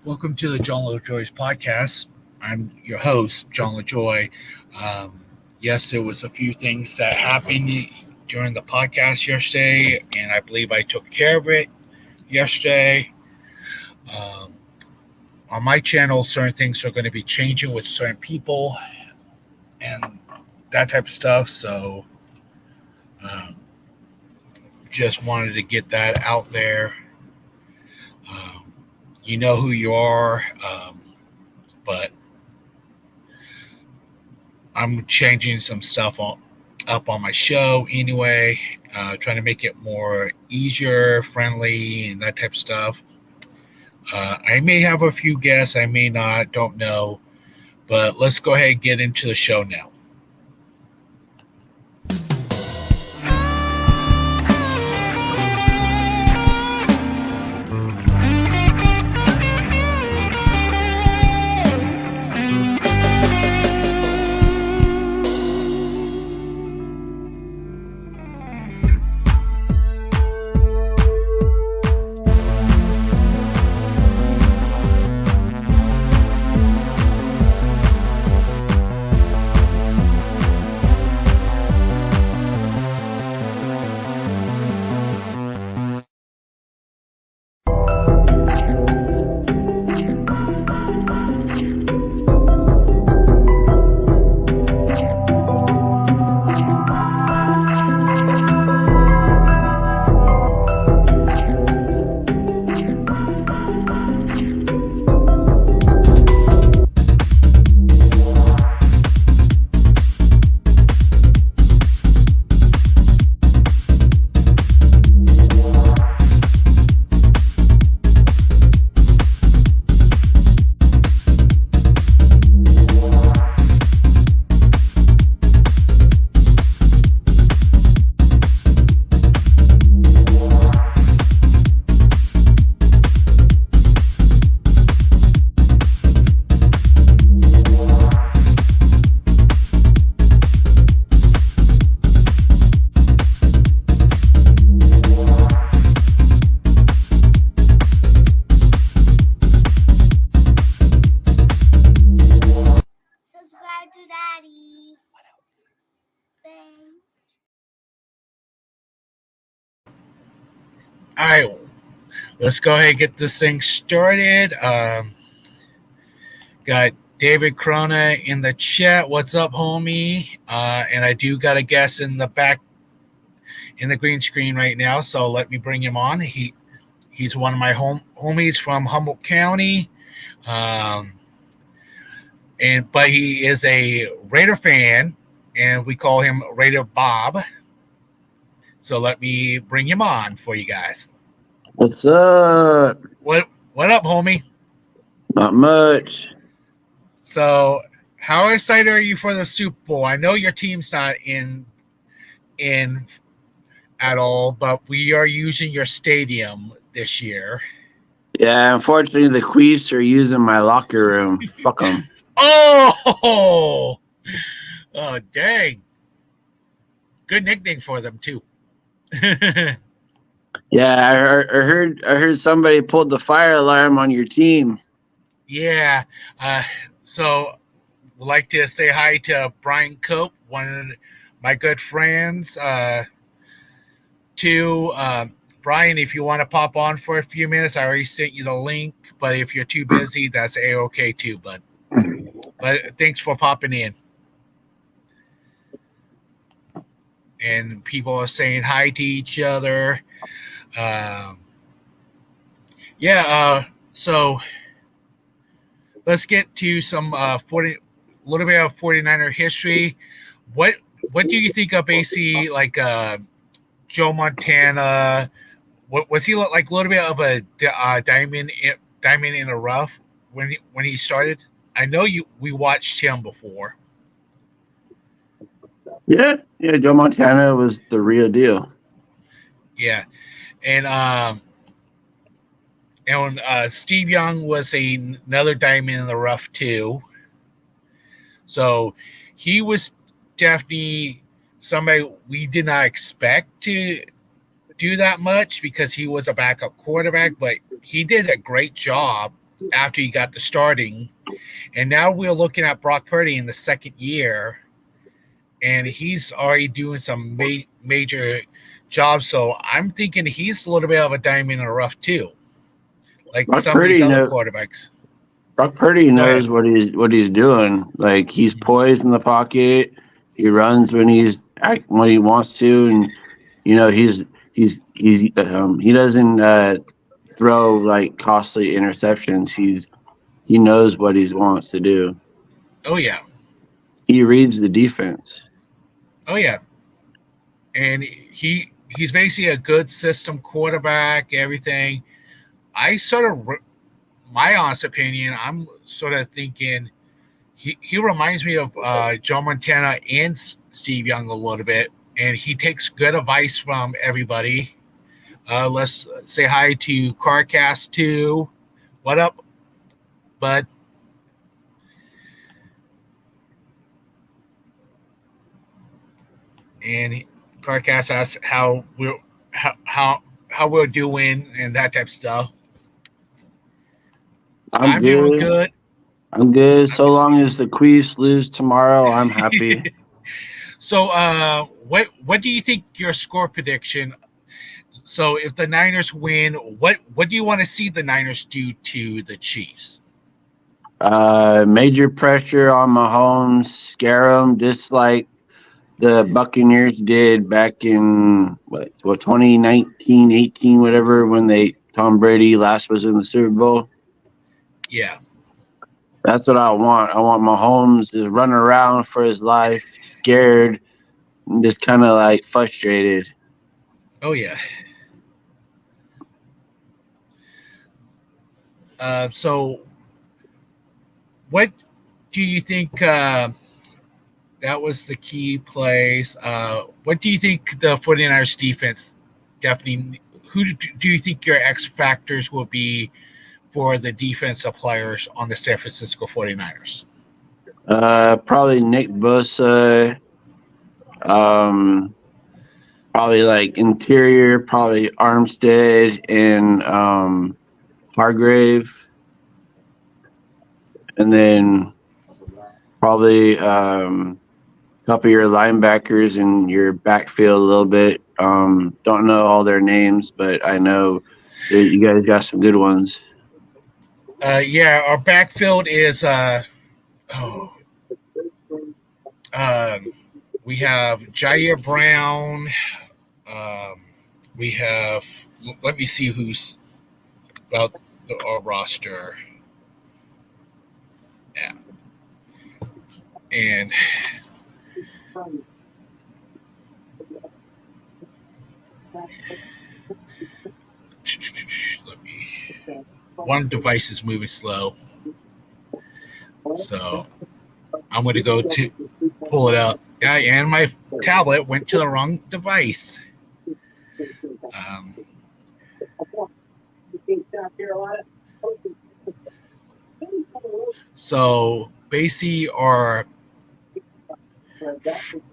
Welcome to the John LaJoy's podcast. I'm your host, John LaJoy. Yes, there was a few things that happened during the podcast yesterday, and I believe I took care of it yesterday. Um, on my channel, certain things are going to be changing with certain people and that type of stuff. So, um, just wanted to get that out there. Um, you know who you are, but I'm changing some stuff up on my show anyway, trying to make it more easier, friendly, and that type of stuff. I may have a few guests, I may not, don't know, but let's go ahead and get into the show now. Subscribe to Daddy. Thanks. All right, let's go ahead and get this thing started. Got David Corona in the chat. What's up, homie? And I do got a guest in the back in the green screen right now, so let me bring him on. He's one of my homies from Humboldt County, but he is a Raider fan, and we call him Raider Bob. So let me bring him on for you guys. What's up? What up, homie? Not much. So, how excited are you for the Super Bowl? I know your team's not in at all, but we are using your stadium this year. Yeah, unfortunately, the Queefs are using my locker room. Fuck them. Oh, dang! Good nickname for them too. Yeah, I heard somebody pulled the fire alarm on your team. Yeah. So, would like to say hi to Brian Cope, one of my good friends. Brian, if you want to pop on for a few minutes, I already sent you the link. But if you're too busy, that's A-okay too. But thanks for popping in. And people are saying hi to each other. So let's get to some little bit of 49er history. What do you think of basically like Joe Montana? What was he like a little bit of a diamond in the rough when he started? I know we watched him before. Yeah, Joe Montana was the real deal. Yeah, and Steve Young was another diamond in the rough too. So he was definitely somebody we did not expect to do that much because he was a backup quarterback, but he did a great job after he got the starting. And now we're looking at Brock Purdy in the second year, and he's already doing some major jobs. So I'm thinking he's a little bit of a diamond in the rough too, like Brock some of these Purdy other know, quarterbacks. Brock Purdy Go ahead. knows what he's doing. Like he's poised in the pocket. He runs when he wants to, and you know he doesn't throw like costly interceptions. He knows what he wants to do. Oh yeah, He reads the defense. oh yeah, and he's basically a good system quarterback. Everything. I sort of, my honest opinion, I'm sort of thinking he reminds me of Joe Montana and Steve Young a little bit, and he takes good advice from everybody. Let's say hi to CarCast 2. What up, bud? And CarCast asks how we're doing and that type of stuff. I'm doing good. I'm good. So long as the Queefs lose tomorrow, I'm happy. So, what do you think your score prediction? So, if the Niners win, what do you want to see the Niners do to the Chiefs? Major pressure on Mahomes, scare him, just like the Buccaneers did back in 2019, 18, whatever, when Tom Brady last was in the Super Bowl. Yeah. That's what I want. I want Mahomes to run around for his life, scared, and just kind of like frustrated. Oh yeah. So, what do you think? That was the key plays. What do you think the 49ers defense definitely? Who do you think your X factors will be for the defensive players on the San Francisco 49ers? Probably Nick Bosa. Probably like interior, probably Armstead and Hargrave. And then probably couple of your linebackers and your backfield a little bit. Don't know all their names, but I know that you guys got some good ones. Yeah, our backfield is we have Jair Brown. We have, let me see who's about our roster. Yeah. And one device is moving slow. So I'm going to go to pull it up. Yeah, and my tablet went to the wrong device. So basically, our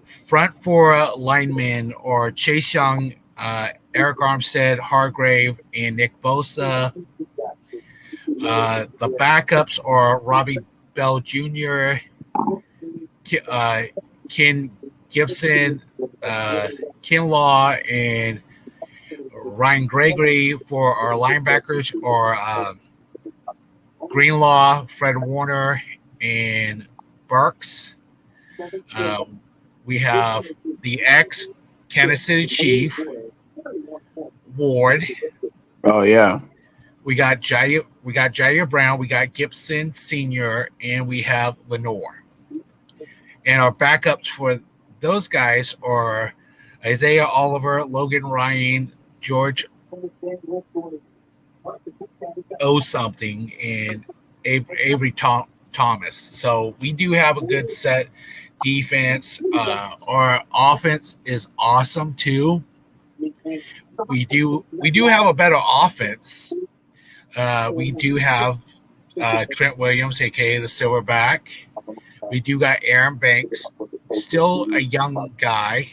front four linemen are Chase Young, Eric Armstead, Hargrave, and Nick Bosa. The backups are Robbie Bell Jr., Ken Gibson, Kinlaw, and Ryan Gregory. For our linebackers are Greenlaw, Fred Warner, and Burks. We have the ex Kansas City Chief, Ward. Oh yeah. We got Jair Brown, we got Gibson Sr., and we have Lenore. And our backups for those guys are Isaiah Oliver, Logan Ryan, George O something, and Avery Thomas. So we do have a good set defense. Our offense is awesome too. We do have a better offense. We do have Trent Williams, aka the Silverback. We do got Aaron Banks, still a young guy.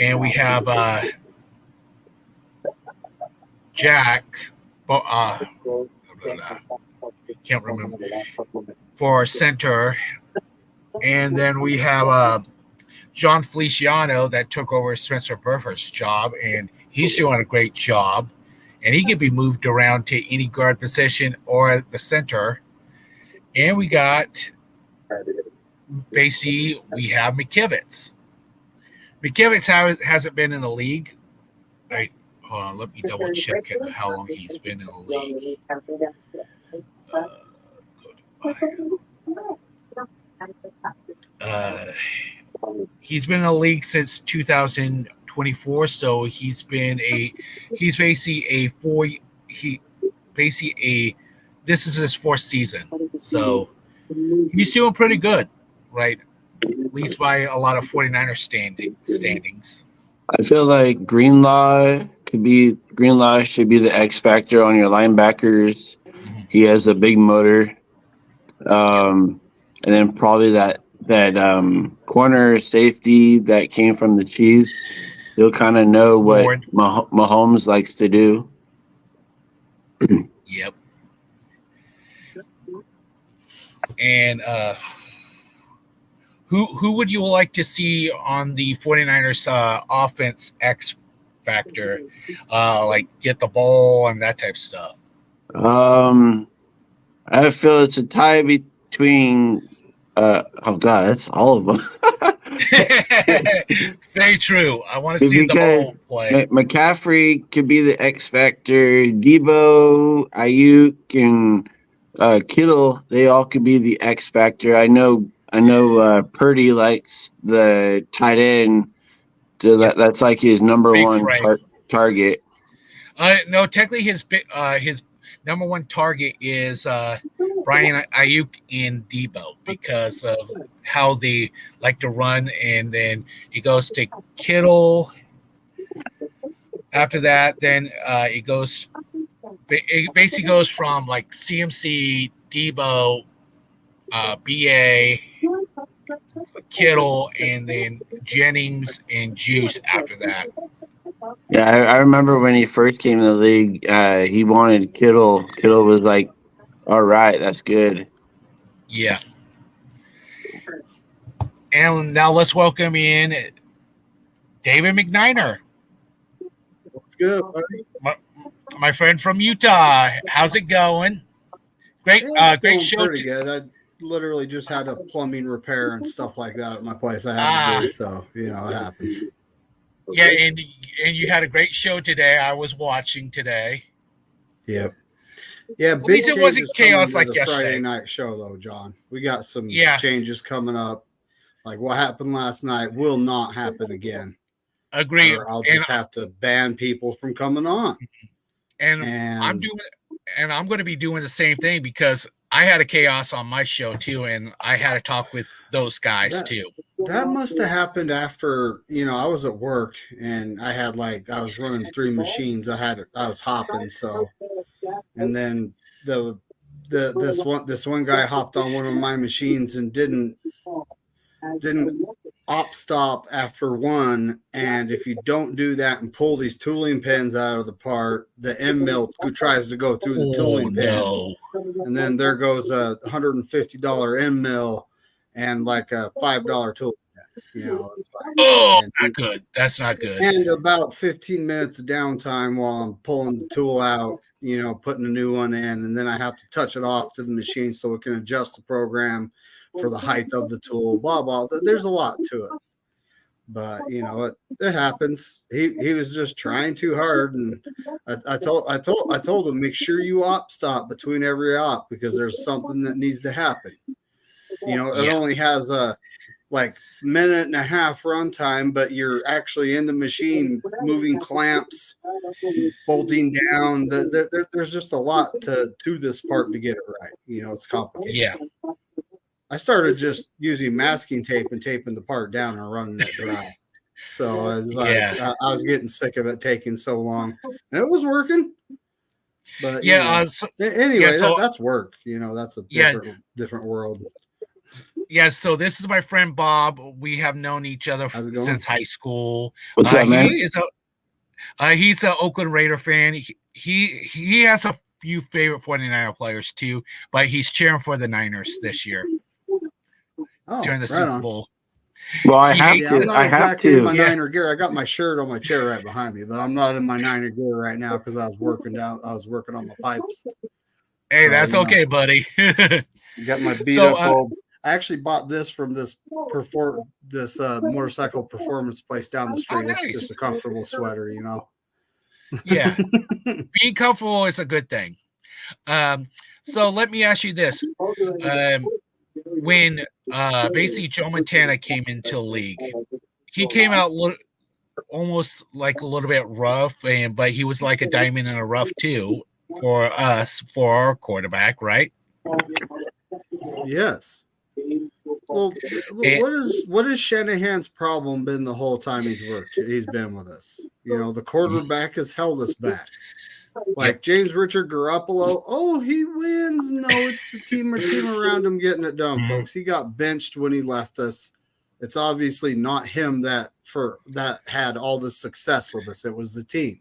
And we have Jack. Can't remember, for center, and then we have John Feliciano that took over Spencer Burford's job, and he's doing a great job. And he can be moved around to any guard position or the center. And we got basically we have McKivitz. McKivitz hasn't been in the league. Hold on, let me double check how long he's been in the league. He's been in the league since 2024, so he's basically this is his fourth season, so he's doing pretty good, right? At least by a lot of 49er standings. I feel like Greenlaw should be the X factor on your linebackers. He has a big motor. And then probably that corner safety that came from the Chiefs. He'll kind of know what Mahomes likes to do. Yep. And who would you like to see on the 49ers offense X factor? Like get the ball and that type of stuff. I feel it's a tie between that's all of them. Very true. I want to see the ball play. McCaffrey could be the X factor. Debo, Ayuk, and Kittle, they all could be the X factor. I know Purdy likes the tight end, so that's like his number one target. No, technically his number one target is Brian Ayuk and Debo because of how they like to run, and then he goes to Kittle. After that, then it basically goes from like CMC, Debo, BA, Kittle, and then Jennings and Juice after that. Yeah, I remember when he first came in the league, he wanted Kittle. Kittle was like, all right, that's good. Yeah. And now let's welcome in David McNiner. What's good, buddy? My friend from Utah. How's it going? Great show. Pretty good. I literally just had a plumbing repair and stuff like that at my place. I had to do, so it happens. Yeah, and you had a great show today. I was watching today. Yep. Yeah, at least it wasn't chaos like yesterday. Friday night show though, John. We got some changes coming up. Like what happened last night will not happen again. Agreed. Or I'll just have to ban people from coming on. And I'm going to be doing the same thing because I had a chaos on my show too, and I had to talk with those guys too. That must have happened after, I was at work and I was running 3 machines. I was hopping. So, and then this one guy hopped on one of my machines and didn't op stop after one. And if you don't do that and pull these tooling pins out of the part, the end mill tries to go through the tooling pin. And then there goes a $150 end mill and like a $5 tool. It's like, not good. That's not good. And about 15 minutes of downtime while I'm pulling the tool out, putting a new one in, and then I have to touch it off to the machine so it can adjust the program for the height of the tool, blah, blah. There's a lot to it. But, it happens. He was just trying too hard. And I told him, make sure you op stop between every op because there's something that needs to happen. It only has a minute and a half runtime, but you're actually in the machine moving clamps, bolting down. There's just a lot to this part to get it right. It's complicated. Yeah. I started just using masking tape and taping the part down and running it dry. So I was getting sick of it taking so long, and it was working. But anyway, that's work. That's a different world. Yeah, so this is my friend Bob. We have known each other since high school. What's up, man? He's an Oakland Raider fan. He has a few favorite 49er players too, but he's cheering for the Niners this year during the Super Bowl. Well, I He have hates to. I'm not I have exactly in to. my Yeah. Niner gear. I got my shirt on my chair right behind me, but I'm not in my Niner gear right now because I was working on my pipes. Hey, So, that's you know. okay, buddy. Got my beat So, up old. I actually bought this from this motorcycle performance place down the street. nice. It's just a comfortable sweater, you know. Yeah, being comfortable is a good thing. So let me ask you this: when basically Joe Montana came into the league, he came out almost like a little bit rough, but he was like a diamond in a rough too for us, for our quarterback, right? Yes. Well, what is Shanahan's problem been the whole time he's been with us? You know, the quarterback has held us back. Like James Richard Garoppolo, oh, he wins. No, it's the team around him getting it done, folks. He got benched when he left us. It's obviously not him that had all the success with us. It was the team.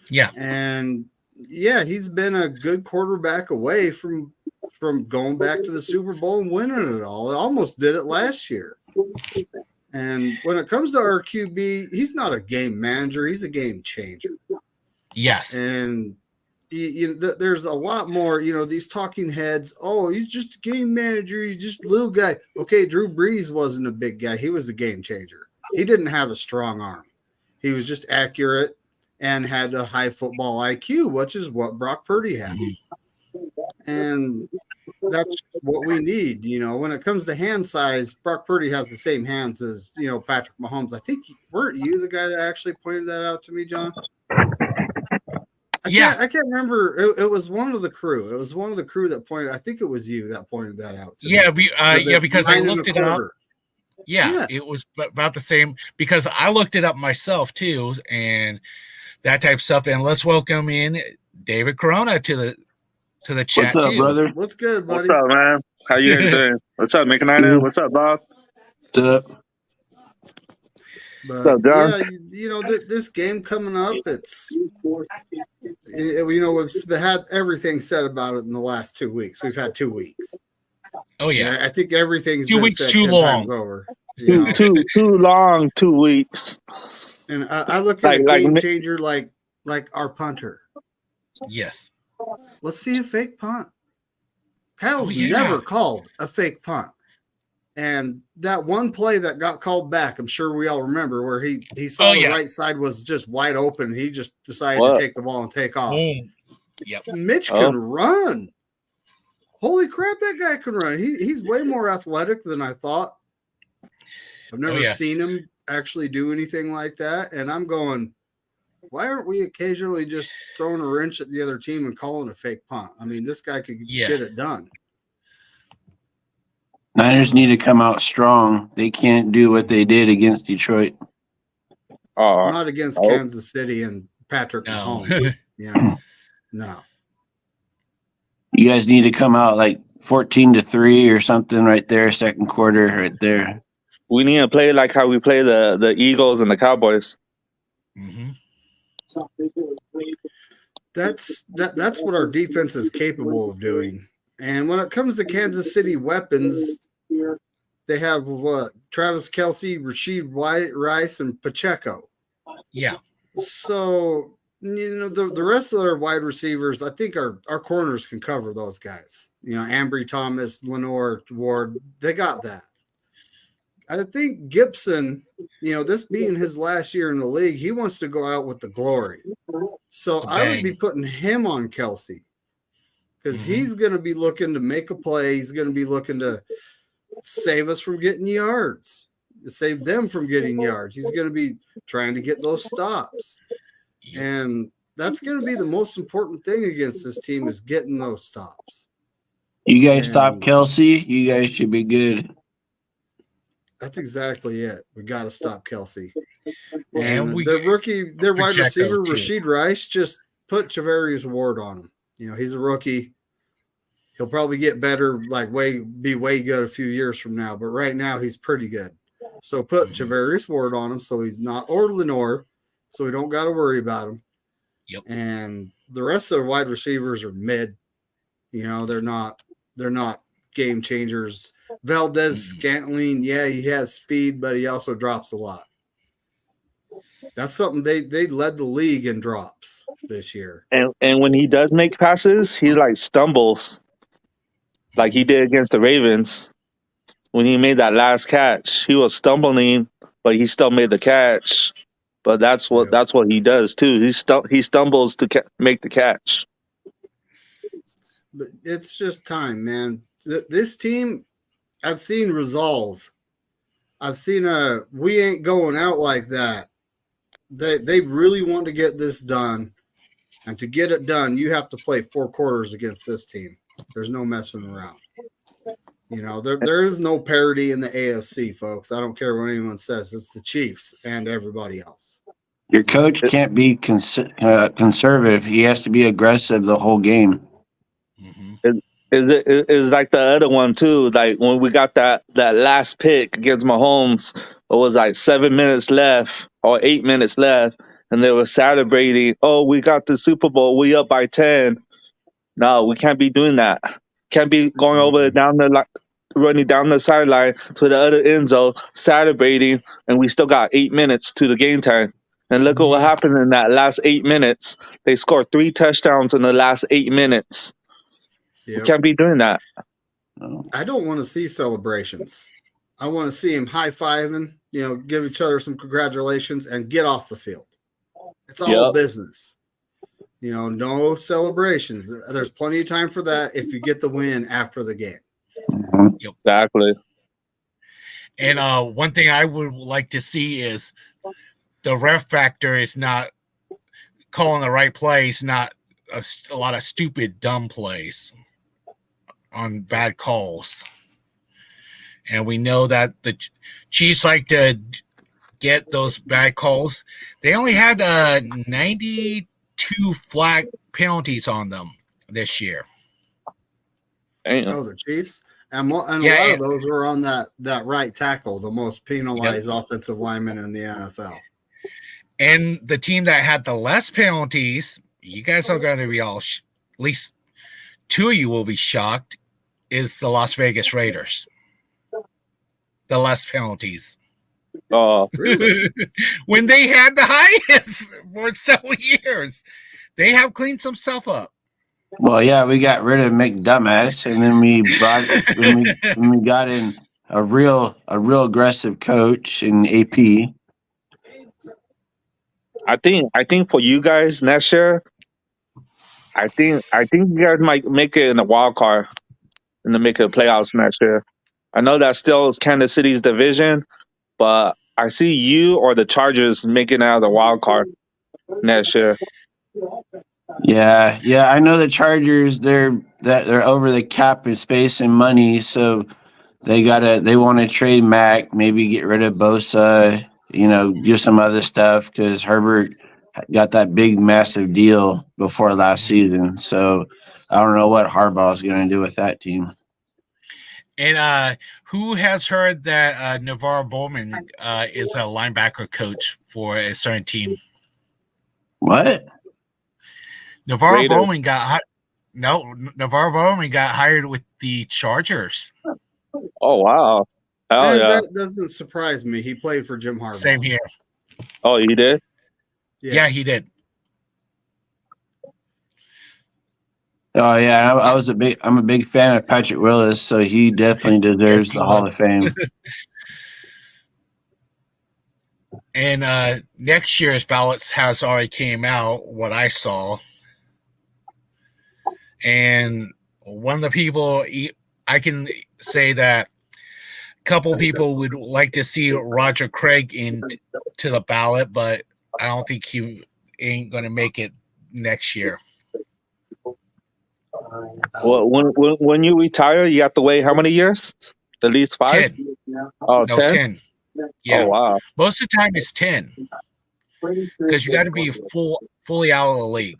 Yeah. And yeah, he's been a good quarterback away from going back to the Super Bowl and winning it all. He almost did it last year. And when it comes to our QB, he's not a game manager. He's a game changer. Yes. And there's a lot more, these talking heads. Oh, he's just a game manager. He's just a little guy. Okay, Drew Brees wasn't a big guy. He was a game changer. He didn't have a strong arm. He was just accurate and had a high football IQ, which is what Brock Purdy had. And that's what we need. When it comes to hand size, Brock Purdy has the same hands as, Patrick Mahomes. I think, weren't you the guy that actually pointed that out to me, John? I can't remember. It was one of the crew. It was one of the crew that pointed. I think it was you that pointed that out to me. Because I looked it up. Yeah, it was about the same because I looked it up myself too, and that type of stuff. And let's welcome in David Corona to the chat. What's up, too. brother? What's good, buddy? What's up, man? How you guys doing? What's up, Mick? What's up, Bob? What's up? But What's up, John? yeah, this game coming up, we've had everything said about it in the last 2 weeks. We've had 2 weeks. Oh yeah, I think everything's 2 been weeks said too 10 long. times over. Too long, 2 weeks. And I look at a game changer like our punter. Yes. Let's see a fake punt. Kyle's yeah. never called a fake punt. And that one play that got called back, I'm sure we all remember, where he saw the right side was just wide open. He just decided to take the ball and take off. Boom. Yep. Mitch can run. Holy crap, that guy can run. He's way more athletic than I thought. I've never seen him actually do anything like that. And I'm going, why aren't we occasionally just throwing a wrench at the other team and calling a fake punt? I mean, this guy could get it done. Niners need to come out strong. They can't do what they did against Detroit. Not against Kansas City and Patrick Mahomes. No. You guys need to come out like 14-3 or something right there, second quarter right there. We need to play like how we play the Eagles and the Cowboys. Mm-hmm. That's what our defense is capable of doing. And when it comes to Kansas City weapons, they have Travis Kelce, Rashid Rice, and Pacheco. Yeah. So, the rest of our wide receivers, I think our corners can cover those guys. Ambry Thomas, Lenore, Ward, they got that. I think Gibson, this being his last year in the league, he wants to go out with the glory. So I would be putting him on Kelce because he's going to be looking to make a play. He's going to be looking to save us from getting yards, save them from getting yards. He's going to be trying to get those stops. And that's going to be the most important thing against this team is getting those stops. You guys stop Kelce, you guys should be good. That's exactly it. We got to stop Kelce. And their wide receiver, too. Rashid Rice, just put Javarius Ward on him. He's a rookie. He'll probably get better, be way good a few years from now. But right now, he's pretty good. So put Javarius Ward on him so he's not, or Lenore, so we don't got to worry about him. Yep. And the rest of the wide receivers are mid. They're not game changers. Valdez Scantling, yeah, he has speed, but he also drops a lot. That's something they led the league in drops this year. And when he does make passes, he like stumbles, like he did against the Ravens. When he made that last catch, he was stumbling, but he still made the catch. But that's what he does too. He stumbles to make the catch. But it's just time, man. This team, I've seen resolve. I've seen we ain't going out like that. They really want to get this done, and to get it done, you have to play 4 quarters against this team. There's no messing around. There is no parity in the AFC, folks. I don't care what anyone says. It's the Chiefs and everybody else. Your coach can't be conservative. He has to be aggressive the whole game. It's like the other one too. Like when we got that last pick against Mahomes, it was like 7 minutes left or 8 minutes left, and they were celebrating. Oh, we got the Super Bowl. We up by 10. No, we can't be doing that. Can't be going over running down the sideline to the other end zone, celebrating, and we still got 8 minutes to the game time. And look at what happened in that last 8 minutes. They scored 3 touchdowns in the last 8 minutes. Yep. We can't be doing that. I don't want to see celebrations. I want to see him high-fiving, give each other some congratulations and get off the field. It's all business. No celebrations. There's plenty of time for that if you get the win after the game. Yep. Exactly. And one thing I would like to see is the ref factor is not calling the right plays, not a lot of stupid, dumb plays on bad calls. And we know that the Chiefs like to get those bad calls. They only had 92 flag penalties on them this year. Damn. Oh, the Chiefs? And a lot of those were on that right tackle, the most penalized offensive lineman in the NFL. And the team that had the less penalties, you guys are going to be at least 2 of you will be shocked, is the Las Vegas Raiders. The less penalties. Oh, really? When they had the highest for several years, they have cleaned some stuff up. Well, yeah, we got rid of McDumbass, and then we got in a real aggressive coach in AP. I think for you guys next year, I think you guys might make it in the wild card and to make it playoffs next year. I know that still is Kansas City's division, but I see you or the Chargers making it out of the wild card next year. Yeah. I know the Chargers. They're over the cap in space and money, so they want to trade Mac, maybe get rid of Bosa, do some other stuff because Herbert got that big, massive deal before last season. So I don't know what Harbaugh is going to do with that team. And who has heard that Navarro Bowman is a linebacker coach for a certain team? What? Navarro Bowman got hired with the Chargers. Oh, wow. Oh, yeah. That doesn't surprise me. He played for Jim Harbaugh. Same here. Oh, you did? Yes. Yeah, he did. Oh yeah, I'm a big fan of Patrick Willis, so he definitely deserves the Hall of Fame. And next year's ballots has already came out, what I saw. And one of the people, I can say that a couple people would like to see Roger Craig into the ballot, but I don't think he ain't going to make it next year. Well, when you retire, you have to wait how many years? At least 5? 10. Oh, No, 10? 10. Yeah. Oh, wow. Most of the time it's 10 because you got to be fully out of the league.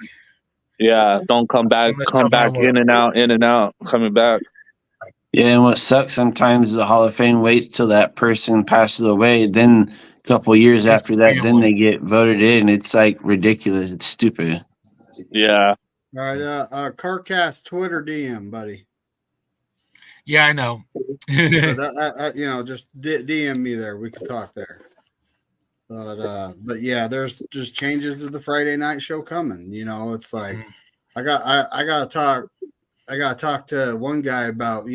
Yeah, don't come back in and out, coming back. Yeah, and what sucks sometimes is the Hall of Fame waits till that person passes away. Then couple years His after that, then family. they get voted in. It's like ridiculous. It's stupid. Yeah. All right, CarCast Twitter DM, buddy. Yeah, I know. So that just DM me there. We can talk there. But yeah, there's just changes to the Friday night show coming. You know, it's like I gotta talk to one guy about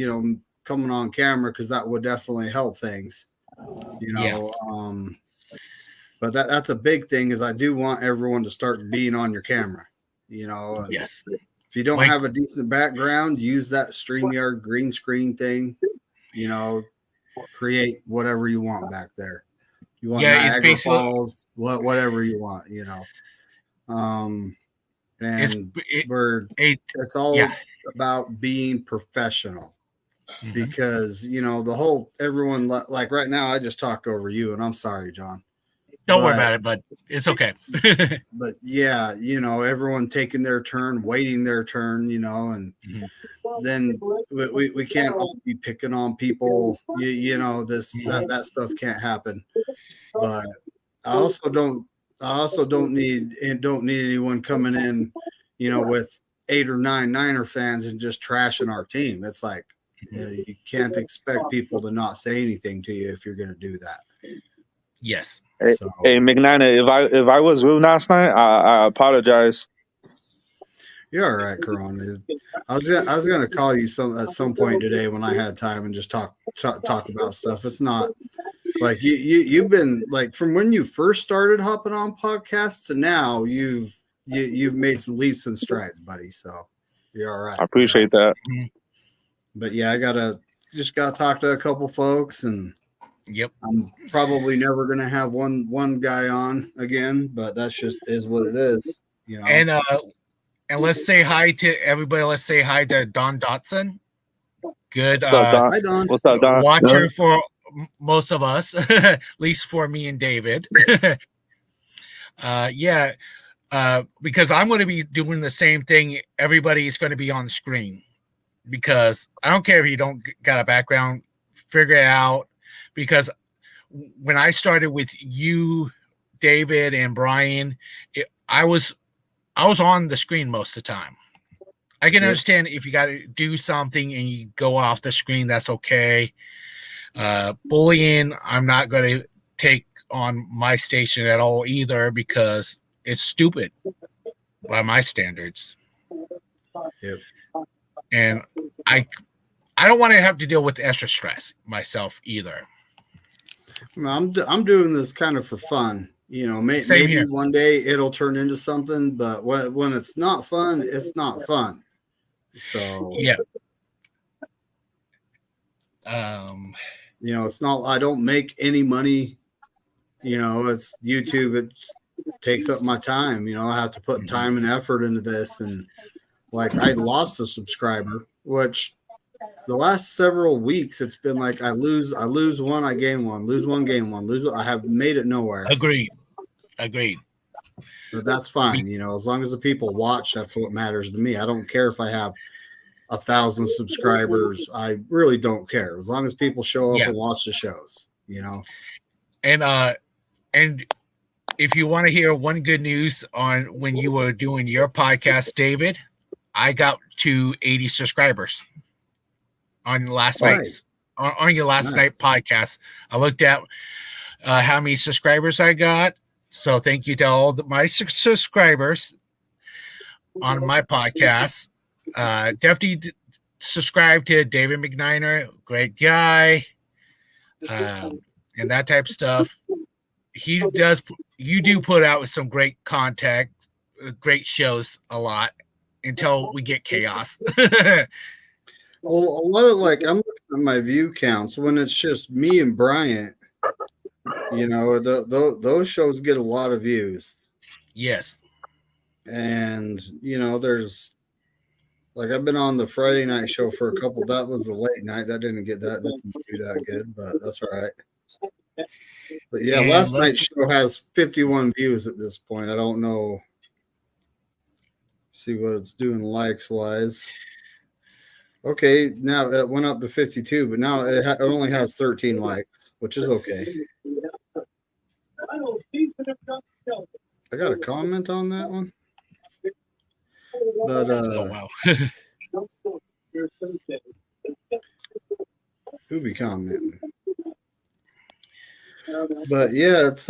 coming on camera because that would definitely help things. You know, but that's a big thing is I do want everyone to start being on your camera. You know, and Yes. if you don't have a decent background, use that StreamYard green screen thing. You know, create whatever you want back there. You want Niagara Falls, whatever you want, you know. And it's all about being professional because everyone like right now. I just talked over you, and I'm sorry, John. Don't worry about it, but it's okay. But yeah, everyone taking their turn, waiting their turn, and then we can't all be picking on people. That stuff can't happen. But I also don't need anyone coming in, with 8 or 9 Niner fans and just trashing our team. It's like you can't expect people to not say anything to you if you're going to do that. Yes. Hey, McNiner, if I was rude last night, I apologize. You're all right, Corona. I was gonna call you at some point today when I had time and just talk about stuff. It's not like you've been like from when you first started hopping on podcasts to now you've made some leaps and strides, buddy. So you're all right. I appreciate that. But yeah, I just gotta talk to a couple folks, and I'm probably never gonna have one guy on again, but that's just is what it is, And let's say hi to everybody. Let's say hi to Don Dotson. Good. What's up, Don? Hi, Don. What's up, Don? Watcher for most of us, at least for me and David. Because I'm going to be doing the same thing. Everybody's going to be on the screen because I don't care if you don't got a background, figure it out. Because when I started with you, David, and Brian, I was on the screen most of the time. I can understand if you got to do something and you go off the screen, that's okay. Bullying, I'm not going to take on my station at all either because it's stupid by my standards. Yep. And I don't want to have to deal with extra stress myself either. I'm doing this kind of for fun. Maybe one day it'll turn into something, but when it's not fun, it's not fun. So it's not. I don't make any money. It's YouTube. It takes up my time. I have to put time and effort into this, and like I lost a subscriber, which the last several weeks it's been like I lose one, I gain one, lose one, gain one, lose. I have made it nowhere. Agreed. But that's fine. As long as the people watch, that's what matters to me. I don't care if I have 1,000 subscribers. I really don't care. As long as people show up and watch the shows, And if you want to hear one good news on when you were doing your podcast, David, I got to 80 subscribers on last night's on your last night podcast. I looked at how many subscribers I got. So thank you to all my subscribers on my podcast. Definitely subscribe to David McNiner, great guy, and that type of stuff. You do put out some great content, great shows a lot until we get chaos. Well, a lot of I'm looking at my view counts when it's just me and Bryant. Those shows get a lot of views. Yes. And, there's I've been on the Friday night show for a couple. That was the late night. That didn't do that good, but that's all right. But yeah, last night's show has 51 views at this point. I don't know. See what it's doing likes wise. Okay, now it went up to 52, but now it only has 13 likes, which is okay. got a comment on that one. But Oh wow. who be commenting? But yeah, it's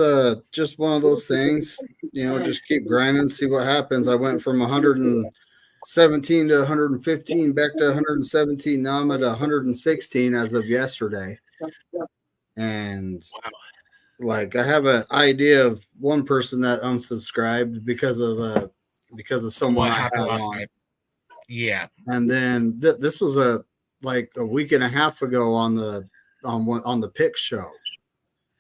just one of those things. Just keep grinding, see what happens. I went from 117 to 115, back to 117. Now I'm at 116 as of yesterday. And Wow. like I have an idea of one person that unsubscribed because of someone What I had happened last on. night? Yeah. And then this was a week and a half ago on the pick show.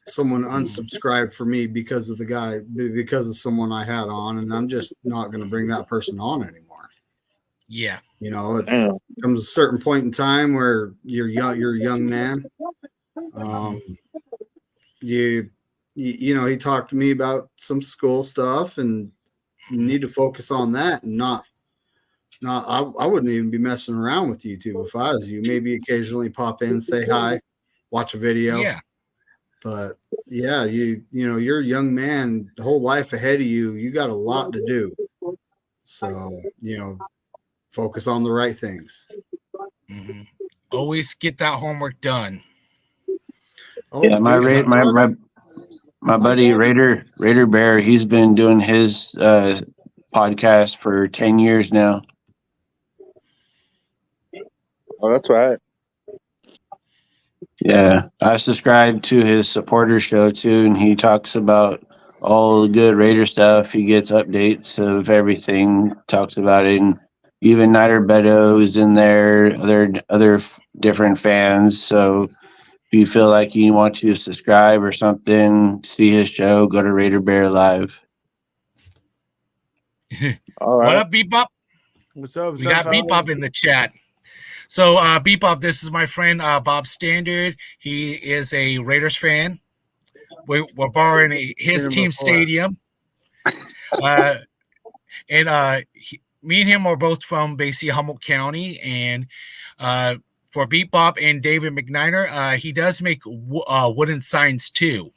Someone unsubscribed for me because of someone I had on, and I'm just not going to bring that person on anymore. Yeah. It comes a certain point in time where you're a young man. He talked to me about some school stuff, and you need to focus on that and not. I wouldn't even be messing around with YouTube if I was you. Maybe occasionally pop in, say hi, watch a video. Yeah. But yeah, you're a young man, the whole life ahead of you. You got a lot to do. So, focus on the right things. Mm-hmm. Always get that homework done. Oh, Yeah, my buddy Raider Bear, he's been doing his podcast for 10 years now. Oh, that's right. Yeah, I subscribe to his supporter show too, and he talks about all the good Raider stuff. He gets updates of everything, talks about it, and even Nider Beto is in there, other different fans. So if you feel like you want to subscribe or something, see his show, go to Raider Bear Live. All What right. up, Bebop? What's up? We got Bebop in the chat. So, Bebop, this is my friend Bob Standard. He is a Raiders fan. We're borrowing his team stadium. Me and him are both from basically Humboldt County. And for Bebop and David McNiner, he does make wooden signs too.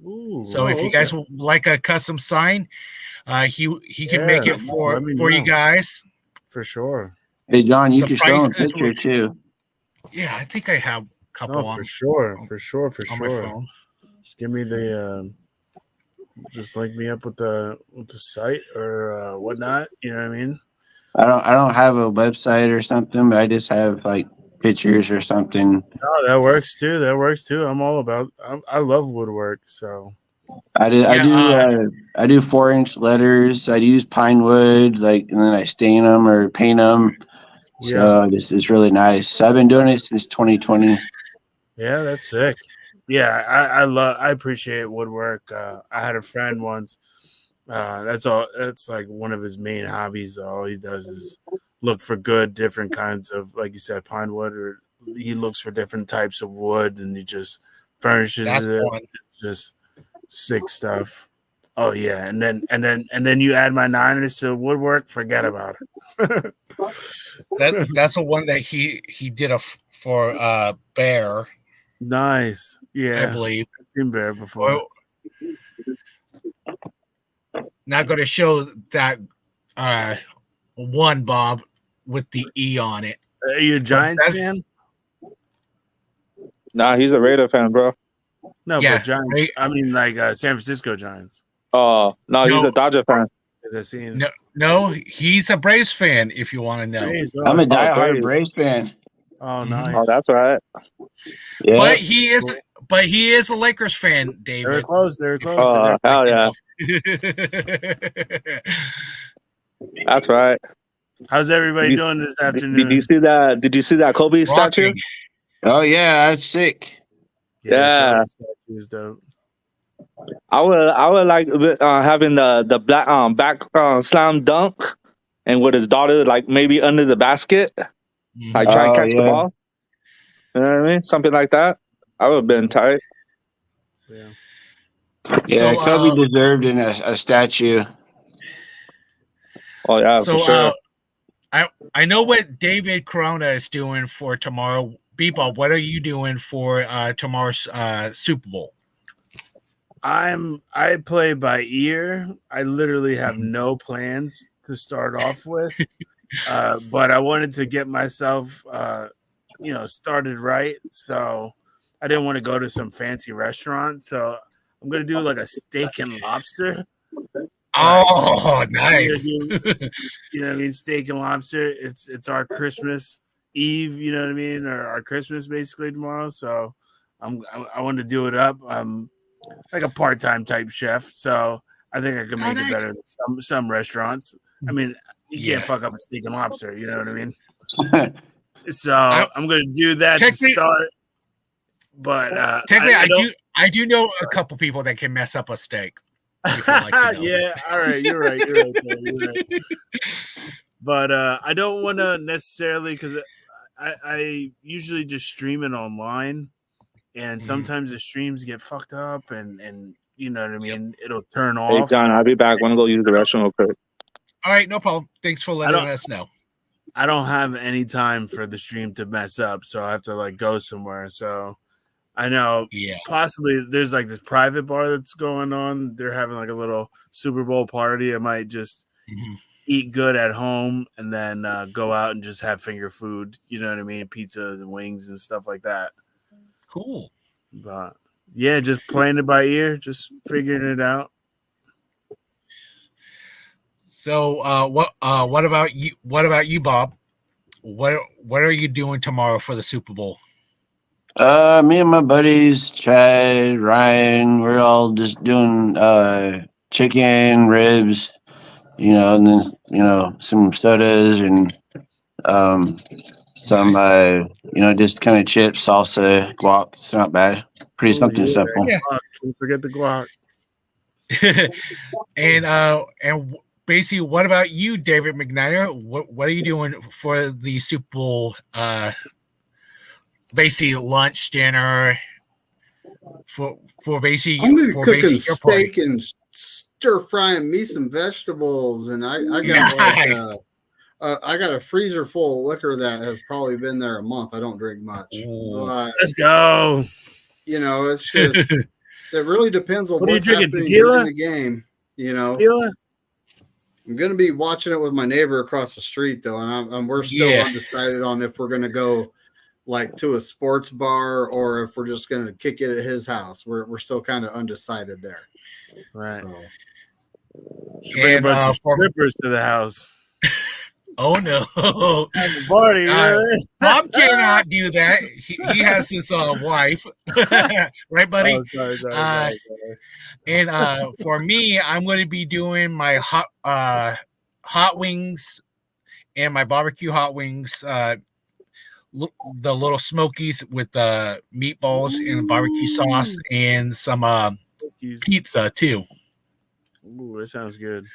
Ooh, So if you guys would like a custom sign, he can make it for you guys. For sure. Hey, John, you The can show him a prices picture were- too. Yeah, I think I have a couple No, on. for sure. on my Sure. phone. Just give me the just link me up with the site or whatnot. You know what I mean? I don't have a website or something, but I just have like pictures or something. No, that works too. I'm all about. I love woodwork. So I do 4-inch letters. I use pine wood, and then I stain them or paint them. So it's really nice. I've been doing it since 2020. yeah, that's sick. Yeah, I appreciate woodwork. I had a friend once. That's all. That's like one of his main hobbies. All he does is look for different kinds of, like you said, pine wood, or he looks for different types of wood, and he just furnishes That's it. one. Just sick stuff. Oh yeah, and then you add my Niners to woodwork. Forget about it. That's the one that he did for Bear, Nice. Yeah, I believe. I've seen Bear before. Not going to show that one, Bob, with the E on it. Are you a Giants that's- fan? Nah, he's a Raider fan, bro. No, Yeah, but Giants. right. I mean, like San Francisco Giants. Oh, no, he's No. a Dodger fan. Is I seen? No, he's a Braves fan, if you want to know. Braves, I'm a oh, diehard Braves. Braves fan. oh, nice. Oh, that's right. Yeah. But he is a Lakers fan, They were David. close. Oh, hell yeah. That's right. How's everybody Did you- doing this Did afternoon? you see that? Did you see that Kobe statue? Rocking. Oh yeah, that's sick. Yeah. Kobe statue's dope. I would like having the black back slam dunk, and with his daughter like maybe under the basket, like try and Oh, catch the yeah. ball. You know what I mean? Something like that. I would have been tight. Yeah. Yeah, So, Kobe deserved a statue. Oh yeah, So for sure. I know what David Corona is doing for tomorrow. Bebop, what are you doing for tomorrow's Super Bowl? I play by ear. I literally have no plans to start off with, but I wanted to get myself, started right. So I didn't want to go to some fancy restaurant. So I'm gonna do like a steak and lobster. Oh, nice. You know what I mean? Steak and lobster. It's our Christmas Eve. You know what I mean? Or our Christmas basically tomorrow. So I want to do it up. I'm like a part-time type chef, so I think I can make it better than some restaurants. I mean, you can't fuck up a steak and lobster. You know what I mean? So I'm going to do that to start. But technically, I do know a couple people that can mess up a steak. Yeah, all right, you're right. You're right. But I don't want to necessarily, because I usually just stream it online. And sometimes the streams get fucked up, and you know what I mean. It'll turn off. Hey John, I'll be back. Want to go use the restroom real quick? All right, no problem. Thanks for letting us know. I don't have any time for the stream to mess up, so I have to like go somewhere. So I know, possibly there's like this private bar that's going on. They're having like a little Super Bowl party. I might just eat good at home and then go out and just have finger food. You know what I mean? Pizzas and wings and stuff like that. Cool. But yeah, just playing it by ear, just figuring it out. So what about you? What about you, Bob? What are you doing tomorrow for the Super Bowl? Me and my buddies, Chad, Ryan, we're all just doing chicken, ribs, and then some sodas and some just kind of chips, salsa, guac. It's not bad. Pretty something simple. Yeah. Can't forget the guac. and basically, what about you, David McNair? What are you doing for the Super Bowl? Basically, lunch, dinner. For basically, I'm gonna be cooking steak and stir frying me some vegetables, and I got I got a freezer full of liquor that has probably been there a month. I don't drink much. But, let's go. It's just it really depends on what are you what's drinking, happening tequila? in the game. Tequila? I'm gonna be watching it with my neighbor across the street though, and we're still undecided on if we're gonna go like to a sports bar or if we're just gonna kick it at his house. We're still kind of undecided there. Right. So. Bring a bunch of strippers to the house. Oh no! Party, Bob cannot do that. He has his wife, right, buddy? Oh, sorry. And for me, I'm going to be doing my hot wings and my barbecue hot wings. The little smokies with the meatballs and barbecue sauce and some pizza too. Ooh, that sounds good.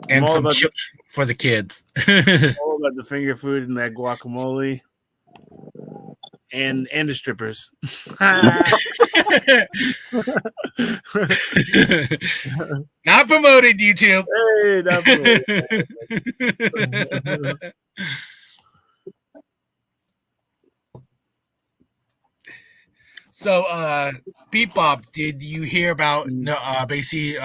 And some chips for the kids. All about the finger food and that guacamole. And the strippers. Not promoted, YouTube. Hey, not promoted. So, Pete Bob, did you hear about basically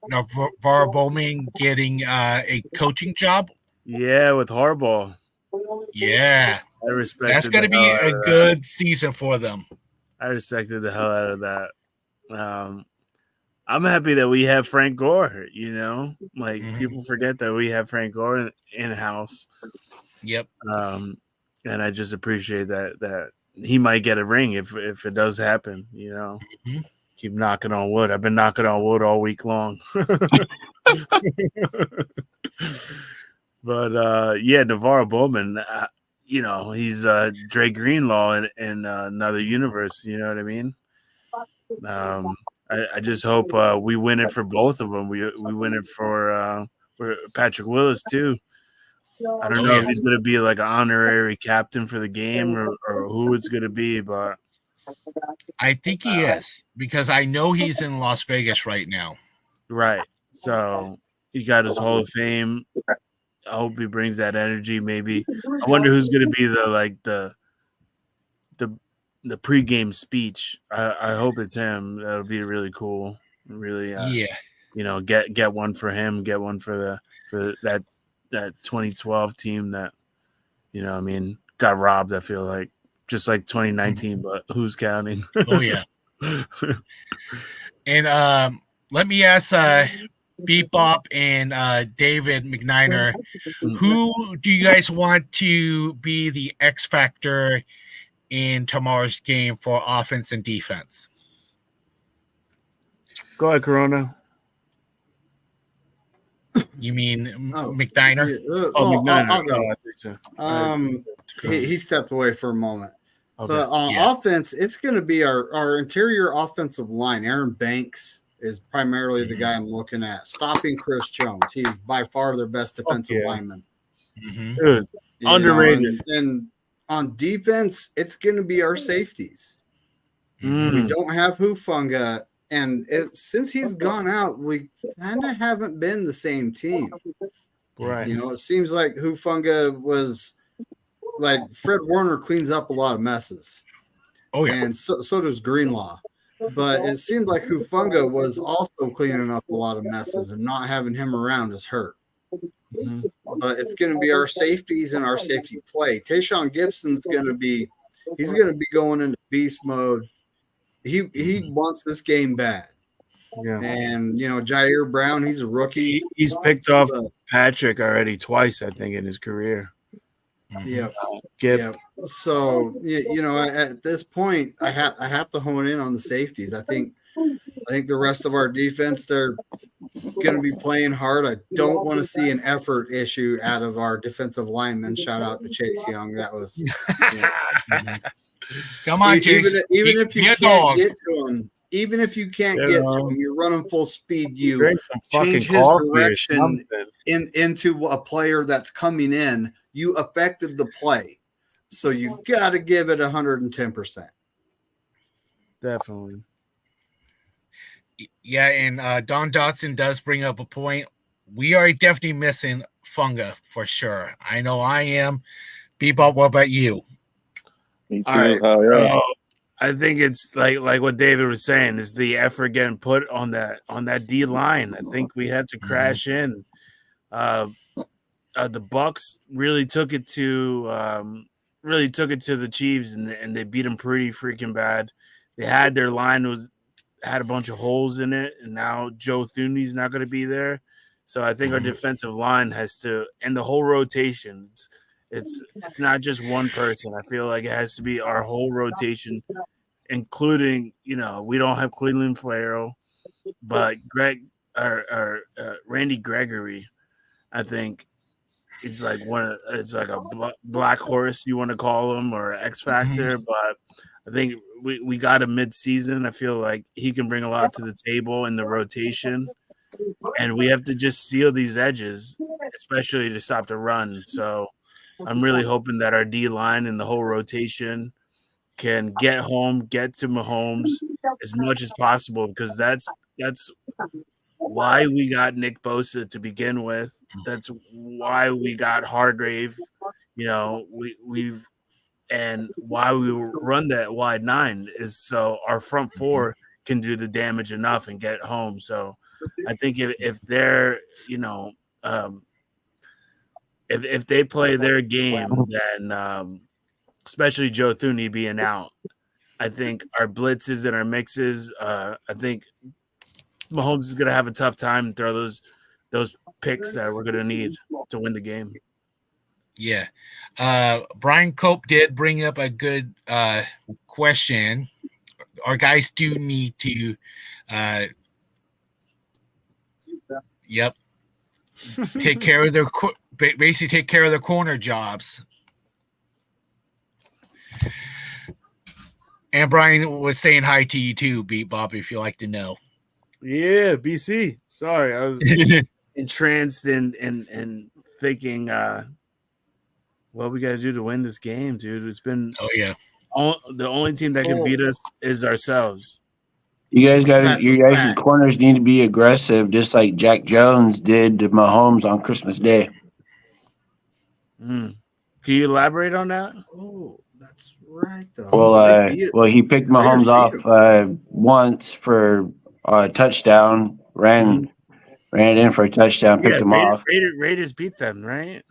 Navarro Bowman getting a coaching job? Yeah, with Harbaugh. Yeah, I respect. That's going to be a good season for them. I respected the hell out of that. I'm happy that we have Frank Gore. People forget that we have Frank Gore in house. Yep. And I just appreciate that he might get a ring if it does happen. Keep knocking on wood. I've been knocking on wood all week long. But Navarro Bowman, he's Dre Greenlaw in another universe. You know what I mean? I just hope we win it for both of them. We win it for Patrick Willis too. I don't know if he's going to be like an honorary captain for the game or who it's going to be, but I think he is because I know he's in Las Vegas right now. Right. So he got his Hall of Fame. I hope he brings that energy. Maybe I wonder who's going to be the pregame speech. I hope it's him. That'll be really cool. Really, Yeah. get one for him, get one for that 2012 team that got robbed. I feel like just like 2019, but who's counting? Oh yeah. And let me ask Bebop and David McNiner, who do you guys want to be the X factor in tomorrow's game for offense and defense? Go ahead, Corona. You mean Oh, McNiner? Yeah, McNiner. I'll go. I think so. He stepped away for a moment. Okay. But on Yeah. offense, it's going to be our interior offensive line. Aaron Banks is primarily the guy I'm looking at. Stopping Chris Jones. He's by far their best defensive yeah. lineman. Mm-hmm. Dude, You know, underrated. and on defense, it's going to be our safeties. We Mm. don't have Hufanga. And since he's gone out, we kind of haven't been the same team. Right. You know, it seems like Hufanga was like Fred Warner cleans up a lot of messes. Oh yeah. And so does Greenlaw. But it seemed like Hufanga was also cleaning up a lot of messes, and not having him around is hurt. Mhm. But it's going to be our safeties and our safety play. Tayshawn Gibson's going to be going into beast mode. He wants this game bad. Yeah. And, Jair Brown, he's a rookie. He's picked off Patrick already twice, I think, in his career. Yeah. Gib. Yeah. So, at this point, I have to hone in on the safeties. I think the rest of our defense, they're going to be playing hard. I don't want to see an effort issue out of our defensive linemen. Shout out to Chase Young. That was Come on, Chase. even if you Be a can't dog. get to him, even if you can't get to him, you're running full speed. You Drink some fucking change his coffee or direction something. into a player that's coming in. You affected the play, so you got to give it 110%. Definitely. Yeah, and Don Dotson does bring up a point. We are definitely missing Funga for sure. I know I am. Bebop, what about you? Me too. All right, Hell yeah. so I think it's like what David was saying is the effort getting put on that D line. I think we had to crash in. The Bucks really took it to the Chiefs, and they beat them pretty freaking bad. They had their line had a bunch of holes in it, and now Joe Thuney's not going to be there. So I think our defensive line has to, and the whole rotation. It's not just one person. I feel like it has to be our whole rotation, including we don't have Cleveland Farrell, but Randy Gregory, I think. It's like it's like a black horse, you want to call him, or X Factor. But I think we got him mid-season. I feel like he can bring a lot to the table in the rotation, and we have to just seal these edges, especially to stop the run. So I'm really hoping that our D line and the whole rotation can get to Mahomes as much as possible, because that's why we got Nick Bosa to begin with. That's why we got Hargrave. We've and why we run that wide 9 is so our front 4 can do the damage enough and get home. So I think if they're if they play their game, then especially Joe Thuney being out, I think our blitzes and our mixes, I think Mahomes is going to have a tough time and throw those picks that we're going to need to win the game. Yeah. Brian Cope did bring up a good question. Our guys do need to take care of their corner jobs. And Brian was saying hi to you too, Bebop, if you'd like to know. Yeah, BC. Sorry, I was entranced in thinking what we got to do to win this game, dude. It's been the only team that can beat us is ourselves. You guys your corners need to be aggressive, just like Jack Jones did to Mahomes on Christmas Day. Can you elaborate on that? Oh, that's right. Though. Well, he picked Mahomes off once for touchdown, ran it in for a touchdown, picked him off. Raiders beat them, right?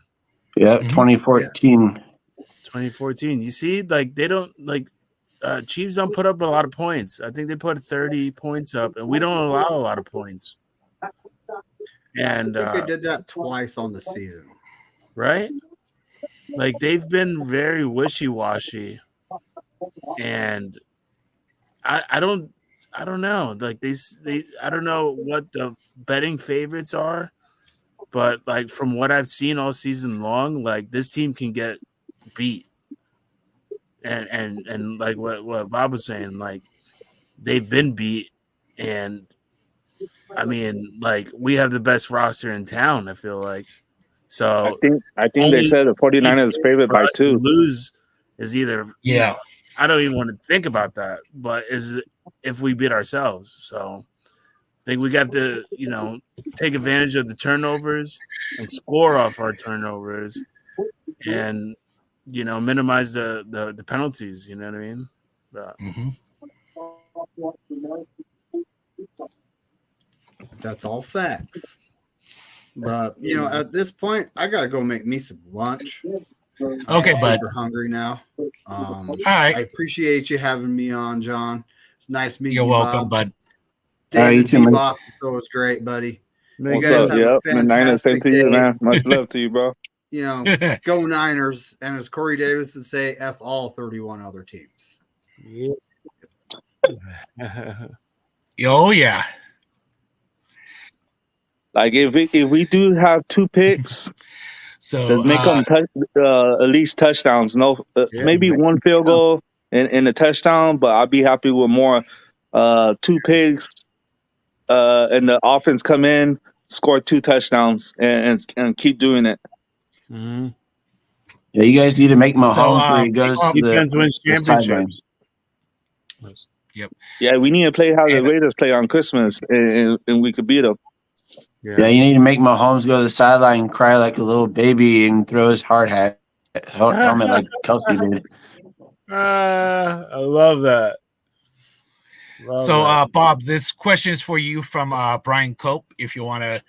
Yep, Mhm. 2014. 2014. You see, like they don't like Chiefs don't put up a lot of points. I think they put 30 points up, and we don't allow a lot of points. And I think they did that twice on the season. Right? Like they've been very wishy-washy, and I don't know. Like they I don't know what the betting favorites are, but like from what I've seen all season long, like this team can get beat. And like what Bob was saying, like they've been beat, and I mean, like we have the best roster in town. I feel like so. I think they said the 49ers is favored by 2. Lose is either Yeah. I don't even want to think about that, but is if we beat ourselves. So I think we got to take advantage of the turnovers and score off our turnovers, and minimize the penalties. You know what I mean? But, Mhm. That's all facts. But at this point, I gotta go make me some lunch. Okay, I'm bud. super hungry now. All I right. appreciate you having me on, John. It's nice meeting You're you, welcome, Bob. bud. David you too, man. Bebop, it was great, buddy. You What's guys up? have a Yep. The Niners, same fantastic to you, day. man. Much love to you, bro. Go Niners, and as Corey Davis would say, F all 31 other teams. Oh yeah. Like if we do have 2 picks, So let's make them at least touchdowns. No, maybe 1 field goal in a touchdown, but I'll be happy with more 2 picks, and the offense come in, score 2 touchdowns, and keep doing it. mm-hmm. Yeah, you guys need to make Mahomes where he goes to Defense wins the sideline. championships. Yeah, we need to play how the Raiders play on Christmas, and we could beat them. Yeah, you need to make Mahomes go to the sideline and cry like a little baby and throw his hard hat helmet like Kelsey did. I love that. So, Bob, this question is for you from Brian Cope. If you want to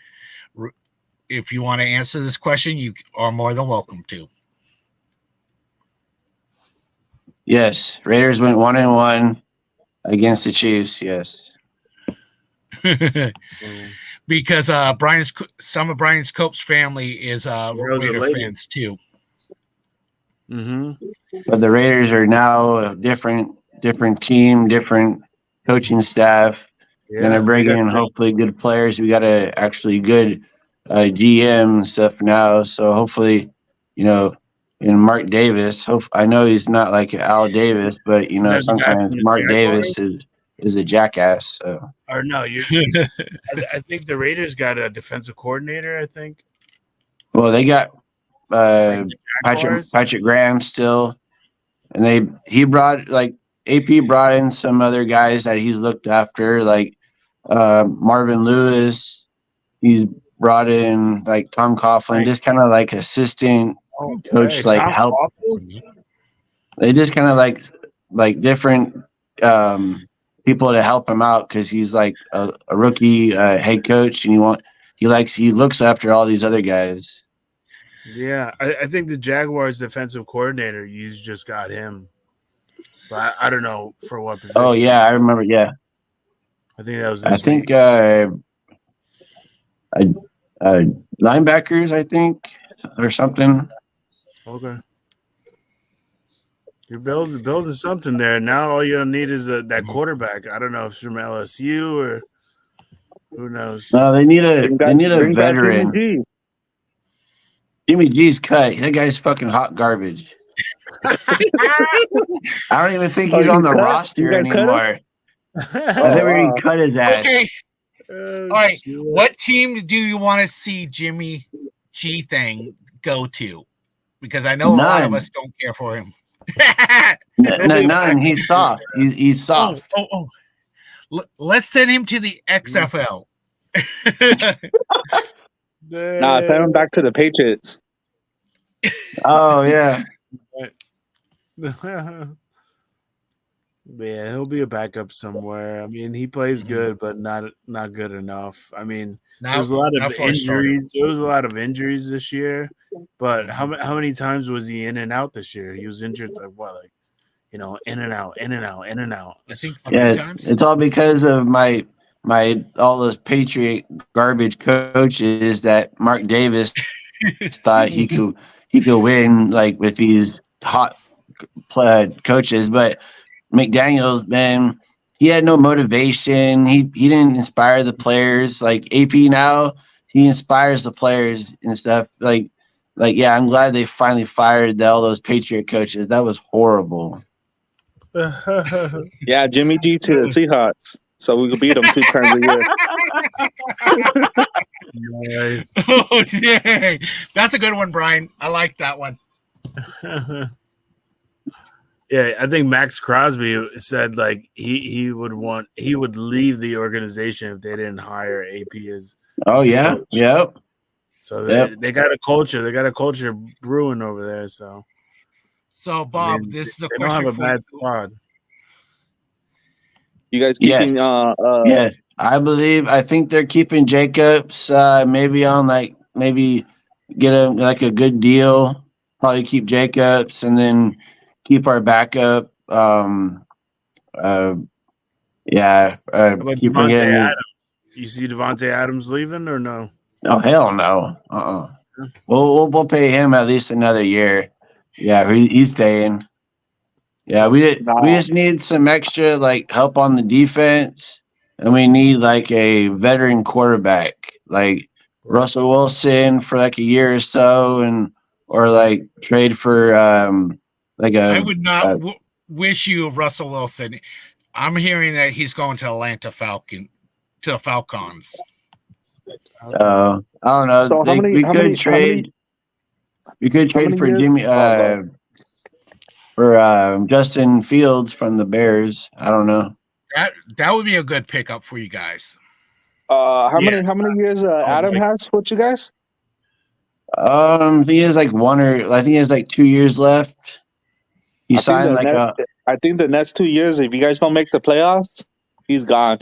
answer this question, you are more than welcome to. Yes, Raiders went 1-1 against the Chiefs. Yes, because some of Brian Cope's family is Raider fans too. Mm-hmm. but the Raiders are now a different team, different coaching staff. Gonna bring in hopefully good players. We got a actually good GM stuff now, so hopefully, in Mark Davis. I know he's not like Al Davis, but sometimes Mark Davis is a jackass. So. Or no, I think the Raiders got a defensive coordinator. I think. Well, they got Patrick Graham still, and he brought AP brought in some other guys that he's looked after, like Marvin Lewis. He's brought in like Tom Coughlin, just kind of like assistant coach, like Tom help. Coughlin? They just kind of like different people to help him out because he's like a rookie head coach, and he looks after all these other guys. Yeah, I think the Jaguars defensive coordinator, you just got him. But I don't know for what position. Oh yeah, I remember. Yeah, I think that was. I think linebackers, I think, or something. Okay. You're building something there. Now all you need is that quarterback. I don't know if it's from LSU or who knows. No, they need a Bring back veteran. Jimmy G. Jimmy G's cut. That guy's fucking hot garbage. I don't even think he's on the roster anymore. I think we're gonna cut his ass. Okay. All right. What team do you want to see Jimmy G thing go to? Because I know a lot of us don't care for him. None. He's soft. He's soft. Let's send him to the XFL. Nah, send him back to the Patriots. Oh yeah. Yeah, he'll be a backup somewhere. I mean, he plays good, but not good enough. I mean, there was a lot of not for a starter. injuries. There was a lot of injuries this year, but how Mhm. many times was he in and out this year? He was injured like what, like in and out, in and out, in and out. I think Yeah, 3 times. it's all because of my all those Patriot garbage coaches that Mark Davis thought he could win like with these hot coaches, but McDaniels, man, he had no motivation. He didn't inspire the players. Like AP now, he inspires the players and stuff. Like yeah, I'm glad they finally fired all those Patriot coaches. That was horrible. Yeah, Jimmy G to the Seahawks, so we could beat them 2 times a year. Nice. Oh, yeah. That's a good one, Brian. I like that one. Yeah, I think Max Crosby said like he would leave the organization if they didn't hire AP as Oh the yeah, coach. yep. So Yep. they got a culture. They got a culture brewing over there. So So, I Bob, mean, this is a they don't have question a bad for you. squad. You guys keeping Yes. Yes, I think they're keeping Jacobs. Maybe on maybe get him like a good deal. Probably keep Jacobs and then keep our backup. Yeah. How about Keep Devontae getting. Adams? You see Devontae Adams leaving or no? Oh hell no. We'll pay him at least another year. Yeah, he's staying. Yeah, we just need some extra like help on the defense, and we need like a veteran quarterback, like Russell Wilson for like a year or so, or like trade for like I a would not wish you Russell Wilson. I'm hearing that he's going to the Falcons. I don't know. So how many- we how could many- trade. We could how trade many for years- Jimmy for Justin Fields from the Bears. I don't know. That would be a good pickup for you guys. How Yeah. many years Adam like- has with you guys? I think he has like I think he has like 2 years left. He signed like I think the next 2 years, if you guys don't make the playoffs, he's gone.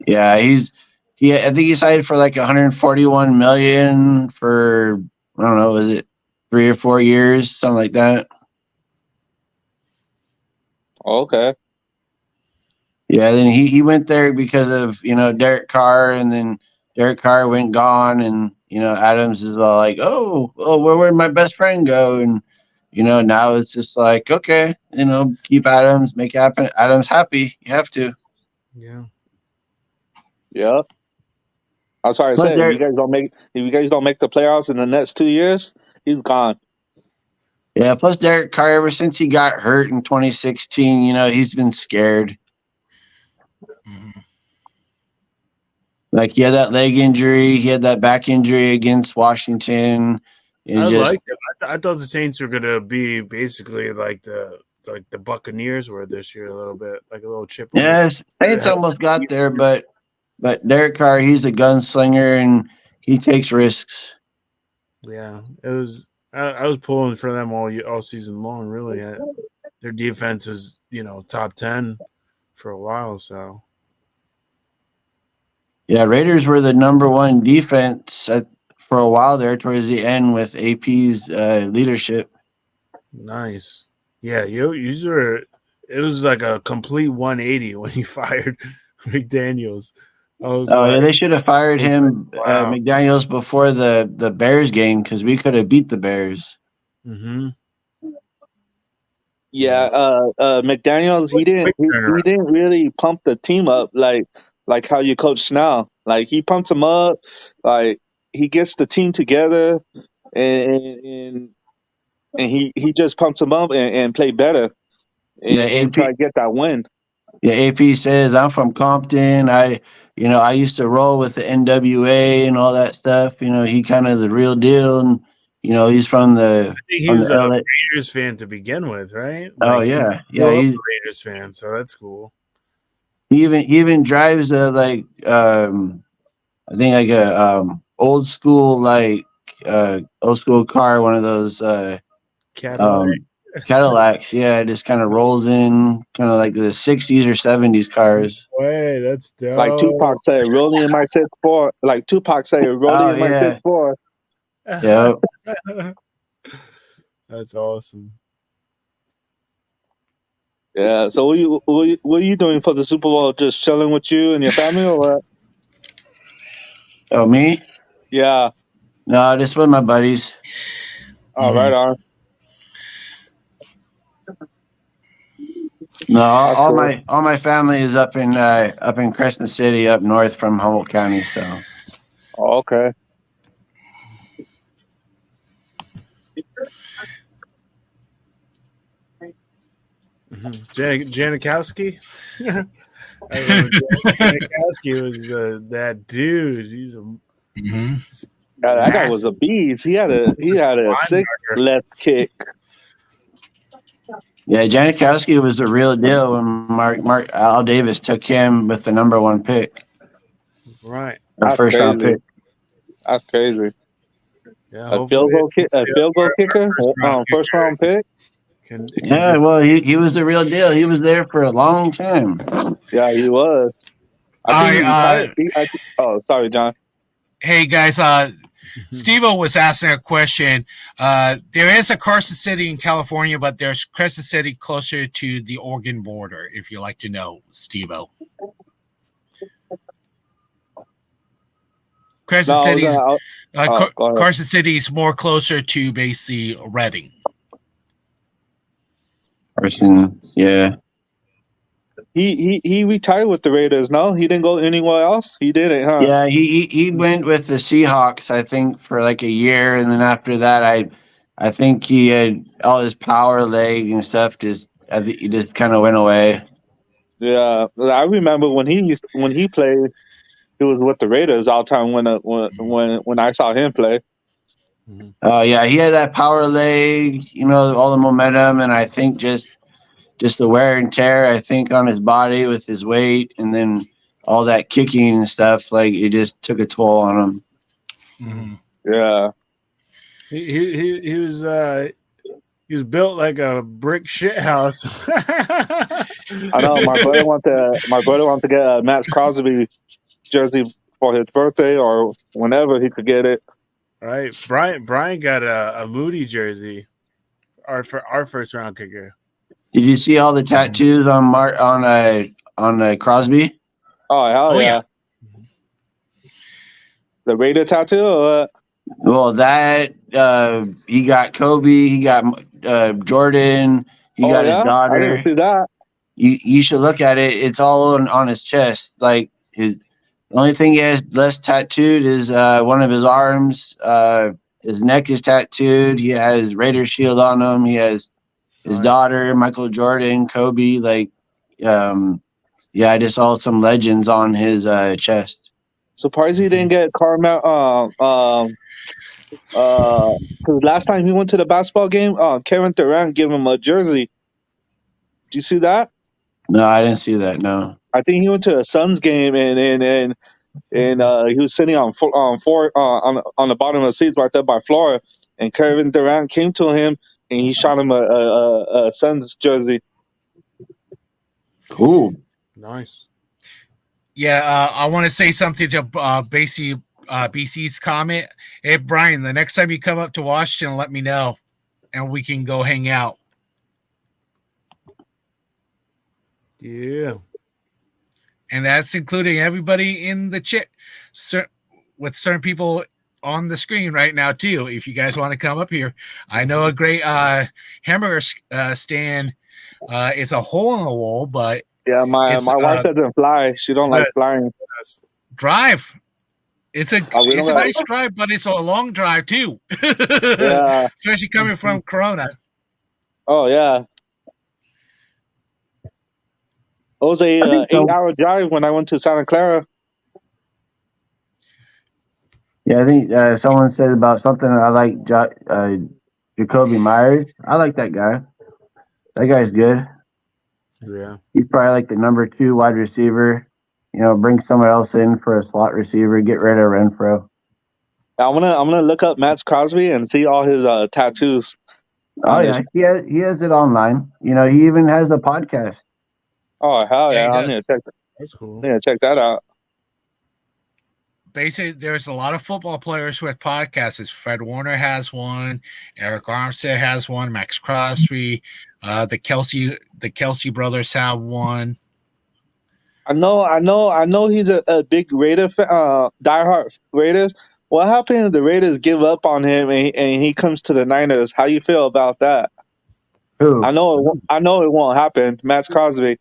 yeah, I think he signed for like 141 million for I don't know, is it 3 or 4 years, something like that. Okay. Yeah, then he went there because of Derek Carr, and then Derek Carr went gone, and Adams is all like, oh, where'd my best friend go? And now it's just like, okay, keep Adams, make Adams happy. You have to. Yeah. Yeah. That's why I But said if you guys don't make the playoffs in the next 2 years, he's gone. Yeah, plus Derek Carr, ever since he got hurt in 2016, he's been scared. Mhm. Like he had that leg injury, he had that back injury against Washington. I liked it. I thought the Saints were gonna be basically like the Buccaneers were this year, a little bit, like a little chip. Yes, Saints almost got there, but Derek Carr, he's a gunslinger and he takes risks. Yeah, it was. I was pulling for them all season long. Really, their defense was top 10 for a while. So Yeah, Raiders were the number one defense for a while there towards the end with AP's leadership. nice. Yeah, you were. It was like a complete 180 when he fired McDaniels. Yeah, they should have fired him, wow. McDaniels, before the Bears game because we could have beat the Bears. Mm-hmm. Yeah, McDaniels, he didn't really pump the team up like how you coach now. Like he pumps them up, like he gets the team together, and he just pumps them up and play better, and try to get that win. Yeah, AP says I'm from Compton. I used to roll with the NWA and all that stuff. He kind of the real deal, and he's from the. I think he was a Raiders fan to begin with, right? Oh Like, yeah, he's yeah. a He's Raiders fan, so that's cool. he even drives a I think like a old school car, one of those Cadillac. Cadillacs. Yeah, it just kind of rolls in, kind of like the 60s or 70s cars. Way, that's Like dope. Tupac said, rolling in my 6'4". Like Tupac said, rolling Oh, in my yeah. 6'4". Yep. That's awesome. Yeah. So what are you doing for the Super Bowl? Just chilling with you and your family, or what? Oh, me? Yeah. No, just with my buddies. Oh, right on. No, That's cool. all my family is up in Crescent City, up north from Humboldt County. So Oh, okay. Janikowski. I remember Janikowski was that dude. He's a Mhm. Yeah, that guy was a beast. He had a sick linebacker. left kick. yeah, Janikowski was the real deal when Mark Al Davis took him with the number 1 pick, Right. or That's first round crazy. pick. That's crazy. Yeah. A field goal kicker, first round pick. Can Yeah, well, he was the real deal. He was there for a long time. Yeah, he was. I think he retired. Oh, sorry, John. Hey guys, Steve-O was asking a question. There is a Carson City in California, but there's Crescent City closer to the Oregon border, if you like to know, Steve-O. Crescent City, go ahead. Carson City is more closer to basically Reading. Person, yeah. He retired with the Raiders. No, he didn't go anywhere else. He didn't, huh? Yeah, he went with the Seahawks, I think, for like a year, and then after that, I think he had all his power leg and stuff. I think he just kind of went away. Yeah, I remember when he played. He was with the Raiders all the time when I saw him play. Oh yeah, he had that power leg, all the momentum, and I think just the wear and tear, I think, on his body with his weight, and then all that kicking and stuff, like it just took a toll on him. Mm-hmm. Yeah, he was built like a brick shit house. I know. My brother wanted to get a Max Crosby jersey for his birthday or whenever he could get it. Right, Brian got a Moody jersey, our first round kicker. Did you see all the tattoos on Crosby? Oh hell yeah! The Raider tattoo. Or well, that he got Kobe, he got Jordan, he got his daughter. I didn't see that. You should look at it. It's all on his chest. Like the only thing he has less tattooed is one of his arms. His neck is tattooed. He has his Raider shield on him. He has his daughter, Michael Jordan, Kobe. Like, I just saw some legends on his chest. Surprised he didn't get Carmel. Because last time he went to the basketball game, Kevin Durant gave him a jersey. Did you see that? No, I didn't see that. No. I think he went to a Suns game and he was sitting on the bottom of the seats right there by Flora, and Kevin Durant came to him and he shot him a Suns jersey. Cool. Nice. Yeah, I want to say something to basically BC's comment. Hey Brian, the next time you come up to Washington, let me know, and we can go hang out. Yeah. And that's including everybody in the chat, with certain people on the screen right now too. If you guys want to come up here, I know a great hamburger stand. It's a hole in the wall, but yeah, my wife doesn't fly. She don't like flying. Drive. It's a nice drive, but it's a long drive too. Yeah, especially coming from Corona. Oh yeah. It was a 8-hour drive when I went to Santa Clara. Yeah, I think someone said about something. I like Jacoby Myers. I like that guy. That guy's good. Yeah, he's probably like the number 2 wide receiver. Bring someone else in for a slot receiver. Get rid of Renfro. I'm gonna look up Max Crosby and see all his tattoos. Oh yeah, he has it online. You know, he even has a podcast. Oh hell Yeah, yeah! he I does. need to check. That's cool. I need to check that out. Basically, there's a lot of football players with podcasts. Fred Warner has one, Eric Armstead has one, Max Crosby, the Kelsey brothers have one. I know. He's a big Raider fan, diehard Raiders. What happened if the Raiders give up on him and he comes to the Niners? How you feel about that? Who? I know it won't happen. Max Crosby.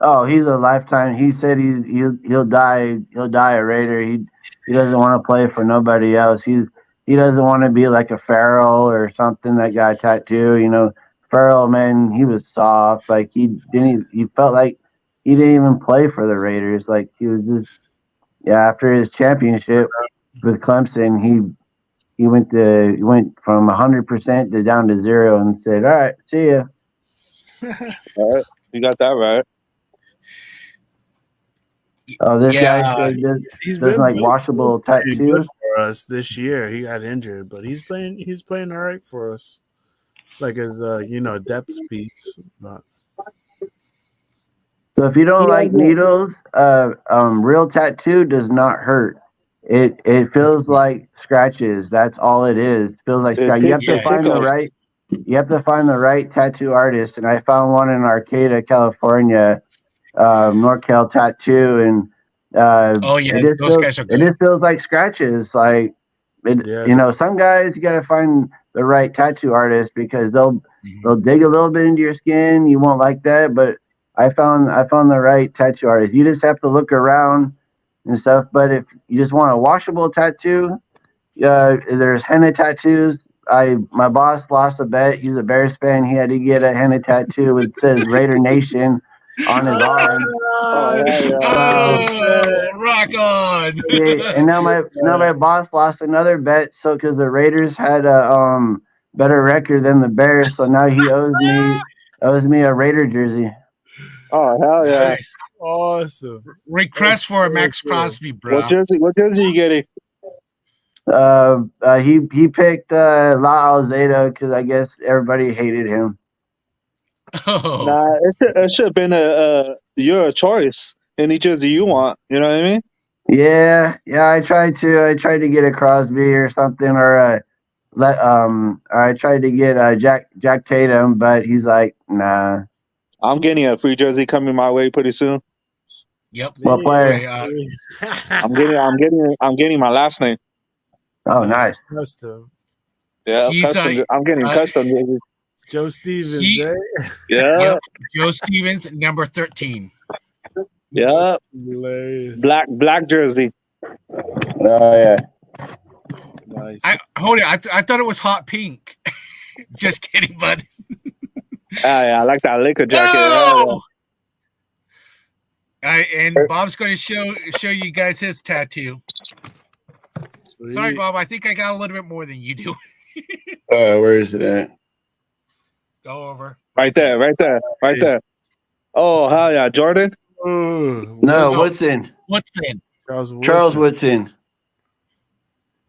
Oh, he's a lifetime. He said he'll die a Raider. He doesn't want to play for nobody else. He doesn't want to be like a Farrell or something. That guy tattoo. You know, Farrell, man, he was soft. Like he felt like he didn't even play for the Raiders. Like he was just after his championship with Clemson, he went from 100% to down to 0 and said, "All right, see ya." All right, you got that right. Oh, this Yeah, guy He's doesn't like good- washable pretty good tattoos. for us this year. He got injured, but he's playing all right for us. Like as depth piece. But So if you don't like needles, real tattoo does not hurt. It feels like scratches. That's all it is. It feels like scratches. You have to find the right. You have to find the right tattoo artist, and I found one in Arcata, California, NorCal Tattoo, and those guys are good. it just feels like scratches. Like some guys you got to find the right tattoo artist because they'll dig a little bit into your skin. You won't like that, but I found the right tattoo artist. You just have to look around and stuff. But if you just want a washable tattoo, there's henna tattoos. My boss lost a bet. He's a Bears fan. He had to get a henna tattoo that says Raider Nation on his arm. Rock on! Yeah, and now my boss lost another bet. So because the Raiders had a better record than the Bears, so now he owes me a Raider jersey. Oh hell yeah! Nice. Awesome. Request for a Max Crosby, bro. What jersey are you getting? He picked La Alzado because I guess everybody hated him. Oh. Nah, it should have been your choice. Any jersey you want, you know what I mean? Yeah. I tried to get a Crosby or something, or I tried to get Jack Tatum, but he's like, nah. I'm getting a free jersey coming my way pretty soon. Yep. What player? I'm getting my last name. Oh, nice. Custom. Yeah, custom. I'm getting custom jerseys. Joe Stevens, He- Yeah, Yep. Joe Stevens, number 13. yeah. Hilarious. Black jersey. Oh yeah. Nice. Hold it. I thought it was hot pink. Just kidding, bud. Yeah, I like that Laker jacket. Oh! And Bob's going to show you guys his tattoo. Sweet. Sorry, Bob. I think I got a little bit more than you do. Where is it at? Go over. Right there. Oh hell yeah, Jordan. Ooh, No, Woodson. What's in? Charles Woodson.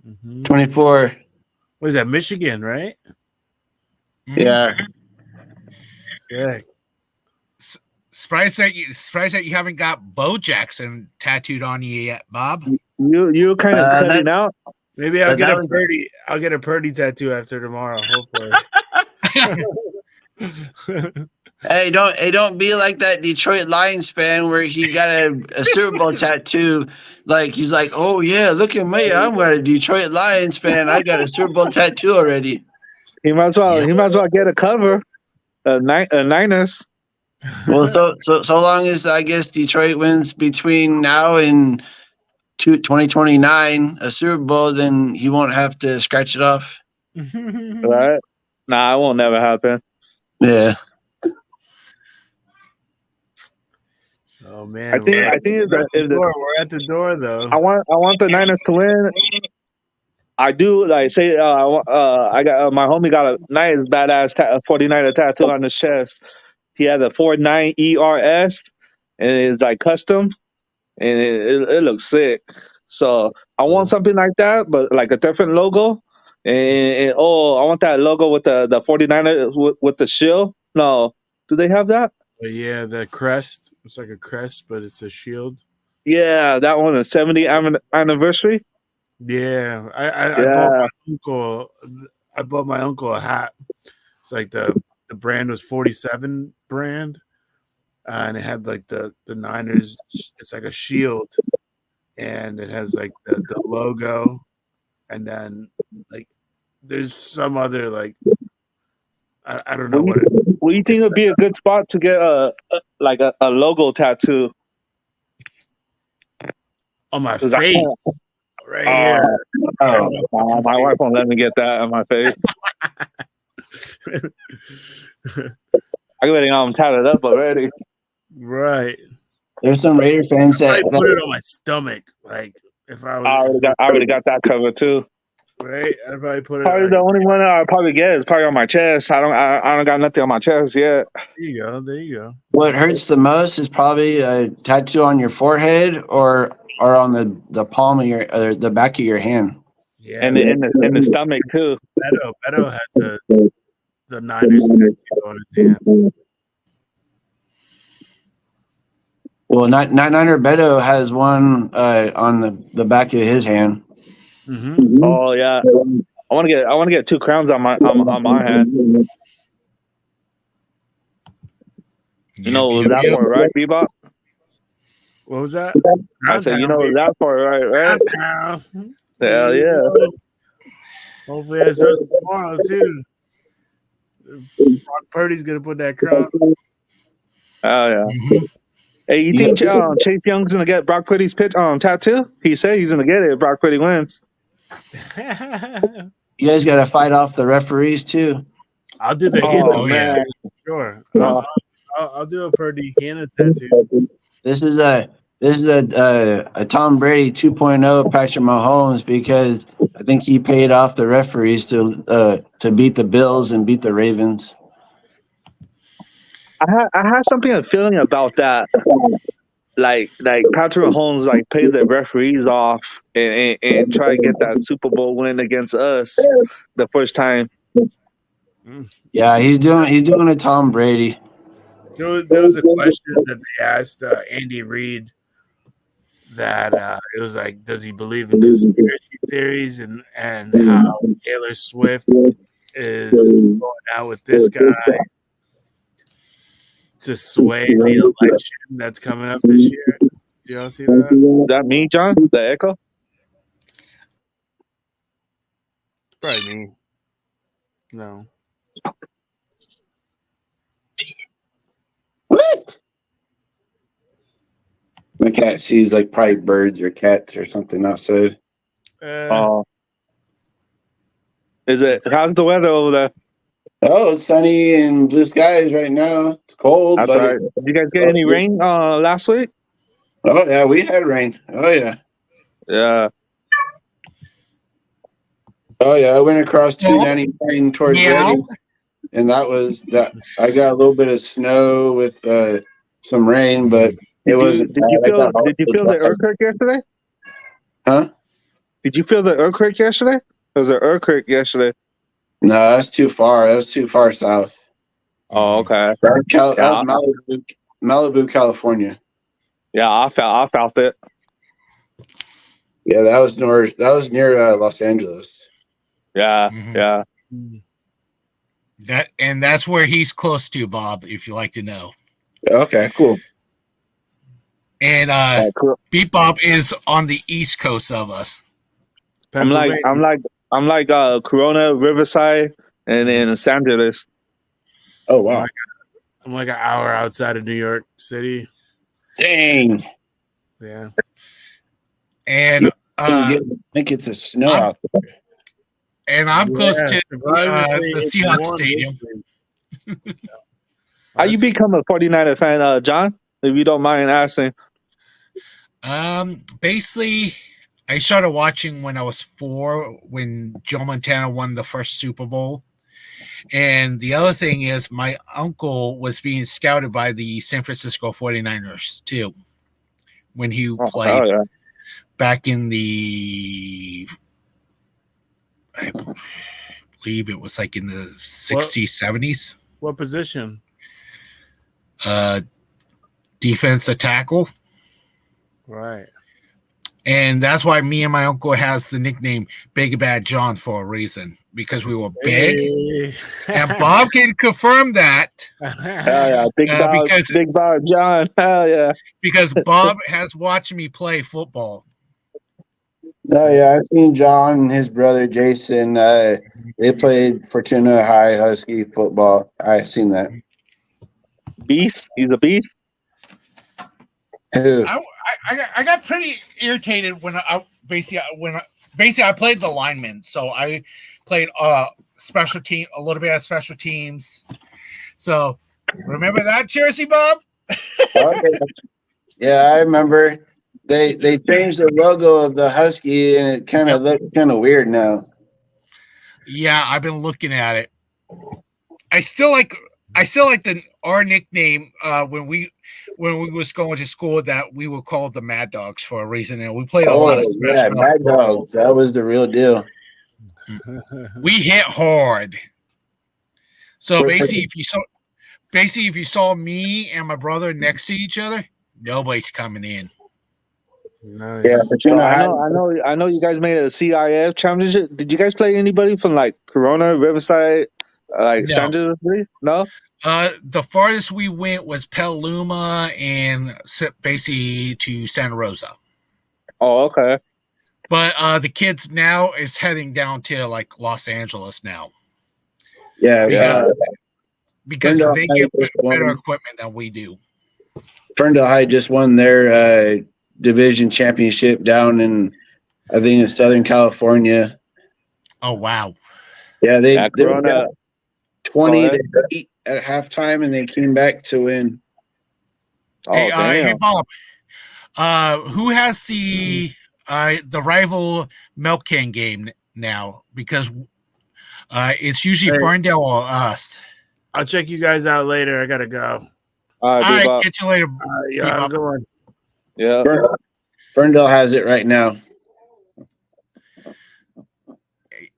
Mm-hmm. 24. What is that? Michigan, right? Yeah. Sick. Surprised that you haven't got Bo Jackson tattooed on you yet, Bob. You kind of cutting out. Maybe I'll But get that a was- Purdy. I'll get a Purdy tattoo after tomorrow. Hopefully. Hey, don't be like that Detroit Lions fan where he got a Super Bowl tattoo. Like he's like, oh yeah, look at me, I'm a Detroit Lions fan. I got a Super Bowl tattoo already. He might as well get a cover. Niners. Well, so long as I guess Detroit wins between now and 2029 a Super Bowl, then he won't have to scratch it off. Right? Nah, it won't never happen. Yeah. Oh man, I think if we're at the door though. I want the Niners to win. I do like say I got my homie got a nice badass 49er tattoo on his chest. He has a 49 ERS and it's like custom and it looks sick. So I want something like that, but like a different logo. And oh, I want that logo with the 49er with the shield. No, do they have that? But yeah, the crest. It's like a crest, but it's a shield. Yeah, that one, the 70th anniversary. Yeah, I Yeah. bought my uncle. I bought my uncle a hat. It's like the brand was 47 brand, and it had like the Niners. It's like a shield, and it has like the logo, and then like there's some other like I don't know what it is. What do you think would be a good spot to get a logo tattoo? On my 'Cause I face, can't- right here. My wife won't let me get that on my face. I already got them tatted up already. Right. There's some Raider fans I that, put it on my stomach, like if I was I already got that covered too. right. I'd probably put it. Probably Like, the only one I probably get is probably on my chest. I don't got nothing on my chest yet. there you go. There you go. what hurts the most is probably a tattoo on your forehead or on the palm of your or the back of your hand. Yeah. And in the stomach too. Beto has the Niners tattoo on his hand. Well, not Niner Beto has one on the back of his hand. Mm-hmm. Oh yeah. I want to get 2 crowns on my hand. You know what that for, right, Bebop? What was that? I said, you know what that for, right? Now. Hell yeah. Hopefully that starts tomorrow too. Brock Purdy's gonna put that crown. Oh yeah. Mhm. Hey, you think Chase Young's gonna get Brock Purdy's tattoo? He said he's gonna get it if Brock Purdy wins. You guys got to fight off the referees too. I'll do the Oh, Hannah man. tattoo. Sure. No. I'll do a Purdy Hannah tattoo. This is a Tom Brady 2.0 Patrick Mahomes because I think he paid off the referees to beat the Bills and beat the Ravens. I had something a feeling about that. Like Patrick Mahomes paid the referees off and try to get that Super Bowl win against us the first time. Yeah, he's doing a Tom Brady. There was a question that they asked Andy Reid that it was like, does he believe in conspiracy theories and how Taylor Swift is going out with this guy to sway the election that's coming up this year? You all see that? Is that me, John? The echo? It's probably me. No. What? My cat sees probably birds or cats or something outside. Oh. How's the weather over there? Oh, it's sunny and blue skies right now. It's cold. That's but right. Did you guys get any rain last week? Oh yeah, we had rain. Oh yeah. Yeah. Oh yeah, I went across 299 towards Meow. Reading, and that was that. I got a little bit of snow with some rain, but it wasn't. Did you bad. I feel got the earthquake yesterday? Huh? Did you feel the earthquake yesterday? There was an earthquake yesterday. No, that's too far. That was too far south. Oh, okay. That was Malibu, California. Yeah, I felt it. Yeah, that was north. That was near Los Angeles. Yeah, Mhm. yeah. That's where he's close to, Bob, if you like to know. Okay, cool. And Cool. Beat Bob is on the east coast of us. I'm like Corona, Riverside, and in Los Angeles. Oh wow! I'm like an hour outside of New York City. Dang! Yeah. And I think it's a snow out there. and I'm close to surprisingly, the it's Seahawks warm Stadium. this week. How you become a 49er fan, John? If you don't mind asking. Basically, I started watching when I was 4, when Joe Montana won the first Super Bowl. And the other thing is my uncle was being scouted by the San Francisco 49ers too when he played yeah. back in the I believe it was like in the 60s, 70s. What position? Defensive tackle. Right. And that's why me and my uncle has the nickname Big Bad John for a reason, because we were big. Hey. And Bob can confirm that. Hell yeah, Big Because Dog John. Hell yeah. because Bob has watched me play football. No, yeah, I've seen John and his brother Jason. They played Fortuna High Husky football. I've seen that. Beast. He's a beast. Who? I got pretty irritated when I played the lineman, so I played special team, a little bit of special teams. So remember that jersey, Bob? Okay. Yeah, I remember. They changed the logo of the Husky, and it kind of looks kind of weird now. Yeah, I've been looking at it. I still like our nickname when we was going to school, that we were called the Mad Dogs for a reason, and we played a lot of yeah, Mad Dogs. That was the real deal. We hit hard. So basically, if you saw me and my brother next to each other, nobody's coming in. Nice. Yeah, Fortuna High. I know you guys made a CIF championship. Did you guys play anybody from like Corona, Riverside, like No. San Jose? No? The farthest we went was Petaluma and basically to Santa Rosa. Oh, okay. But the kids now is heading down to like Los Angeles now. Yeah, Because Ferndale they High get just better won. equipment than we do. Ferndale High just won their division championship down in, I think, in Southern California. Oh wow. Yeah, they Corona. were 20 Go to 8 at halftime, and they came back to win. Oh, Hey, damn. hey Bob. Who has the rival milk can game now? Because it's usually Hey. Ferndale or us. I'll check you guys out later. I gotta go. All right, All right, Bebop. catch you later. Yeah, have a good one. Yeah. Ferndale has it right now.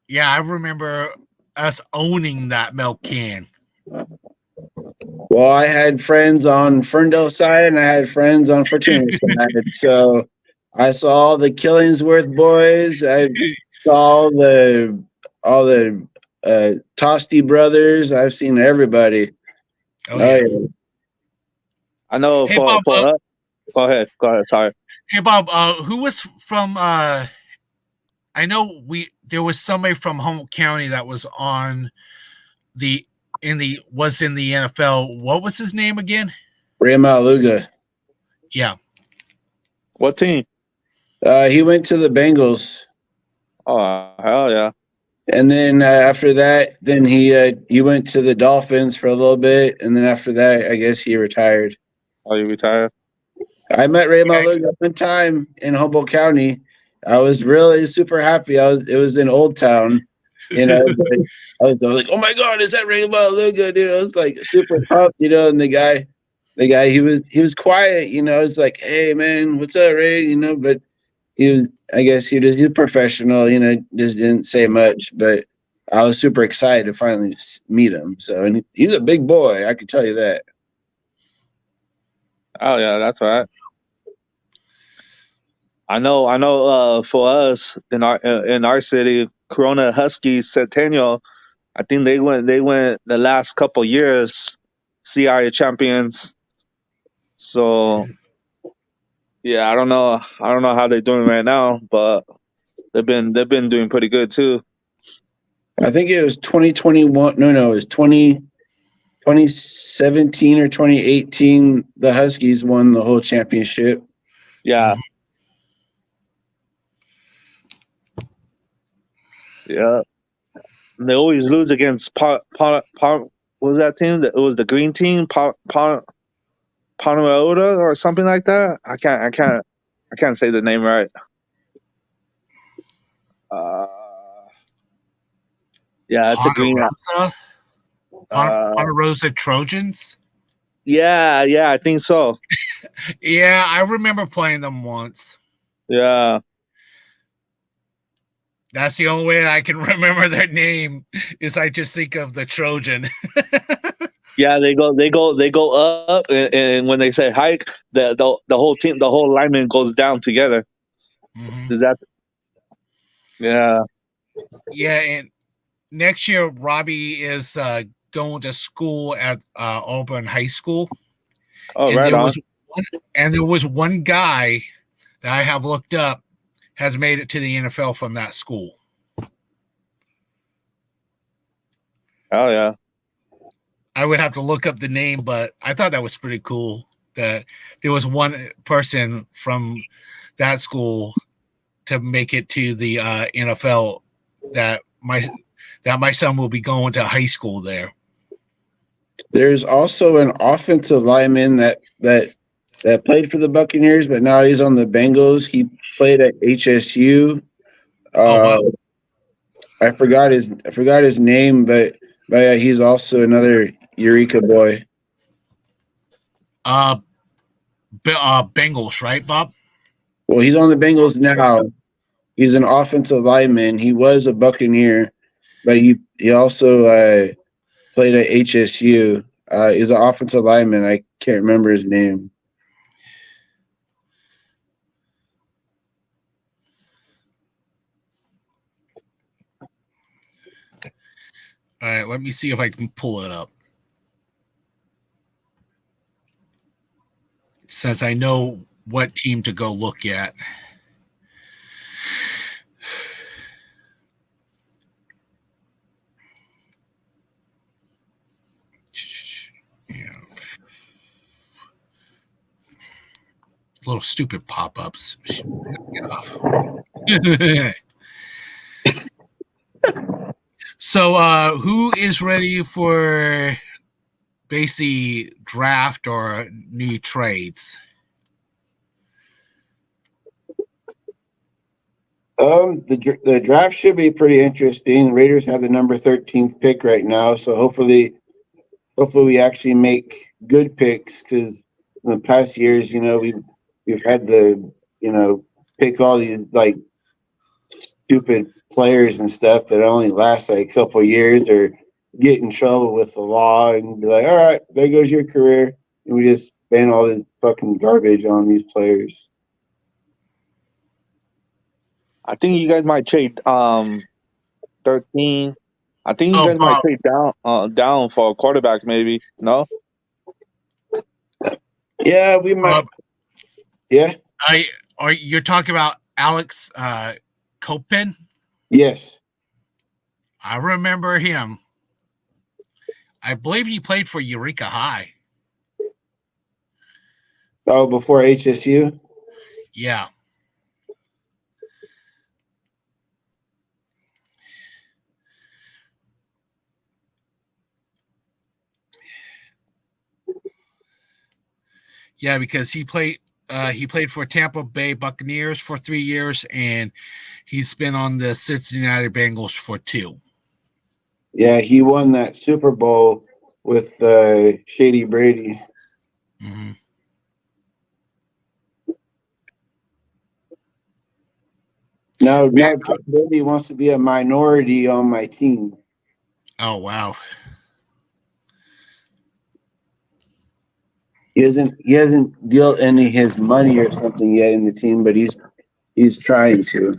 Yeah, I remember us owning that milk can. Well, I had friends on Ferndale side, and I had friends on Fortuna side. So I saw all the Killingsworth boys. I saw all the Tosti brothers. I've seen everybody. Oh, yeah. yeah. I know Hey, for Bob, us. Go ahead. Sorry. Hey Bob, who was from I know there was somebody from Humboldt County that was on in the NFL. What was his name again? Ray Maluga. Yeah. What team? He went to the Bengals, Oh, hell yeah. and then after that, then he went to the Dolphins for a little bit, and then after that, I guess he retired. Oh, you retired? I met Ray Maluga one time in Humboldt County. I was really super happy. It was in Old Town, you know. I was like, oh my God, is that Ray Maluga? Dude, I was like super pumped, you know. And the guy, he was quiet, you know. It's like, hey man, what's up, Ray? You know, but he was professional, you know, just didn't say much. But I was super excited to finally meet him. So, and he's a big boy, I can tell you that. Oh yeah, that's right. I know. For us in our city, Corona Huskies Centennial, I think they went the last couple years CIA champions. So yeah, I don't know how they're doing right now, but they've been doing pretty good too. I think it was 2021. No, it was 2017 or 2018. The Huskies won the whole championship. Yeah. Yeah. And they always lose against what was that team? It was the green team, Ponderosa or something like that. I can't say the name right. Yeah, it's a green. Ponderosa Trojans. Yeah, I think so. Yeah, I remember playing them once. Yeah. That's the only way I can remember their name is I just think of the Trojan. Yeah, they go up, and when they say hike, the whole team, the whole lineman goes down together. Mhm. Is that? Yeah. Yeah, and next year Robbie is going to school at Auburn High School, Oh, and right on. there was one guy that I have looked up has made it to the NFL from that school. Oh yeah. I would have to look up the name, but I thought that was pretty cool that there was one person from that school to make it to the NFL that my son will be going to high school there. There's also an offensive lineman that played for the Buccaneers, but now he's on the Bengals. He played at HSU. Wow. I forgot his name, but yeah, he's also another Eureka boy. Bengals, right, Bob? Well, he's on the Bengals now. He's an offensive lineman. He was a Buccaneer, but he also played at HSU. He's an offensive lineman. I can't remember his name. All right, let me see if I can pull it up. Since I know what team to go look at. Yeah. Little stupid pop-ups. Get off. So who is ready for basically draft or new trades? The draft should be pretty interesting. The Raiders have the number 13th pick right now, so hopefully we actually make good picks, because in the past years, we've had to pick all these like stupid players and stuff that only last like a couple of years or get in trouble with the law and be like, all right, there goes your career, and we just spend all this fucking garbage on these players. I think you guys might trade 13. I think you guys might trade down for a quarterback, maybe. No? Yeah, we might. Yeah. You're talking about Alex Copen? Yes. I remember him. I believe he played for Eureka High. Oh, before HSU? Yeah. Yeah, because he played for Tampa Bay Buccaneers for 3 years, and he's been on the Cincinnati Bengals for 2. Yeah, he won that Super Bowl with Shady Brady. Mm-hmm. Now Brady wants to be a minority on my team. Oh, wow. He hasn't dealt any of his money or something yet in the team, but he's trying to.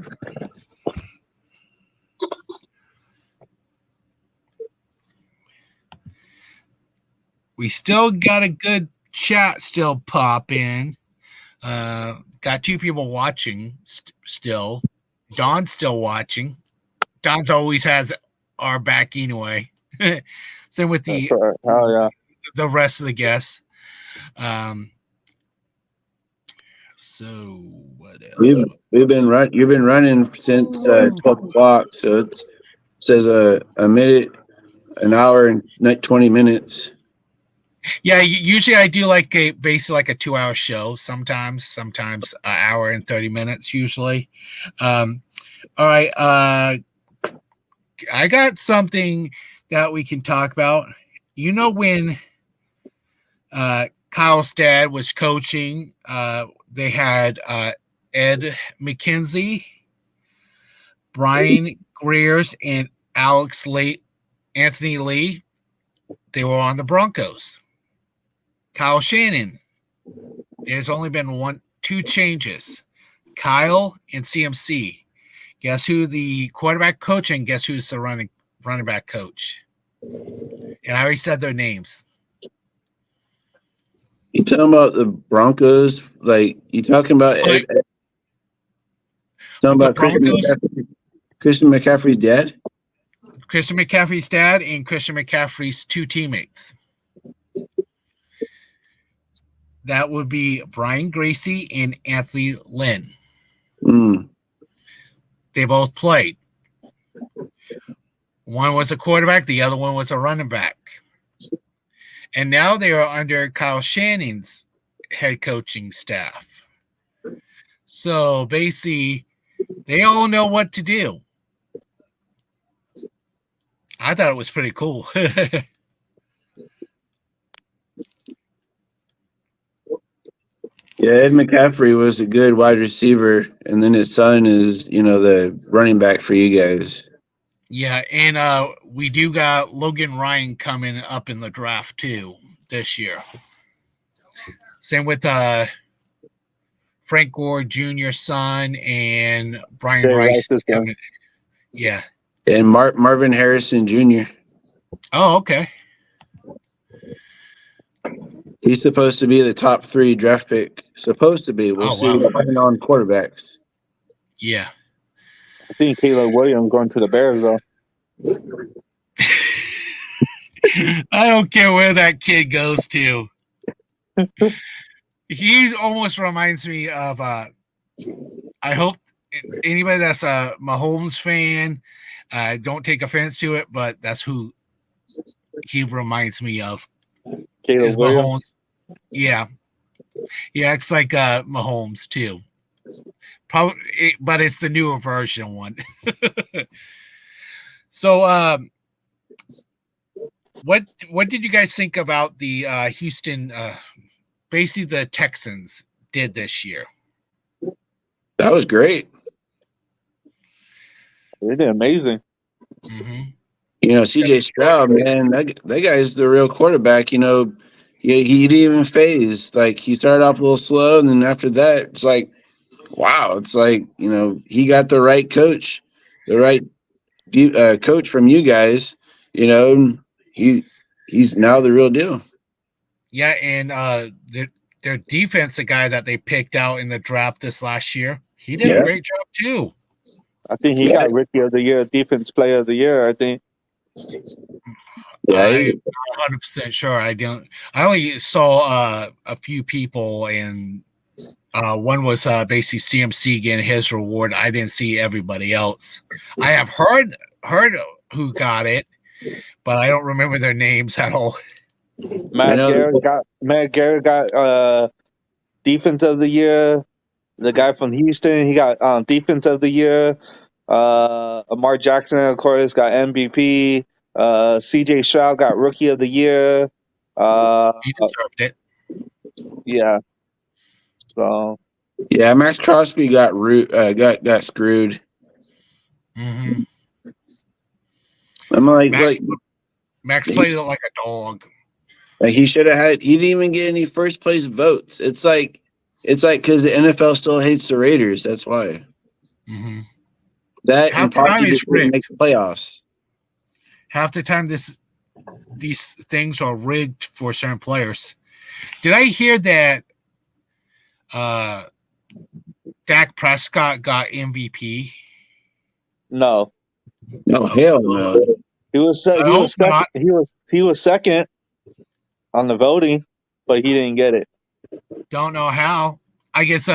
We still got a good chat still pop in. Got 2 people watching still. Don's still watching. Don's always has our back anyway. Same with the rest of the guests. So what else? You've been running since 12 o'clock, so it says a minute, an hour, and 20 minutes. Yeah, usually I do basically like a 2-hour show. Sometimes an hour and 30 minutes usually. All right, I got something that we can talk about. When Kyle's dad was coaching, they had Ed McKenzie. Brian Greers and Anthony Lee, they were on the Broncos. Kyle Shannon, there's only been 2 changes. Kyle and CMC. Guess who the quarterback coach and guess who's the running back coach? And I already said their names. You talking about the Broncos? Like you talking about Christian McCaffrey's dad? Christian McCaffrey's dad and Christian McCaffrey's 2 teammates. That would be Brian Gracie and Anthony Lynn. Mm. They both played. One was a quarterback, the other one was a running back. And now they are under Kyle Shannon's head coaching staff. So basically, they all know what to do. I thought it was pretty cool. Yeah, Ed McCaffrey was a good wide receiver, and then his son is, the running back for you guys. Yeah, and we do got Logan Ryan coming up in the draft too this year. Same with Frank Gore Jr.'s son and Brian Rice is coming. Yeah. And Marvin Harrison Jr. Oh, okay. He's supposed to be the top 3 draft pick. Supposed to be. We'll see. Wow. Depending on quarterbacks. Yeah. I think Caleb Williams going to the Bears though. I don't care where that kid goes to. He almost reminds me of I hope anybody that's a Mahomes fan, don't take offense to it, but that's who he reminds me of. Caleb Williams. Mahomes. Yeah. He acts like Mahomes too. Probably, but it's the newer version one. So, what did you guys think about the Houston? Basically, the Texans did this year. That was great. They did amazing. Mm-hmm. CJ Stroud, man, that guy's the real quarterback. He didn't even phase. Like he started off a little slow, and then after that, it's like, wow, it's like he got the right coach, the right coach from you guys. He's now the real deal. Yeah, and their defense, the guy that they picked out in the draft this last year, he did a great job too. I think he got Rookie of the Year, Defense Player of the Year. I think. Yeah, I'm not 100% sure. I only saw a few people, and one was basically CMC getting his reward. I didn't see everybody else. I have heard who got it, but I don't remember their names at all. Matt Garrett got Defense of the Year. The guy from Houston, he got Defense of the Year. Lamar Jackson, of course, got MVP. CJ Stroud got Rookie of the Year. He deserved it. Yeah. So. Yeah, Max Crosby got screwed. Mm-hmm. I'm like, Max played it like a dog. Like he should have had. He didn't even get any first place votes. It's like because the NFL still hates the Raiders. That's why. Mm-hmm. That Half and the time probably it's just didn't make the playoffs. Half the time, these things are rigged for certain players. Did I hear that Dak Prescott got MVP? No. No, hell no. He was second on the voting, but he didn't get it. Don't know how. I guess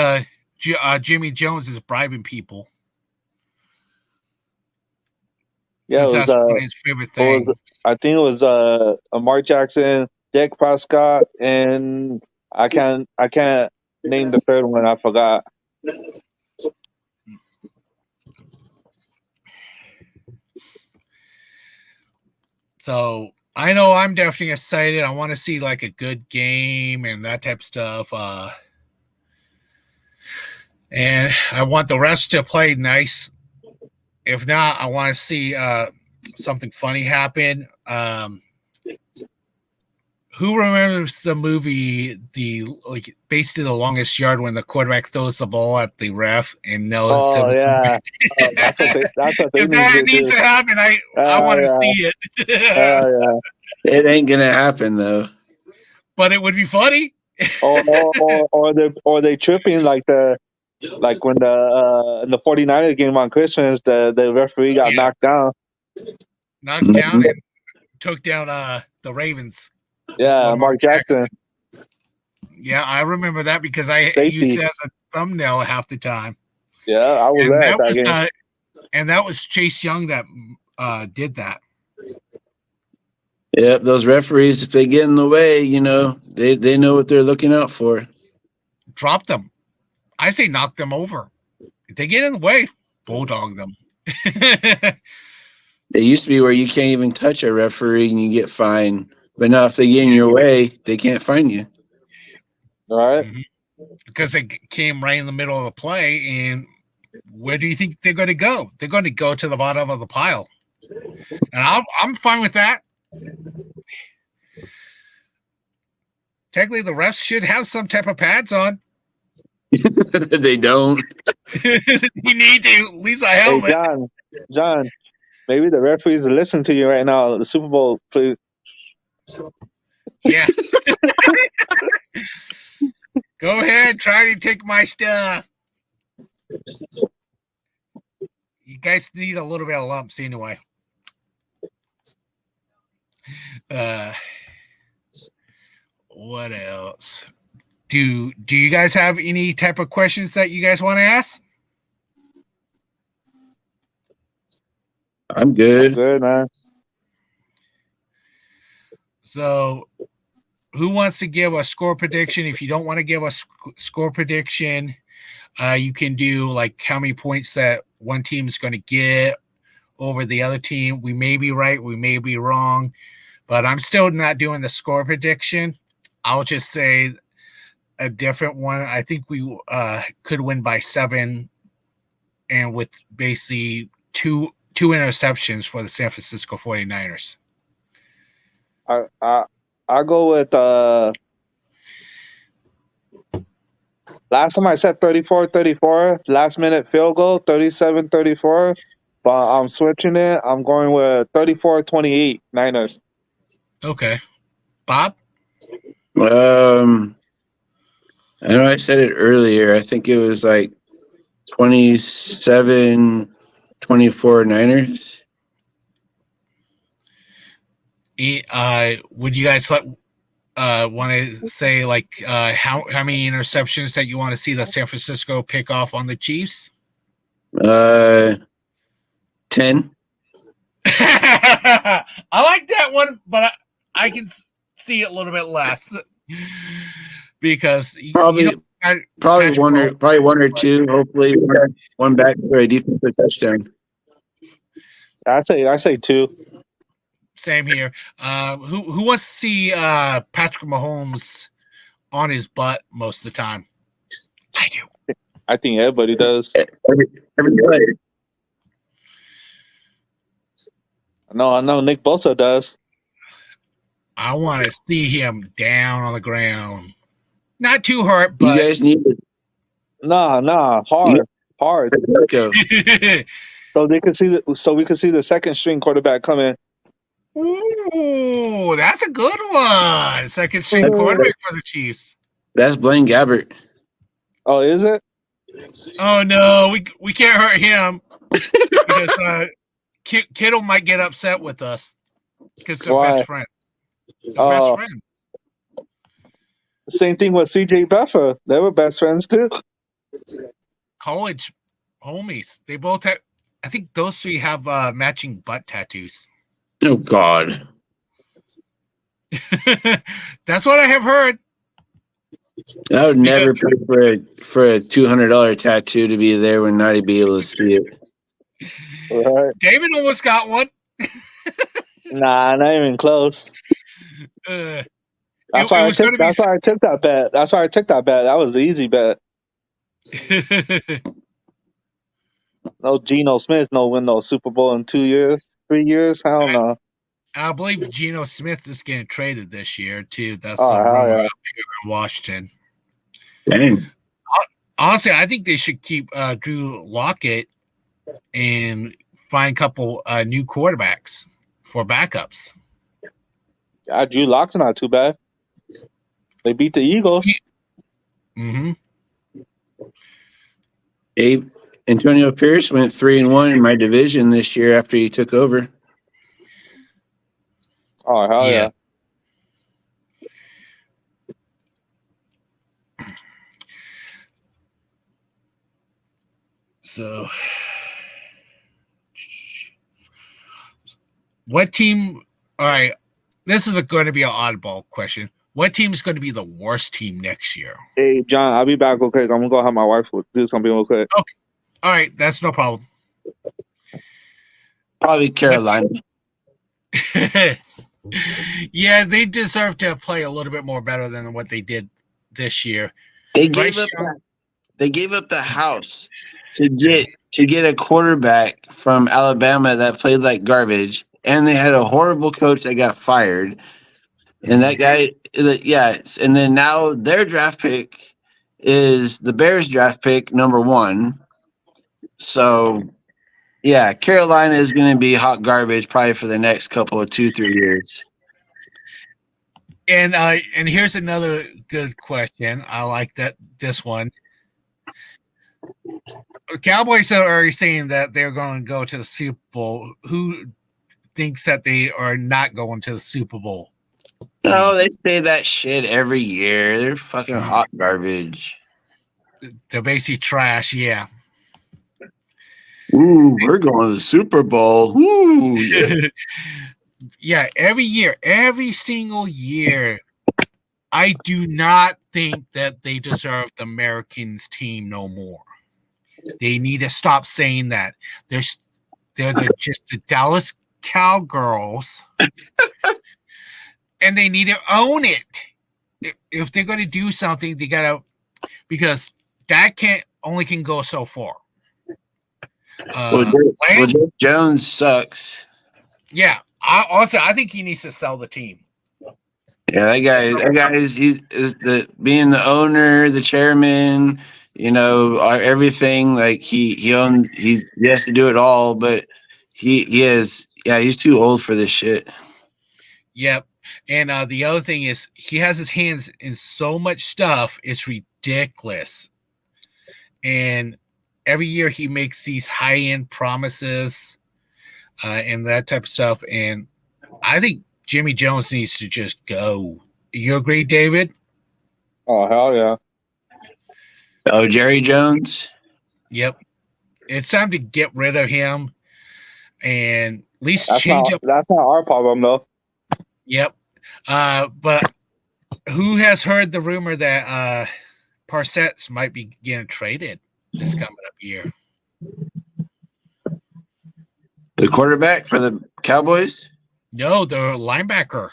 Jimmy Jones is bribing people. Yeah, it was, that's one of his favorite things. I think it was Lamar Jackson, Dak Prescott, and I can't name the third one. I forgot. So I know I'm definitely excited. I want to see like a good game and that type of stuff. And I want the refs to play nice If not, I want to see something funny happen. Who remembers the movie, basically The Longest Yard, when the quarterback throws the ball at the ref and knows? Oh yeah, that's what they If need that to needs do. to happen, I want to Yeah. see it. Yeah. It ain't gonna happen though. But it would be funny. Or they tripping like when the in the 49er game on Christmas, the referee got knocked down. Knocked down and took down the Ravens. Yeah, Lamar Mark Jackson. Yeah, I remember that because I Safety. used it as a thumbnail half the time. Yeah, I was And there that at that was game. and that was Chase Young that did that. Yep, those referees, if they get in the way, they know what they're looking out for. Drop them. I say knock them over. If they get in the way, bulldog them. It used to be where you can't even touch a referee and you get fined. But now if they get in your way, they can't fine you. All right. Because they came right in the middle of the play, and where do you think they're going to go? They're going to go to the bottom of the pile. And I'm fine with that. Technically, the refs should have some type of pads on. They don't. You need to, at least a Hey, helmet. John, maybe the referees are listening to you right now. The Super Bowl, please. Yeah. Go ahead, try to take my stuff. You guys need a little bit of lumps anyway. What else? Do you guys have any type of questions that you guys want to ask? I'm good. Good, man. So, who wants to give a score prediction? If you don't want to give a score prediction, you can do like how many points that one team is going to get over the other team. We may be right, we may be wrong, but I'm still not doing the score prediction. I'll just say a different one. I think we could win by 7, and with basically two interceptions for the San Francisco 49ers. I'll go with last time I said 34-34, last minute field goal, 37-34. But I'm switching it. I'm going with 34-28 Niners. Okay. Bob? I know I said it earlier. I think it was like 27-24 Niners. Would you guys want to say like how many interceptions that you want to see the San Francisco pick off on the Chiefs? 10. I like that one, but I can see it a little bit less because Probably one or two. Hopefully, one back for a defensive touchdown. I say 2. Same here. Who wants to see Patrick Mahomes on his butt most of the time? I do. I think everybody does. Everybody. I know Nick Bosa does. I want to see him down on the ground. Not too hurt, but You guys need to Nah, hard. go. So we can see the second string quarterback come in. Ooh, that's a good one. Second string quarterback for the Chiefs. That's Blaine Gabbert. Oh, is it? Oh no, we can't hurt him because Kittle might get upset with us because they're Why? best friends. They're Oh. best friends. Same thing with CJ Buffer. They were best friends too. College homies. They both have. I think those three have matching butt tattoos. Oh God. That's what I have heard. I would never pay for a $200 tattoo to be there when not be able to see it. Right. David almost got one. Nah, not even close. That's why I took that bet. That was the easy bet. No Geno Smith, no win no Super Bowl in 2 years, 3 years. Hell no. I believe Geno Smith is getting traded this year too. That's Oh the hell rumor yeah. up here in Washington. Dang. Honestly, I think they should keep Drew Lockett and find a couple new quarterbacks for backups. Drew Lock's not too bad. They beat the Eagles. Mm-hmm. Antonio Pierce went 3-1 in my division this year after he took over. Oh hell Yeah. yeah. So, what team? All right, this is going to be an oddball question. What team is going to be the worst team next year? Hey John, I'll be back real quick. I'm gonna go have my wife do something real quick. All right, that's no problem. Probably Carolina. Yeah, they deserve to play a little bit more better than what they did this year. They Right, gave up. Sean? They gave up the house to get a quarterback from Alabama that played like garbage, and they had a horrible coach that got fired. And that guy, yeah, and then now their draft pick is the Bears' draft pick, number 1. So, yeah, Carolina is going to be hot garbage probably for the next couple of 2-3 years. And here's another good question. I like this one. Cowboys are already saying that they're going to go to the Super Bowl. Who thinks that they are not going to the Super Bowl? No, they say that shit every year. They're fucking hot garbage. They're basically trash. Yeah. Ooh, we're going to the Super Bowl. Ooh, yeah. Yeah, every single year, I do not think that they deserve the Americans team no more. They need to stop saying that. They're just the Dallas Cowgirls, and they need to own it. If they're going to do something, they got to, because that only can go so far. Well, Jeff Jones sucks. Yeah. I think he needs to sell the team. Yeah, that guy is being the owner, the chairman, everything. Like he has to do it all, but he's too old for this shit. Yep. And the other thing is he has his hands in so much stuff, it's ridiculous. And every year he makes these high-end promises and that type of stuff. And I think Jimmy Jones needs to just go. You agree, David? Oh, hell yeah. Oh, Jerry Jones? Yep. It's time to get rid of him and at least change up. That's not our problem, though. Yep. But who has heard the rumor that Parcells might be getting traded this coming up year? The quarterback for the Cowboys? No, the linebacker,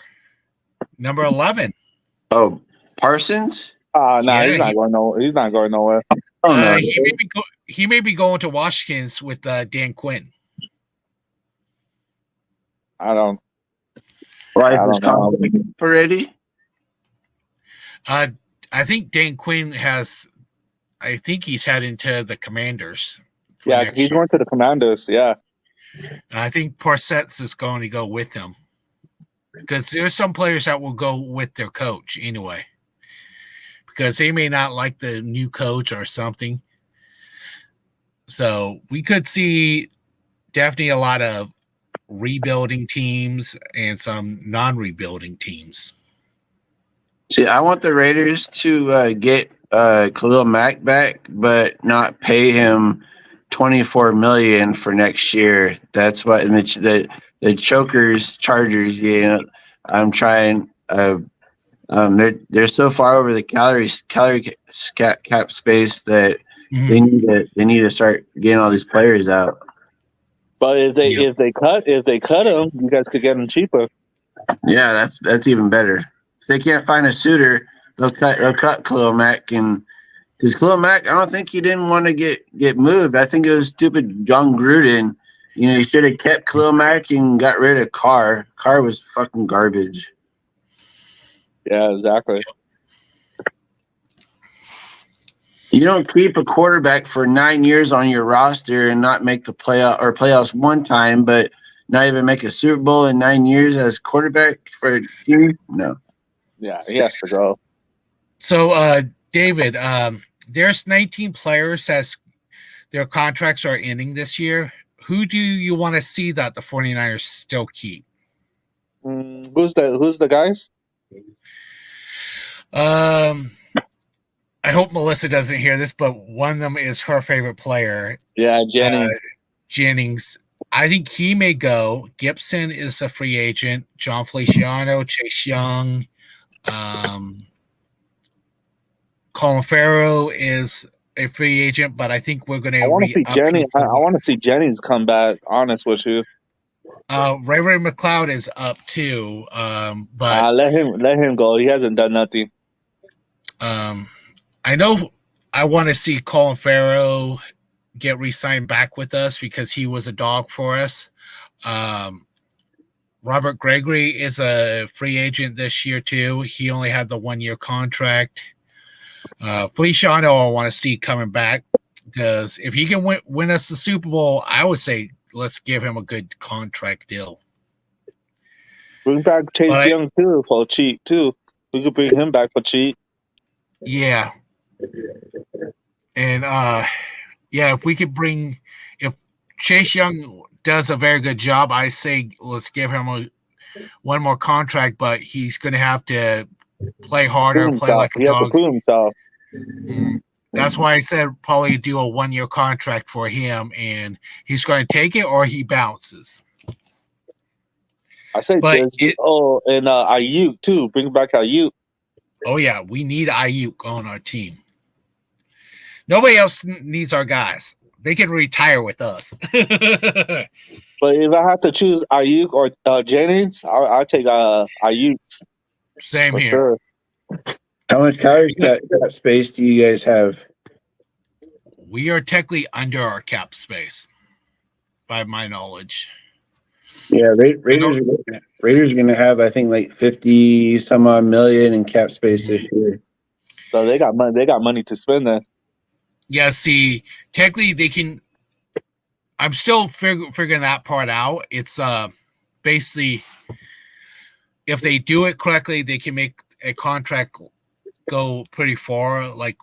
number 11. Oh, Parsons? No, Yeah, he's not going nowhere. Oh no, he may be going to Washington with Dan Quinn. I don't. Why is I this don't know. contract already? I think Dan Quinn has. I think he's heading to the Commanders. for Yeah, next he's year. going to the Commanders. Yeah. And I think Parcells is going to go with him because there's some players that will go with their coach anyway because they may not like the new coach or something. So we could see definitely a lot of rebuilding teams and some non-rebuilding teams. See, I want the Raiders to get Khalil Mack back, but not pay him $24 million for next year. That's what the Chokers Chargers. I'm trying. They're so far over the calorie cap space that they need to start getting all these players out. But if they cut him, you guys could get him cheaper. Yeah, that's even better. If they can't find a suitor, they'll cut Khalil Mack and Because Khalil Mack, I don't think he didn't want to get moved. I think it was stupid John Gruden. You know, he should have kept Khalil Mack and got rid of Carr. Carr was fucking garbage. Yeah, exactly. You don't keep a quarterback for 9 years on your roster and not make the playoffs one time, but not even make a Super Bowl in 9 years as quarterback for a team. No. Yeah, he has to go. So, David, there's 19 players that their contracts are ending this year. Who do you want to see that the 49ers still keep? Who's the guys? I hope Melissa doesn't hear this, but one of them is her favorite player. Yeah, Jennings. Jennings. I think he may go. Gibson is a free agent. John Feliciano, Chase Young, Colin Farrell is a free agent, but I think we're going to. I want to see Jennings. I want to see Jennings come back. Honest with you. Ray McLeod is up too, but let him go. He hasn't done nothing. I know I want to see Colin Farrell get re-signed back with us because he was a dog for us. Robert Gregory is a free agent this year too. He only had the 1 year contract. Feliciano I want to see coming back because if he can win us the Super Bowl, I would say let's give him a good contract deal. Bring back Chase Young too for cheap too. We could bring him back for cheap. Yeah. And if Chase Young does a very good job, I say let's give him one more contract, but he's going to have to play harder, play like a dog. He has to prove himself. That's why I said probably do a 1 year contract for him, and he's going to take it or he bounces. I say and Ayuk too. Bring back Ayuk. Oh yeah, we need Ayuk on our team. Nobody else needs our guys. They can retire with us. But if I have to choose Ayuk or Jennings, I'll take Ayuk. Same here. Sure. How much cap space do you guys have? We are technically under our cap space, by my knowledge. Yeah, Raiders are going to have, I think, like 50 some odd million in cap space this year. So they got money. They got money to spend then. Yeah, see, technically they can. I'm still figuring that part out. It's basically if they do it correctly, they can make a contract go pretty far, like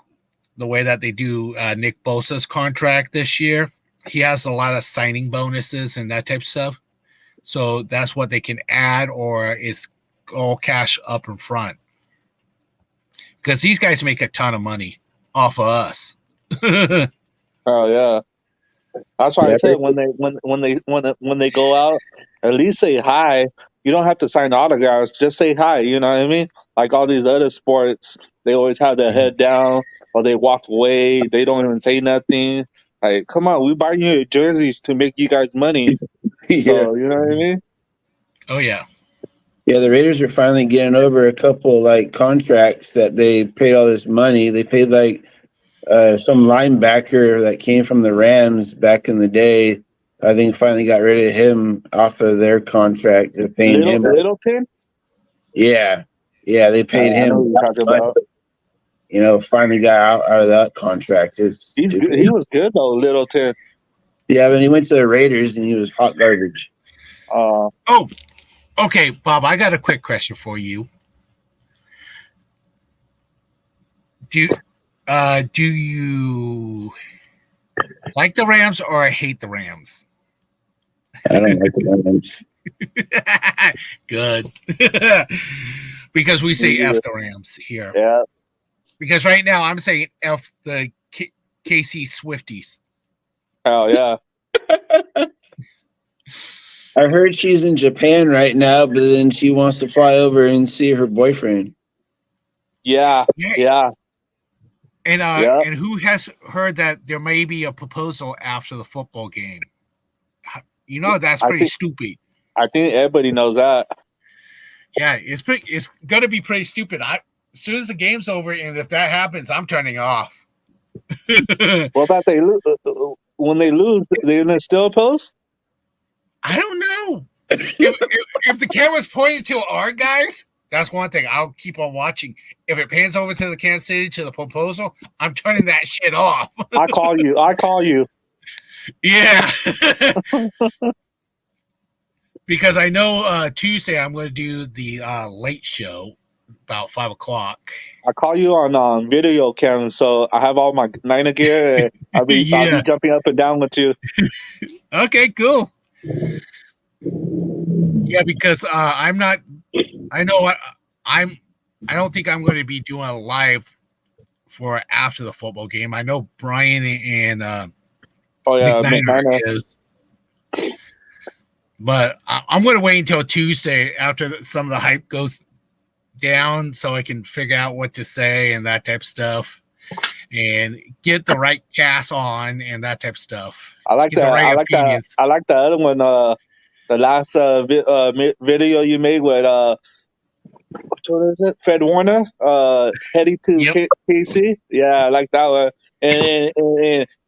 the way that they do Nick Bosa's contract this year. He has a lot of signing bonuses and that type of stuff. So that's what they can add, or it's all cash up in front. Because these guys make a ton of money off of us. Oh yeah, that's why I said when they go out, at least say hi. You don't have to sign autographs; just say hi. You know what I mean? Like all these other sports, they always have their head down or they walk away. They don't even say nothing. Like, come on, we buy you jerseys to make you guys money. Yeah. So, you know what I mean? Oh yeah. Yeah, the Raiders are finally getting over a couple like contracts that they paid all this money. They paid like some linebacker that came from the Rams back in the day. I think finally got rid of him off of their contract. They're paying him. Littleton? Yeah, they paid him. I know what you're talking about. You know, finally got out of that contract. He was good though, Littleton. Yeah, but he went to the Raiders and he was hot garbage. Oh, okay, Bob. I got a quick question for you. Do you like the Rams or hate the Rams? I don't like the Rams. Good. Because we say F the Rams here. Yeah. Because right now I'm saying F the KC Swifties. Oh yeah. I heard she's in Japan right now, but then she wants to fly over and see her boyfriend. Yeah. And Yeah. and who has heard that there may be a proposal after the football game? You know that's pretty stupid. I think everybody knows that. Yeah, it's gonna be pretty stupid. As soon as the game's over, and if that happens, I'm turning off. What about they lose? When they lose, they're gonna still post. I don't know. If the camera's pointed to our guys, that's one thing. I'll keep on watching. If it pans over to the Kansas City to the proposal, I'm turning that shit off. I call you. Yeah. Because I know Tuesday I'm going to do the late show about 5 o'clock. I call you on video cam, so I have all my Niner gear. And I'll be jumping up and down with you. Okay, cool. Yeah, because I'm not. I know what I don't think I'm going to be doing a live for after the football game. I know Brian and McNiner is, but I'm going to wait until Tuesday after some of the hype goes down, so I can figure out what to say and that type of stuff, and get the right cast on and that type of stuff. I like that. Right I like the other one. The last video you made with what is it? Fred Warner, heading to KC. Yeah, I like that one. And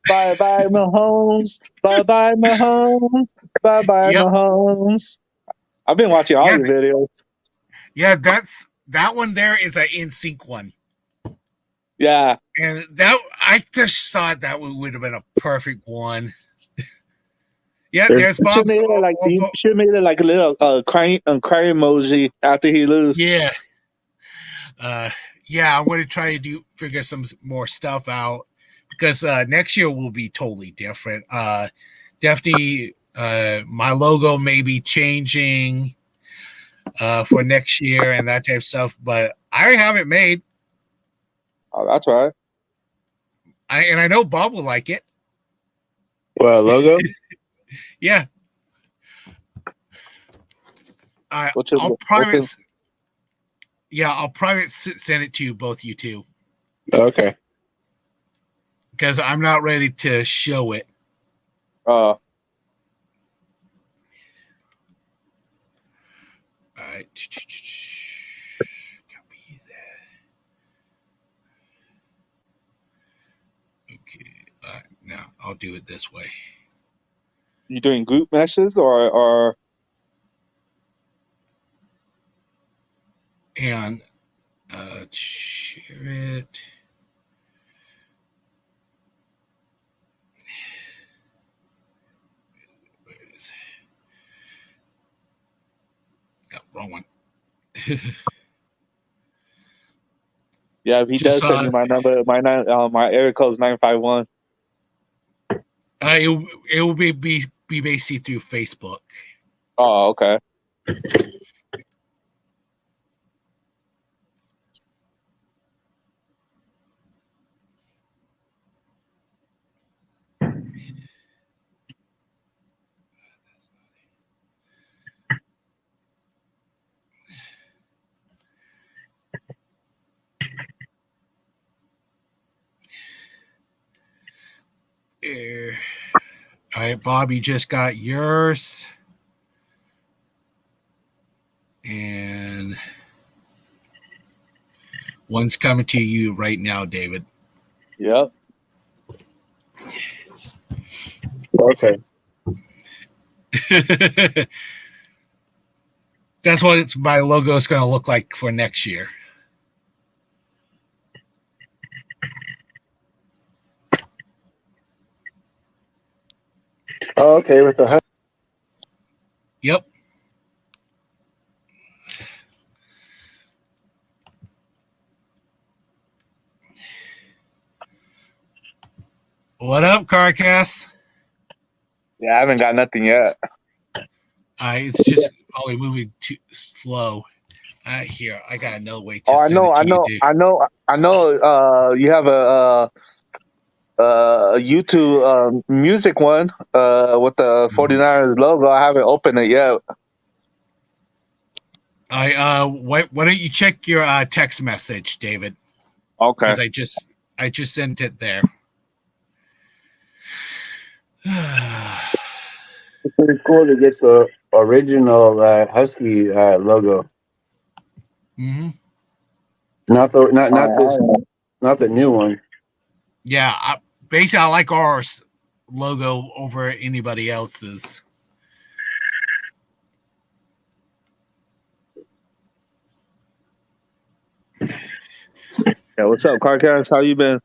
bye bye Mahomes, bye bye Mahomes, bye bye Mahomes. I've been watching all your videos. Yeah, that one there is an NSYNC one. Yeah, and that I just thought that would have been a perfect one. Yeah, there's Bob. Should have made it like a little crying emoji after he loses. Yeah. Yeah, I'm going to try to figure some more stuff out, because next year will be totally different. Definitely, my logo may be changing for next year and that type of stuff, but I already have it made. Oh, that's right. I know Bob will like it. Well, logo? Yeah. I'll private send it to both you two. Okay. Because I'm not ready to show it. All right. Copy that. Okay. All right. Now I'll do it this way. You doing group meshes or? And share it. Where is it? No, wrong one. Yeah, if he does send me my number, my area code is 951. It will be basically through Facebook. Oh, okay. All right, Bob, you just got yours. And one's coming to you right now, David. Yep. Okay. That's what my logo is going to look like for next year. Oh, okay, with the Yep. What up, CarCast? Yeah, I haven't got nothing yet. It's just probably moving too slow. Here, I got another way to. I know. You have a YouTube music one with the 49ers logo. I haven't opened it yet. Why don't you check your text message, David? Okay. Because I just sent it there. It's pretty cool to get the original Husky logo. Mm-hmm. Not the new one. Yeah, basically, I like our logo over anybody else's. Yeah, what's up, Carcast? How you been?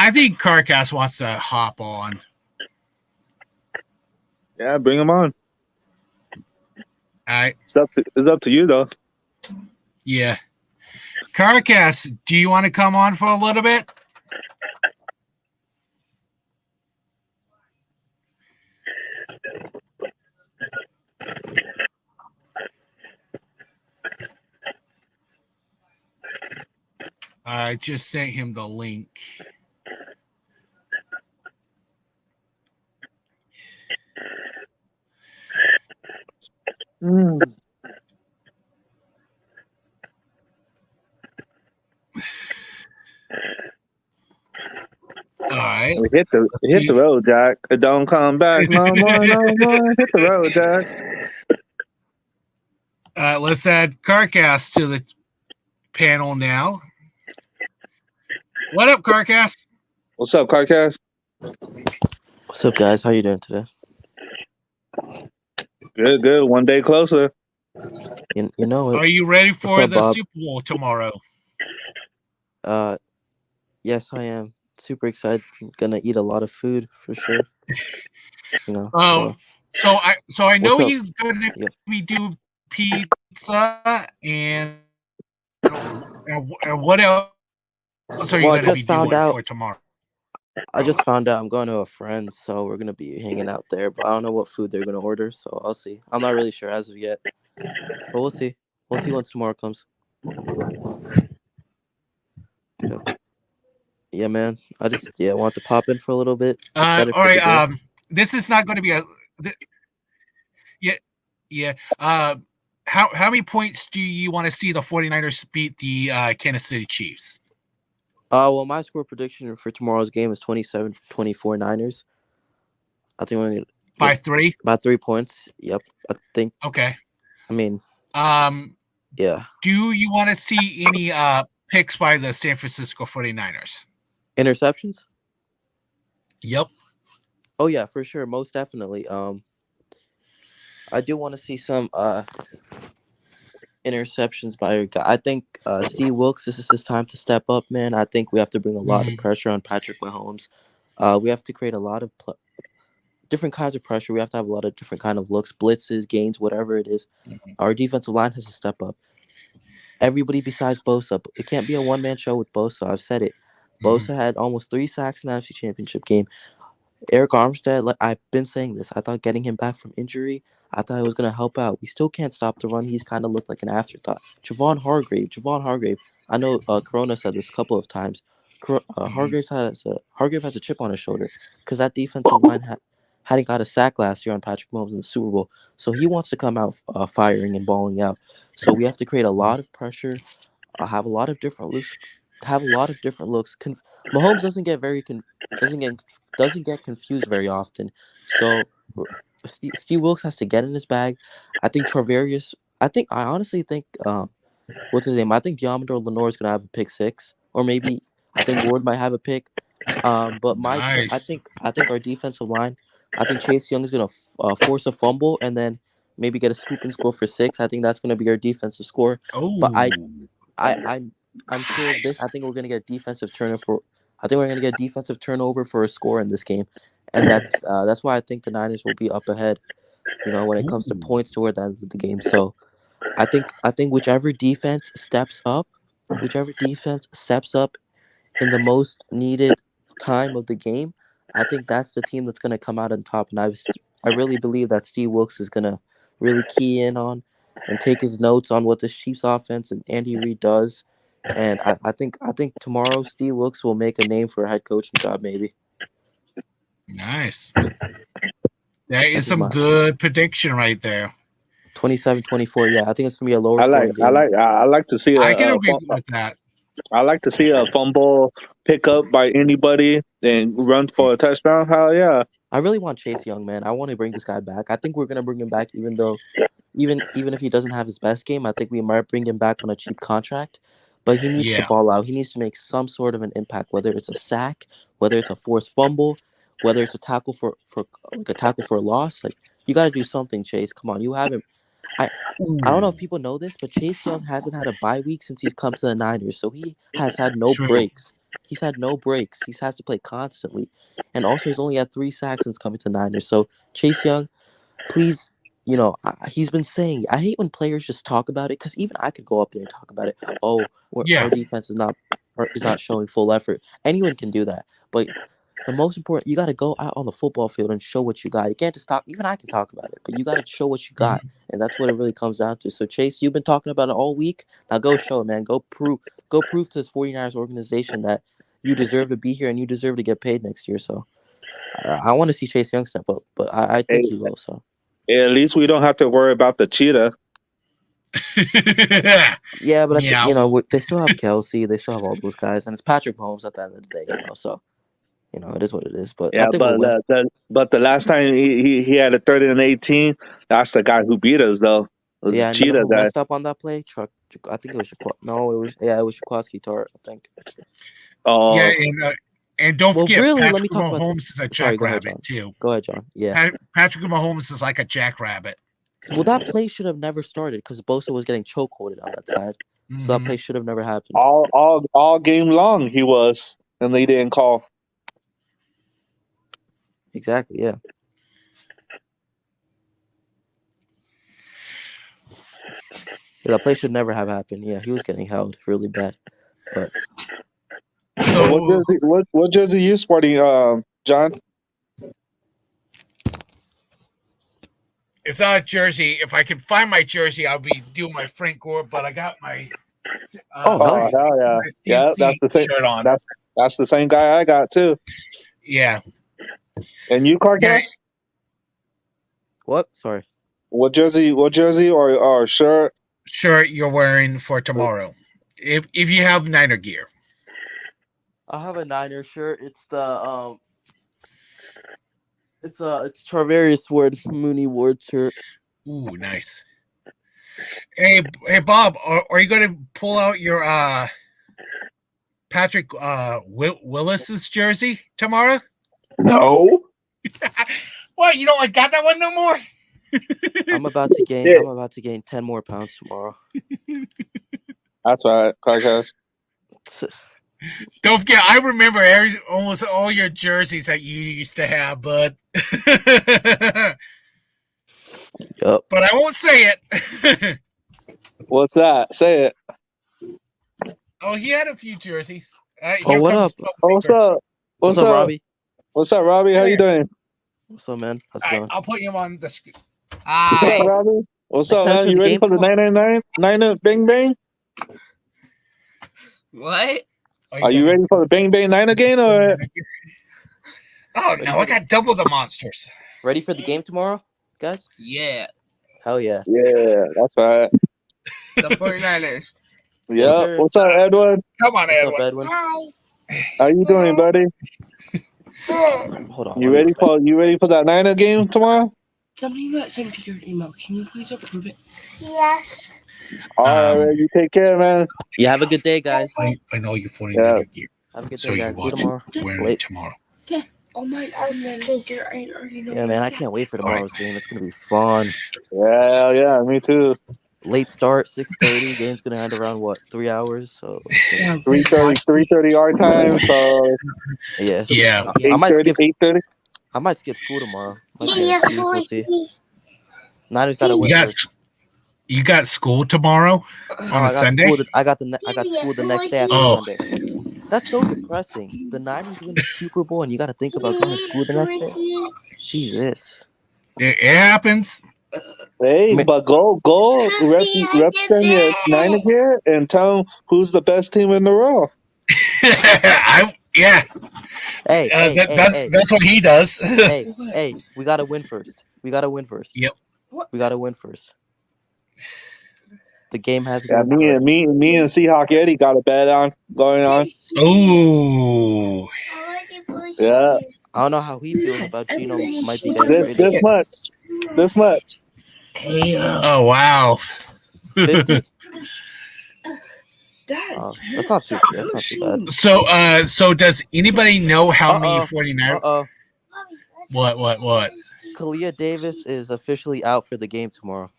I think Carcass wants to hop on. Yeah, bring him on. All right. It's up to you though. Yeah. Carcass, do you want to come on for a little bit? I just sent him the link. All right. Hit the road, Jack. Don't come back no more, no more. Hit the road, Jack. Let's add Carcass to the panel now. What up, Carcass? What's up, Carcast? What's up, guys? How you doing today? Good. One day closer. You know Are it. you ready for What's up, the Bob? Super Bowl tomorrow? Yes, I am. Super excited. Gonna eat a lot of food for sure. You know. So I know What's up? you're gonna Yep. be do pizza and what else are you Well, I gonna be just found doing out. for tomorrow? I just found out I'm going to a friend, so we're gonna be hanging out there. But I don't know what food they're gonna order, so I'll see. I'm not really sure as of yet, but we'll see. We'll see once tomorrow comes. Yep. Yeah, man. I just want to pop in for a little bit. All Excited for the game. right. This is not going to be a. Yeah. How many points do you want to see the 49ers beat the Kansas City Chiefs? Well, my score prediction for tomorrow's game is 27-24 Niners. I think we're gonna By 3? By 3 points. Yep. I think. Okay. I mean. Yeah. Do you want to see any picks by the San Francisco 49ers? Interceptions? Yep. Oh yeah, for sure, most definitely. I do want to see some interceptions by your guy. I think Steve Wilkes, this is his time to step up, man. I think we have to bring a lot of pressure on Patrick Mahomes. We have to create a lot of different kinds of pressure. We have to have a lot of different kind of looks, blitzes, gains, whatever it is. Our defensive line has to step up. Everybody besides Bosa. It can't be a one-man show with Bosa. I've said it. Bosa had almost 3 sacks in the NFC Championship game. Eric Armstead, I've been saying this. I thought getting him back from injury, I thought it was going to help out. We still can't stop the run. He's kind of looked like an afterthought. Javon Hargrave. I know Corona said this a couple of times. Hargrave has a chip on his shoulder because that defensive line hadn't got a sack last year on Patrick Mahomes in the Super Bowl. So he wants to come out firing and balling out. So we have to create a lot of pressure, have a lot of different looks. Mahomes doesn't get confused very often. So Steve Wilkes has to get in his bag. I think Travarius. I honestly think what's his name? I think Diamador Lenore is gonna have a pick 6, or maybe I think Ward might have a pick. But I think our defensive line. I think Chase Young is gonna force a fumble and then maybe get a scoop and score for 6. I think that's gonna be our defensive score. Oh, but I'm sure of this. I think we're gonna get a defensive turnover. For a score in this game, and that's why I think the Niners will be up ahead. When it comes to points toward the end of the game. So, I think whichever defense steps up in the most needed time of the game, I think that's the team that's gonna come out on top. And I really believe that Steve Wilkes is gonna really key in on and take his notes on what the Chiefs offense and Andy Reid does. And I think tomorrow Steve Wilkes will make a name for a head coaching job, maybe. Nice. That is some good prediction right there. 27-24. Yeah, I think it's gonna be a lower I like scoring game. I like to see I can agree with that. I like to see a fumble pick up by anybody and run for a touchdown. Hell yeah. I really want Chase Young, man. I want to bring this guy back. I think we're gonna bring him back, even if he doesn't have his best game. I think we might bring him back on a cheap contract. But he needs to Yeah. ball out. He needs to make some sort of an impact, whether it's a sack, whether it's a forced fumble, whether it's a tackle for like a tackle for a loss. Like, you got to do something, Chase. Come on, you haven't. I don't know if people know this, but Chase Young hasn't had a bye week since he's come to the Niners, so he has had no True. breaks. He's had no breaks. He has to play constantly, and also he's only had 3 sacks since coming to the Niners. So Chase Young, please. He's been saying, I hate when players just talk about it, because even I could go up there and talk about it. Oh, Yeah. our defense is not showing full effort. Anyone can do that. But the most important, you got to go out on the football field and show what you got. You can't just talk. Even I can talk about it, but you got to show what you got. And that's what it really comes down to. So, Chase, you've been talking about it all week. Now go show it, man. Go prove to this 49ers organization that you deserve to be here and you deserve to get paid next year. So I want to see Chase Young step up, but I think he will. So. At least we don't have to worry about the cheetah. Yeah, but Yeah. they still have Kelsey. They still have all those guys, and it's Patrick Mahomes at the end of the day. So it is what it is. But I Yeah, think we'll win. but the last time he had a 30 and 18, that's the guy who beat us though. It was Yeah, and cheetah who guy. messed up on that play? I think it was it was Shaquaski Tart, I think. Oh, Yeah, and don't forget, really, let Patrick me talk about Mahomes is a Sorry, go ahead, jackrabbit too. Go ahead, John. Yeah. Patrick Mahomes is like a jackrabbit. Well, that play should have never started because Bosa was getting chokeholded on that side. So that play should have never happened. all game long he was, and they didn't call. Exactly. Yeah. Yeah, that play should never have happened. Yeah, he was getting held really bad. But So what jersey you sporting, John? It's not a jersey. If I can find my jersey, I'll be doing my Frank Gore. But I got my Oh hell yeah, yeah, that's the same shirt on. That's the same guy I got too. Yeah. And you, Carcass? what? Sorry. What jersey or shirt? Shirt you're wearing for tomorrow, if you have Niner gear. I have a Niner shirt. It's the it's Charvarius Mooney Ward shirt. Ooh, nice. Hey Bob, are you going to pull out your Patrick Willis's jersey tomorrow? No. What, you don't got that one no more? I'm about to gain 10 more pounds tomorrow. That's right, Carcass. Don't forget, I remember almost all your jerseys that you used to have, bud. Yup. But I won't say it. What's that? Say it. Oh, he had a few jerseys. Oh, what up? Oh, what's up? What's up, Robbie? What's up, Robbie? How you doing? What's up, man? How's it going? I'll put him on the screen. What's up, Robbie? What's up, Excited man? for You the ready game for the tomorrow? 999? Niner Bang Bang? What? Are you ready for the Bang Bang Niner game or? Oh no, I got double the monsters. Ready for the game tomorrow, guys? Yeah. Hell yeah. Yeah, that's right. The 49ers. Yeah. sir. What's up, Edward? Come on, What's up, Edwin. Edwin? Hi. How you doing, buddy? Hold on. You ready for that Niner game tomorrow? Something got sent to your email. Can you please approve it? Yes. All right, man, you take care, man. Yeah, have a good day, guys. I know you're 49 Yeah. gear, Have a good so day, you guys. See you watch tomorrow. wearing Late. it tomorrow. Oh my, I already know. Yeah, man, I can't wait for tomorrow's game. It's gonna be fun. Yeah, me too. Late start, 6:30. Game's gonna end around 3 hours? So 3:30 our time, so yeah. Yeah. I might 8:30. skip school tomorrow. Might Give be me a an excuse, we'll see. 40. Niners gotta win. You got school tomorrow on a Sunday? I got school the next day after Oh. Sunday. That's so depressing. The Niners win the Super Bowl and you gotta think about going to school the next day. Jesus. It happens. Hey, but go represent your Niner here and tell them who's the best team in the world. Yeah. Hey, That's what he does. hey, we gotta win first. Yep. We gotta win first. The game has Yeah, against me and Seahawk Eddie got a bet on going on. Oh, Yeah, I don't know how he feels about Gino might be getting traded. this much. oh wow. 50? Dad, That's not too bad. So does anybody know how many Uh-oh. 49ers? Uh-oh. What? Kalia Davis is officially out for the game tomorrow.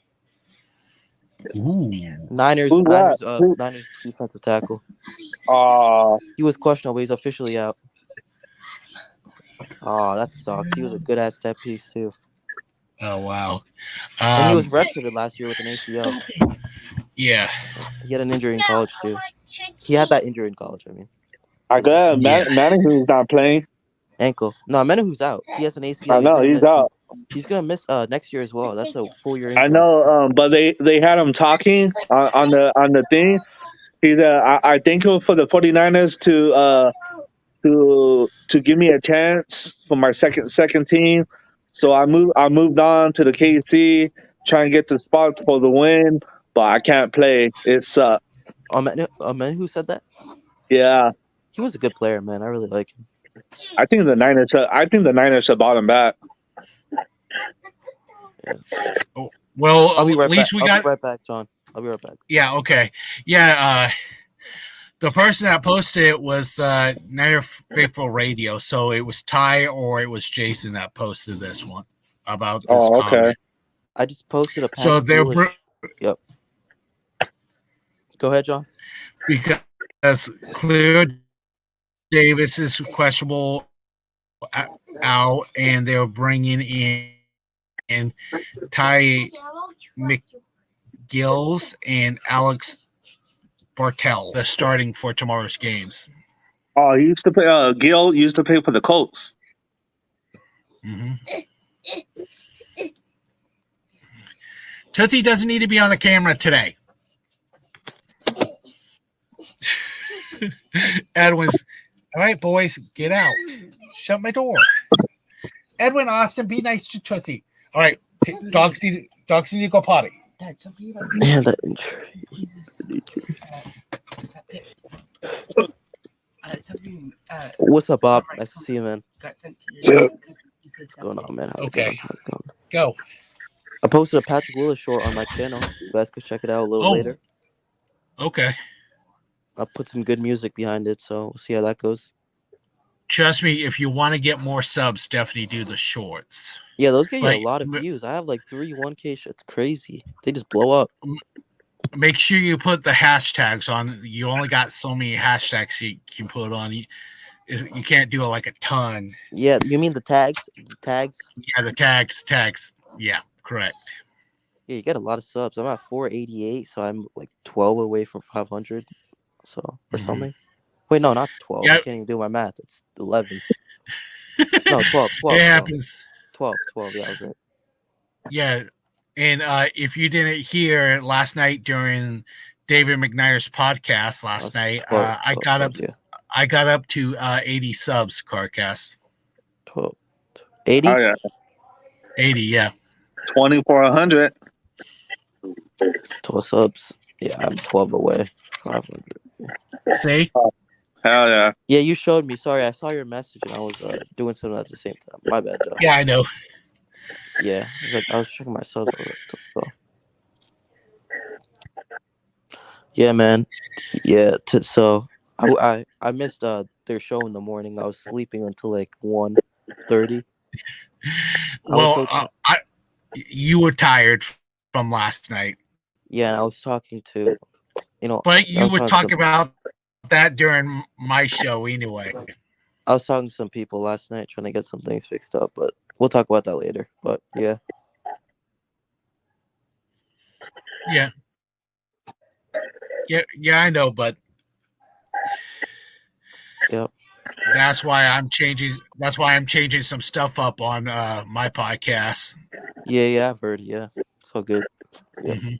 Ooh. Niners Who's that? Niners defensive tackle. He was questionable. He's officially out. Oh, that sucks. He was a good ass step piece too. Oh wow. And he was redshirted last year with an ACL. Yeah. He had an injury in college too. He had that injury in college, I mean. I got Yeah. Manning's not playing. Ankle. No, Menahu's out. He has an ACL. I know he's out. He's gonna miss next year as well. That's a full year injury. I know, but they had him talking on the thing. He's I think it was for the 49ers to give me a chance for my second team. So I moved on to the KC, trying to get the spot for the win, but I can't play. It sucks. Menahu said that? Yeah. He was a good player, man. I really like him. I think the Niners should bought him back. Well, I'll be right at least back. we got. I'll be right back, John. I'll be right back. Yeah. Okay. Yeah. The person that posted it was Niner Faithful Radio, so it was Ty or it was Jason that posted this one about this. Oh, okay. comment. I just posted a. So they're Yep. Go ahead, John. Because Cleo Davis is questionable out, and they're bringing in Ty McGills and Alex Bartell. They're starting for tomorrow's games. Oh, he used to play. Gil used to play for the Colts. Mm-hmm. Tootsie doesn't need to be on the camera today. Edwin's, all right, boys, get out. Shut my door. Edwin, Austin, be nice to Tootsie. All right, dogs need to go potty. Dad, something about Man, that injury. something. What's up, Bob? Nice to see you, man. Got sent to you. What's going on, man? How's Okay. it going? How's it going? Go. I posted a Patrick Willis short on my channel. You guys could check it out a little later. Okay. I'll put some good music behind it, so we'll see how that goes. Trust me, if you want to get more subs, definitely do the shorts. Yeah, those get you Like, a lot of views. I have like 1K shit. It's crazy. They just blow up. Make sure you put the hashtags on. You only got so many hashtags you can put on. You can't do like a ton. Yeah, you mean the tags? The tags? Yeah, the tags. Yeah, correct. Yeah, you get a lot of subs. I'm at 488, so I'm like 12 away from 500. So or something. Wait, no, not 12. Yeah. I can't even do my math. It's 11. No, 12. It happens. 12. Yeah, I was right. Yeah, and if you didn't hear last night during David McNair's podcast last night, 12 I got up. subs, yeah. I got up to 80 subs. Carcast 12. 80? Oh yeah, 80. Yeah. 2400. 12 subs. Yeah, I'm 12 away. 500. See. Hell yeah. Yeah, you showed me. Sorry, I saw your message and I was doing something at the same time. My bad, Joe. Yeah, I know. Yeah, I was checking my subs. Yeah, man. Yeah, so I missed their show in the morning. I was sleeping until like 1:30. Well, you were tired from last night. Yeah, and I was talking to, But you would talk about that during my show anyway. I was talking to some people last night trying to get some things fixed up, but we'll talk about that later. But yeah. Yeah, I know, but Yep. that's why I'm changing. That's why I'm changing some stuff up on my podcast. Yeah, I've heard. Yeah, it's all good. Yeah, Mhm.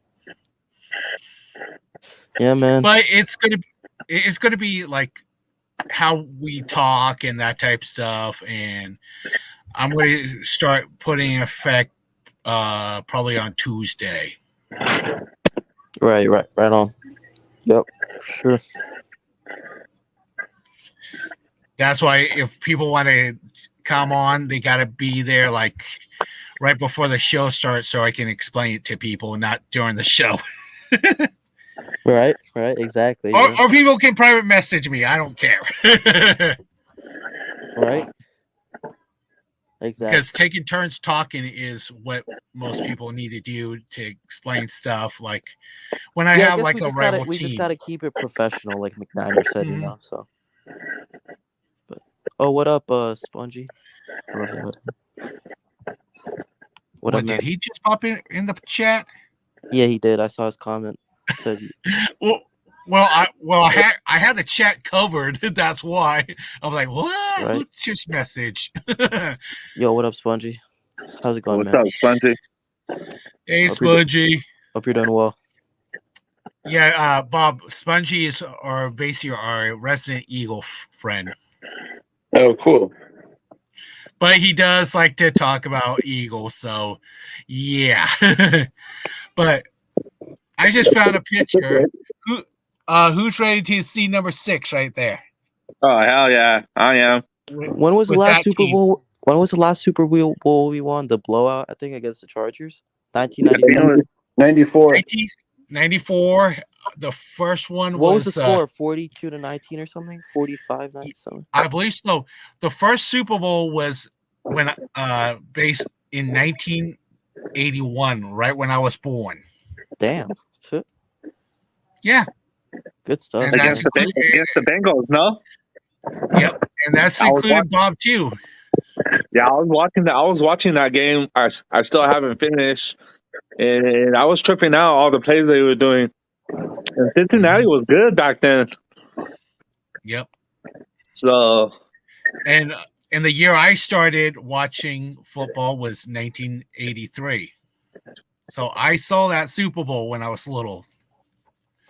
Man. But it's gonna be like how we talk and that type of stuff, and I'm going to start putting in effect probably on Tuesday. Right on. Yep, sure. That's why if people want to come on, they got to be there like right before the show starts so I can explain it to people, not during the show. Right, exactly. Or, Yeah. or people can private message me. I don't care. Right, exactly. Because taking turns talking is what most people need to do to explain stuff. Like when I Yeah, I have guess like a rival we just team. gotta keep it professional, like McNiner said, you Mhm. know. So, but what up, Spongy? So if you heard him. What up, What man? did he just pop in the chat? Yeah, he did. I saw his comment. Said I had the chat covered. That's why I'm like, what? right. Who just messaged? Yo, what up, Spongy? How's it going, What's man? up, Spongy? Hey, Hope you're, Spongy. hope you're doing well. Yeah, Bob, Spongy is basically our resident Eagle friend. Oh, cool. But he does like to talk about Eagles, so yeah. But I just found a picture. Who's ready to see number 6 right there? Oh, hell yeah. I am. When was the With last that Super team. Bowl? When was the last Super Bowl we won? The blowout, I think, against the Chargers, I think it 1994. was 94. 1994. The first one What was the was score? 42-19 or something? 45-9 something. I believe so. The first Super Bowl was when based in 1981, right when I was born. Damn. Shit. Yeah, Good stuff. and that's against the Bengals, no? yep, and that's I was included Bob too. Yeah, I was watching that game. I still haven't finished, and I was tripping out all the plays they were doing. And Cincinnati was good back then. Yep, So and the year I started watching football was 1983. So I saw that Super Bowl when I was little.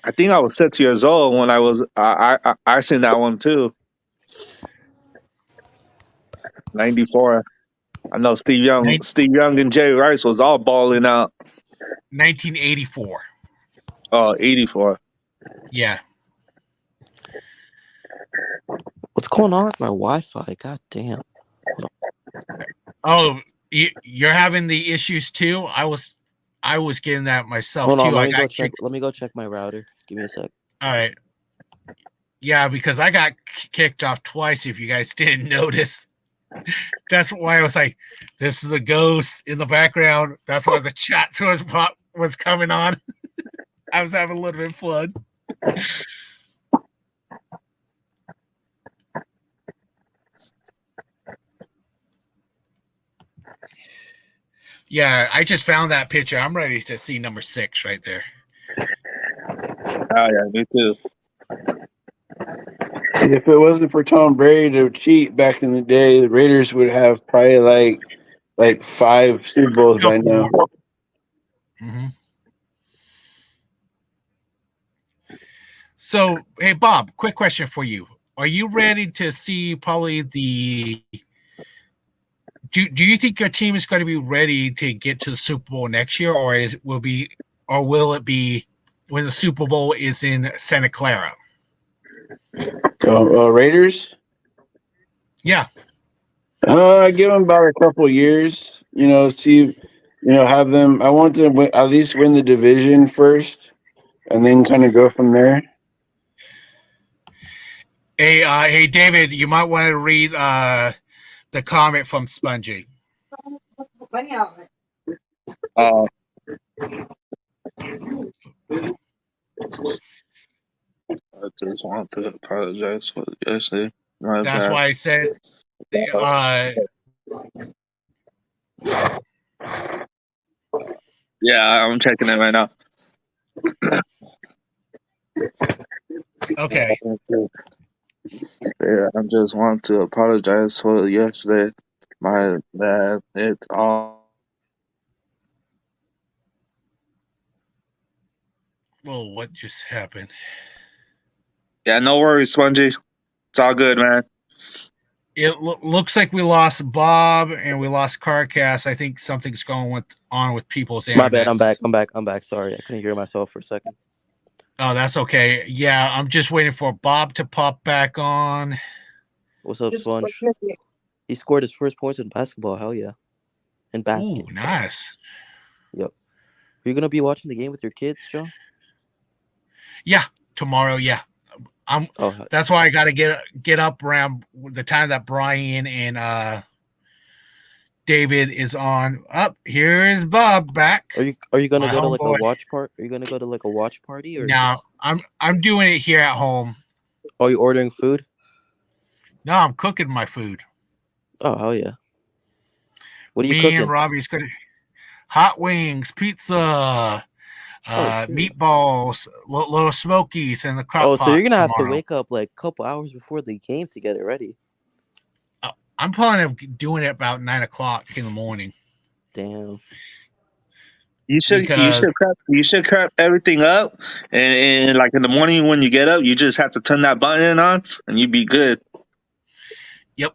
I think I was 6 years old when I seen that one too. 94. I know Steve Young and Jerry Rice was all balling out. 1984. Oh, 84. Yeah. What's going on with my Wi-Fi? God damn. Oh, you're having the issues too. I was getting that myself Hold on, too. let I me got go check. kicked. Let me go check my router. Give me a sec. All right. Yeah, because I got kicked off twice. If you guys didn't notice, that's why I was like, "This is the ghost in the background." That's why the chat was coming on. I was having a little bit of fun. Yeah, I just found that picture. I'm ready to see number 6 right there. Oh yeah, me too. See, if it wasn't for Tom Brady to cheat back in the day, the Raiders would have probably like 5 Super Bowls by Couple now. more. Mm-hmm. So, hey, Bob, quick question for you. Are you ready to see probably the do you think your team is going to be ready to get to the Super Bowl next year, or will it be when the Super Bowl is in Santa Clara? Raiders? Yeah. I give them about a couple of years. See, have them. I want them to at least win the division first, and then kind of go from there. Hey, David, you might want to read the comment from Spongy. I just want to apologize for yesterday. My That's bad. why I said. Yeah, I'm checking it right now. Okay. Yeah, I just want to apologize for yesterday. My bad. It's all. Well, what just happened? Yeah, no worries, Spongy. It's all good, man. looks like we lost Bob and we lost CarCast. I think something's going on with people's internets. My bad. I'm back. Sorry, I couldn't hear myself for a second. Oh, that's okay. Yeah, I'm just waiting for Bob to pop back on. What's up, Sponge? He scored his first points in basketball. Hell yeah. In basket. Ooh, nice. Yep. Are you gonna be watching the game with your kids, John? Yeah, tomorrow. Yeah, that's why I got to get up around the time that Brian and David is on. Up here is Bob back. Are you gonna go to like a watch part? Are you gonna go to like a watch party or? No, I'm doing it here at home. Are you ordering food? No, I'm cooking my food. Oh hell yeah! What are you Me cooking? and Robbie's gonna hot wings, pizza. Meatballs, little smokies, and the crock pot. Oh, so you're gonna have to tomorrow. wake up like a couple hours before the game to get it ready. I'm planning on doing it about 9 o'clock in the morning. Damn. You should prep everything up, and like in the morning when you get up, you just have to turn that button on, and you'd be good. Yep.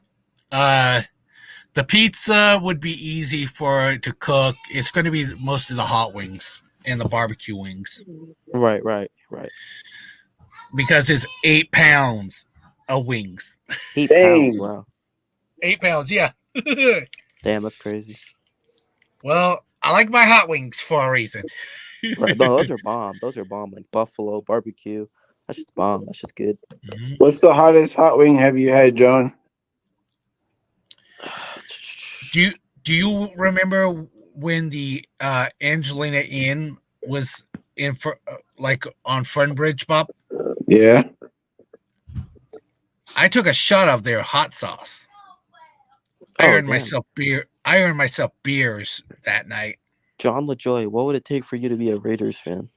The pizza would be easy to cook. It's going to be mostly the hot wings and the barbecue wings. Right. Because it's 8 pounds of wings. 8 pounds, wow. 8 pounds, yeah. Damn, that's crazy. Well, I like my hot wings for a reason. Right, no, those are bomb. Like buffalo barbecue. That's just bomb. That's just good. What's the hottest hot wing have you had, John? Do you remember when the Angelina Inn was in for like on Fronbridge, Bob? Yeah. I took a shot of their hot sauce. I earned myself beer. I earned myself beers that night. John LaJoy, what would it take for you to be a Raiders fan?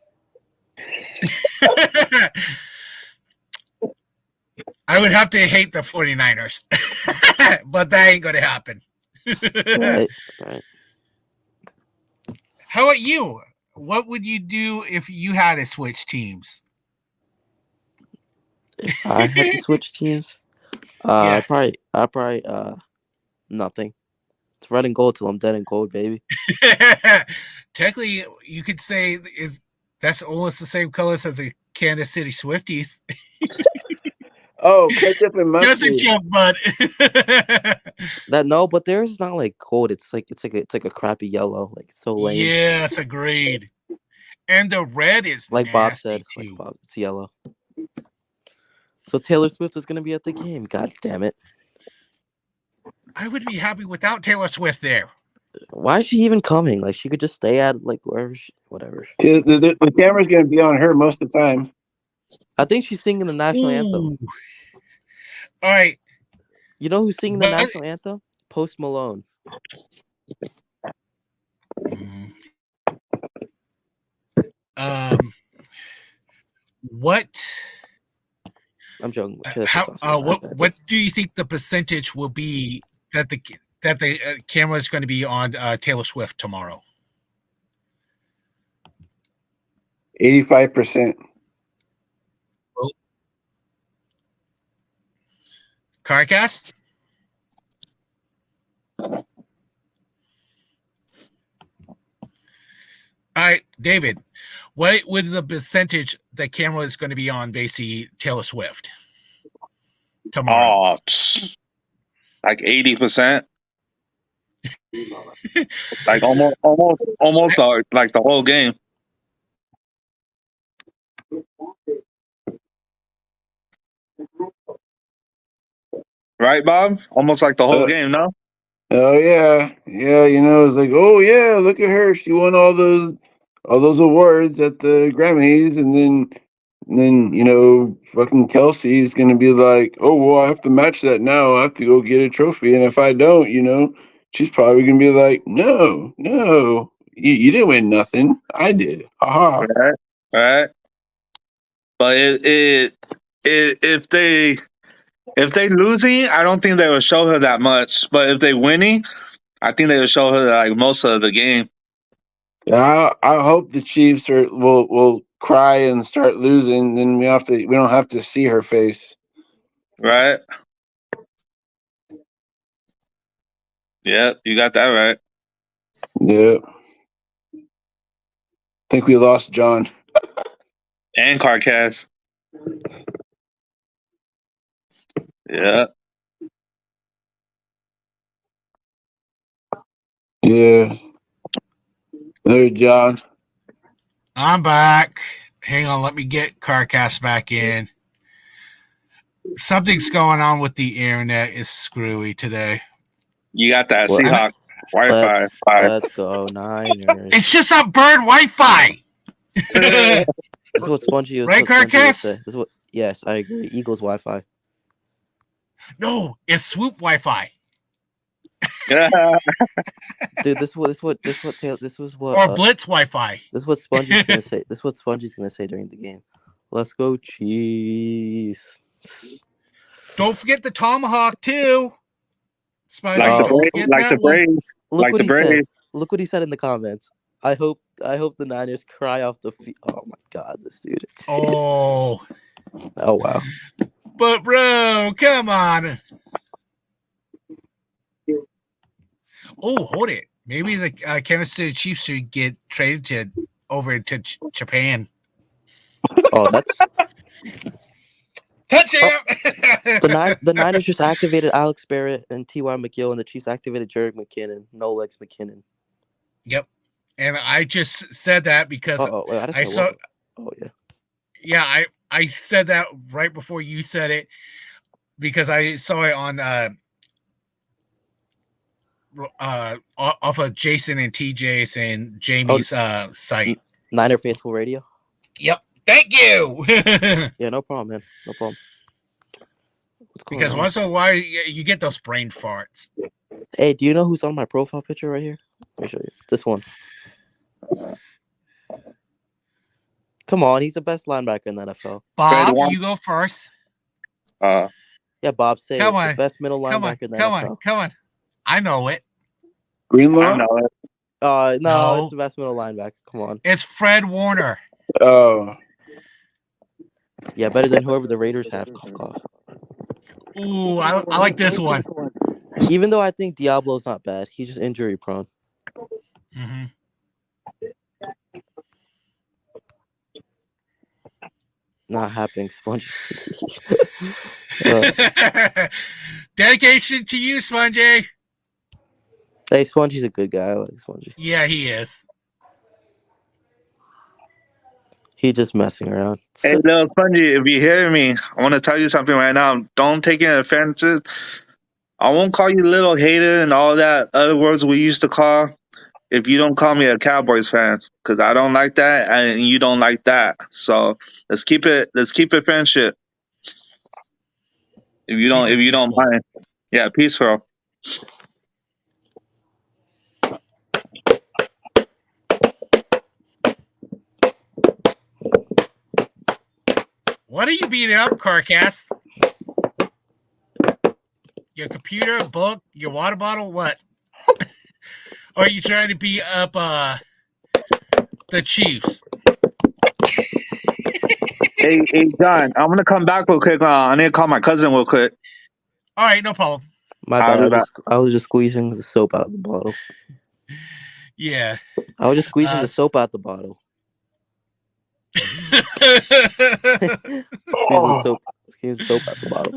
I would have to hate the 49ers, but that ain't going to happen. Right. How about you? What would you do if you had to switch teams? If I had to switch teams, I probably nothing. It's red and gold till I'm dead and gold, baby. Technically, you could say that's almost the same colors as the Kansas City Swifties. Oh, ketchup and mustard. Just a joke, bud. But theirs is not like gold. It's like a crappy yellow. Like so lame. Yes, agreed. And the red is like Bob said. too. Like Bob, it's yellow. So Taylor Swift is gonna be at the game. God damn it! I would be happy without Taylor Swift there. Why is she even coming? Like she could just stay at like wherever, whatever. The camera's gonna be on her most of the time. I think she's singing the national anthem. All right. You know who's singing the national anthem? Post Malone. What? I'm joking. What do you think the percentage will be that the camera is going to be on Taylor Swift tomorrow? 85%. CarCast? All right, David, what would the percentage the camera is going to be on basically Taylor Swift tomorrow? Oh, like 80%. Like almost like the whole game. Right, Bob? Almost like the whole game, no? Oh yeah. It's like, oh yeah, look at her. She won all those awards at the Grammys, and then fucking Kelsey's gonna be like, oh well, I have to match that now. I have to go get a trophy, and if I don't, she's probably gonna be like, no, you didn't win nothing. I did. Haha. Right. But if they losing, I don't think they will show her that much. But if they winning, I think they will show her like most of the game. Yeah, I hope the Chiefs will cry and start losing. Then we don't have to see her face. Right. Yeah, you got that right. Yeah. I think we lost John. And Carcass. Yeah. Yeah. There, John. I'm back. Hang on, let me get CarCast back in. Something's going on with the internet. It's screwy today. You got that Well, Seahawk Wi-Fi. Let's go Niners. It's just a bird Wi-Fi. This is what Spongy was. Right, Carcass? This is what. Yes, I agree. Eagles Wi-Fi. No, it's Swoop Wi-Fi. Dude, this was what Or Blitz Wi-Fi. This is what Spongy's gonna say. This is what Spongy's gonna say during the game. Let's go Chiefs. Don't forget the Tomahawk too. Spongy, Like the don't Braves. forget Like that the one. Braves. Look Like what the he said. Braves. Look what he said in the comments. I hope the Niners cry off the field. Oh my god, this dude. Oh, Oh wow. but bro, come on. Oh, hold it. Maybe the Kansas City Chiefs should get traded over to Japan. Oh, that's Touchdown! the Niners just activated Alex Barrett and T.Y. McGill, and the Chiefs activated Jerick McKinnon, no legs McKinnon. Yep. And I just said that because I saw. Oh yeah. Yeah, I said that right before you said it because I saw it on off of Jason and TJ's and Jamie's site. Niner Faithful Radio. Yep. Thank you. Yeah, no problem, man. No problem. What's going Because on? once in a while you get those brain farts. Hey, do you know who's on my profile picture right here? Let me show you. This one. Come on, he's the best linebacker in the NFL. Bob, you go first. Yeah, Bob, say Come it. on. The best middle linebacker in the NFL. Come on. I know it. Greenlaw? I know it. No, No. it's the best middle linebacker. Come on. It's Fred Warner. Oh. Yeah, better than whoever the Raiders have. Cough, cough. Ooh, I like this one. Even though I think Diablo's not bad, he's just injury prone. Mm-hmm. Not happening, Spongy. Dedication to you, Spongy. Hey, Spongy's a good guy. I like Spongy. Yeah, he is. He just messing around. Hey, little Spongy, if you hear me, I want to tell you something right now. Don't take any offenses. I won't call you little hater and all that other words we used to call if you don't call me a Cowboys fan, because I don't like that and you don't like that. So let's keep it friendship. If you don't mind. Yeah, peaceful. What are you beating up, Carcass? Your computer, book, your water bottle, what? Or are you trying to beat up the Chiefs? Hey, John, I'm gonna come back real quick. I need to call my cousin real quick. All right, no problem. My bad. I was just squeezing the soap out of the bottle. Yeah. I was just squeezing the soap out the bottle. Squeeze the soap out the bottle.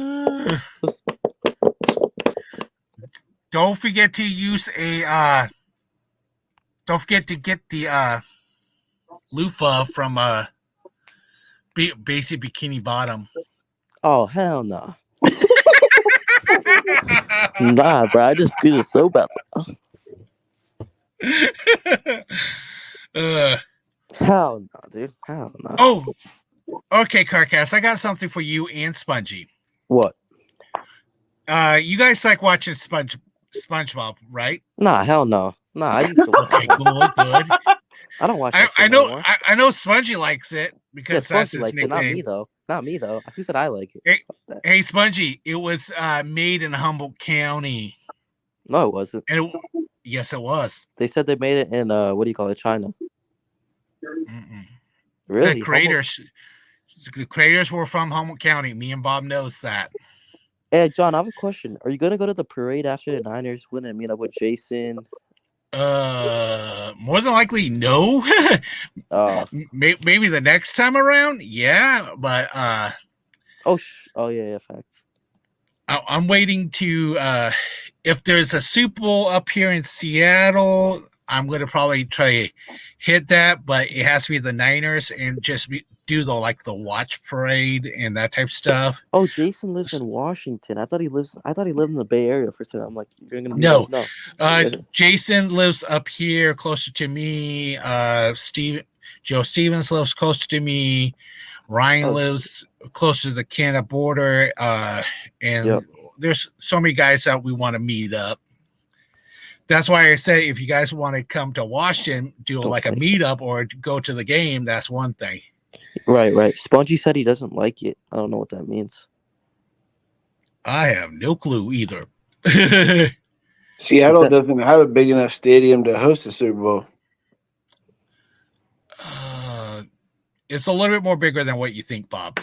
Don't forget to use a don't forget to get the loofah from Basic Bikini Bottom. Oh hell no. Nah, bro. I just squeezed the soap out Hell no, dude. Hell no. Oh, okay, Carcass. I got something for you and Spongy. What? You guys like watching SpongeBob, right? Nah, hell no. Nah, I used to watch Okay, good. I don't watch. I know. I know Spongy likes it because that's his nickname. Not me though. Who said I like it? Hey, Spongy, it was made in Humboldt County. No, it wasn't. Yes, it was. They said they made it in what do you call it, China? Mm-mm. Really? The creators were from Humboldt County. Me and Bob knows that. Hey, John, I have a question. Are you gonna go to the parade after the Niners win and meet up with Jason? More than likely, no. Uh Maybe the next time around, yeah. But oh yeah, facts. I'm waiting to if there's a Super Bowl up here in Seattle, I'm going to probably try to hit that, but it has to be the Niners and just do the watch parade and that type of stuff. Oh, Jason lives in Washington. I thought he lived in the Bay Area for a second. I'm like, you're gonna meet No. up? No. Jason lives up here closer to me. Joe Stevens lives closer to me. Ryan lives closer to the Canada border. And there's so many guys that we want to meet up. That's why I say if you guys want to come to Washington, do like a meetup or go to the game, that's one thing. Right. Spongy said he doesn't like it. I don't know what that means. I have no clue either. Seattle doesn't have a big enough stadium to host a Super Bowl. It's a little bit more bigger than what you think, Bob,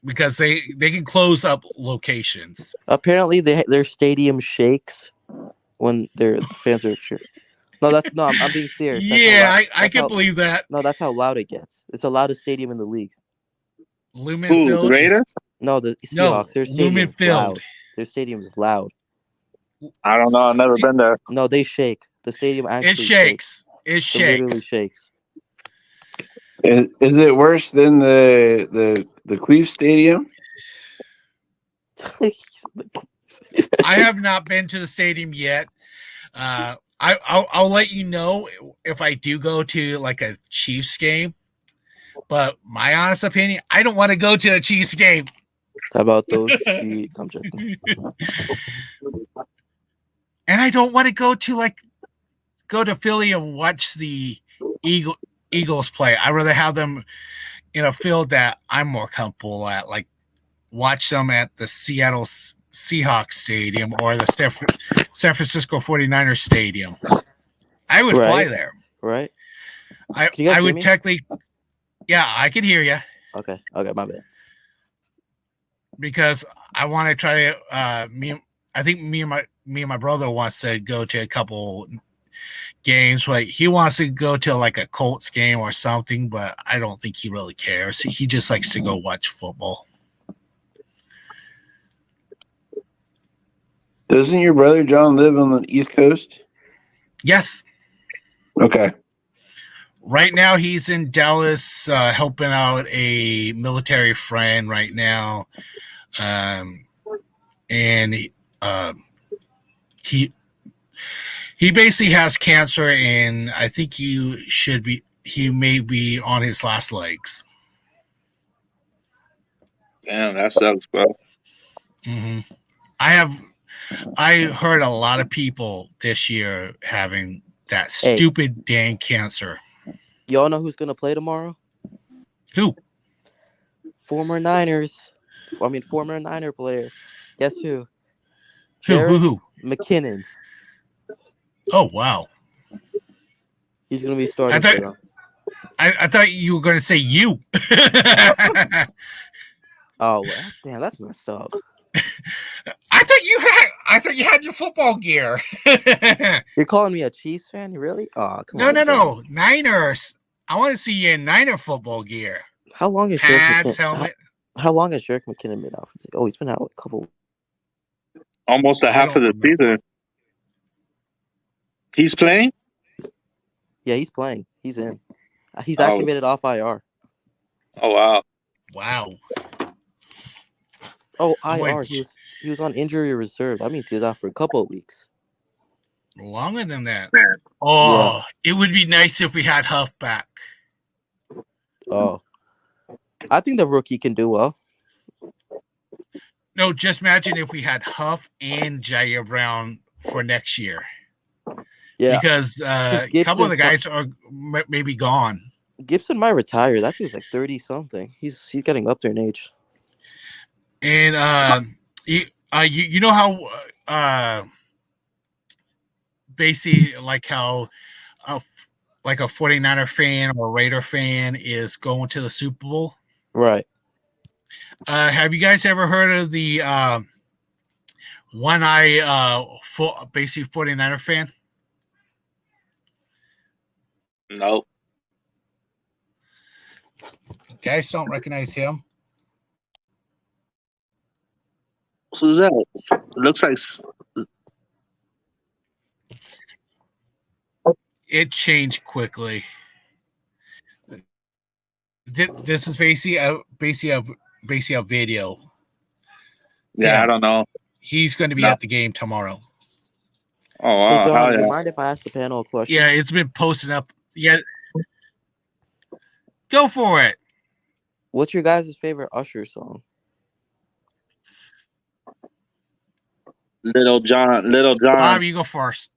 because they can close up locations. Apparently, their stadium shakes when their fans are cheering. No, I'm being serious. Yeah, I can believe that. No, that's how loud it gets. It's the loudest stadium in the league. Lumen Field. The Raiders? No, the Seahawks. Their Lumen Field. Loud. Their stadium's loud. I don't know. I've never been there. No, they shake. The stadium actually shakes. It shakes. It literally shakes. Is it worse than the Queef Stadium? I have not been to the stadium yet. I'll let you know if I do go to like a Chiefs game. But my honest opinion, I don't want to go to a Chiefs game. How about those Chiefs? I'm joking. And I don't want to go to Philly and watch the Eagles play. I'd rather have them in a field that I'm more comfortable at, like watch them at the Seattle Seahawks Stadium or the San Francisco 49ers Stadium. I would fly there. Right. I would technically. Yeah, I can hear you. Okay, my bad. Because I want to try to. I think me and my brother wants to go to a couple games, but he wants to go to like a Colts game or something. But I don't think he really cares. He just likes to go watch football. Doesn't your brother John live on the East Coast? Yes. Okay. Right now, he's in Dallas helping out a military friend right now. And he basically has cancer, and I think he may be on his last legs. Damn, that sucks, bro. Mm-hmm. I heard a lot of people this year having that stupid dang cancer. Y'all know who's gonna play tomorrow? Who? Former Niner player. Guess who? Who? McKinnon. Oh wow. He's gonna be starting. I thought you were gonna say you. Oh well, damn, that's messed up. I thought you had your football gear. You're calling me a Chiefs fan, really? Oh, come on. No. Niners. I want to see you in Niner football gear. How long has helmet? How long has Jerick McKinnon been out? Oh, he's been out a couple. Almost a half of the season. He's playing? Yeah, he's playing. He's in. He's activated off IR. Oh wow. Wow. Oh, IR. He was on injury reserve. That means he was out for a couple of weeks. Longer than that. Oh, yeah. It would be nice if we had Huff back. Oh. I think the rookie can do well. No, just imagine if we had Huff and Jair Brown for next year. Yeah. Because a couple of the guys are maybe gone. Gibson might retire. That dude's like 30-something. He's getting up there in age. And you know how basically like how like a 49er fan or Raider fan is going to the Super Bowl? Right. Have you guys ever heard of the One eye, basically 49er fan. Nope. You guys don't recognize him? Who's that? It looks like It changed quickly. This is basically a video. I don't know. He's going to be No. at the game tomorrow. Oh Hey, wow, John, hell do you yeah. mind if I ask the panel a question? Yeah, it's been posted up. Yeah, go for it. What's your guys' favorite Usher song? Little John. Bob, you go first.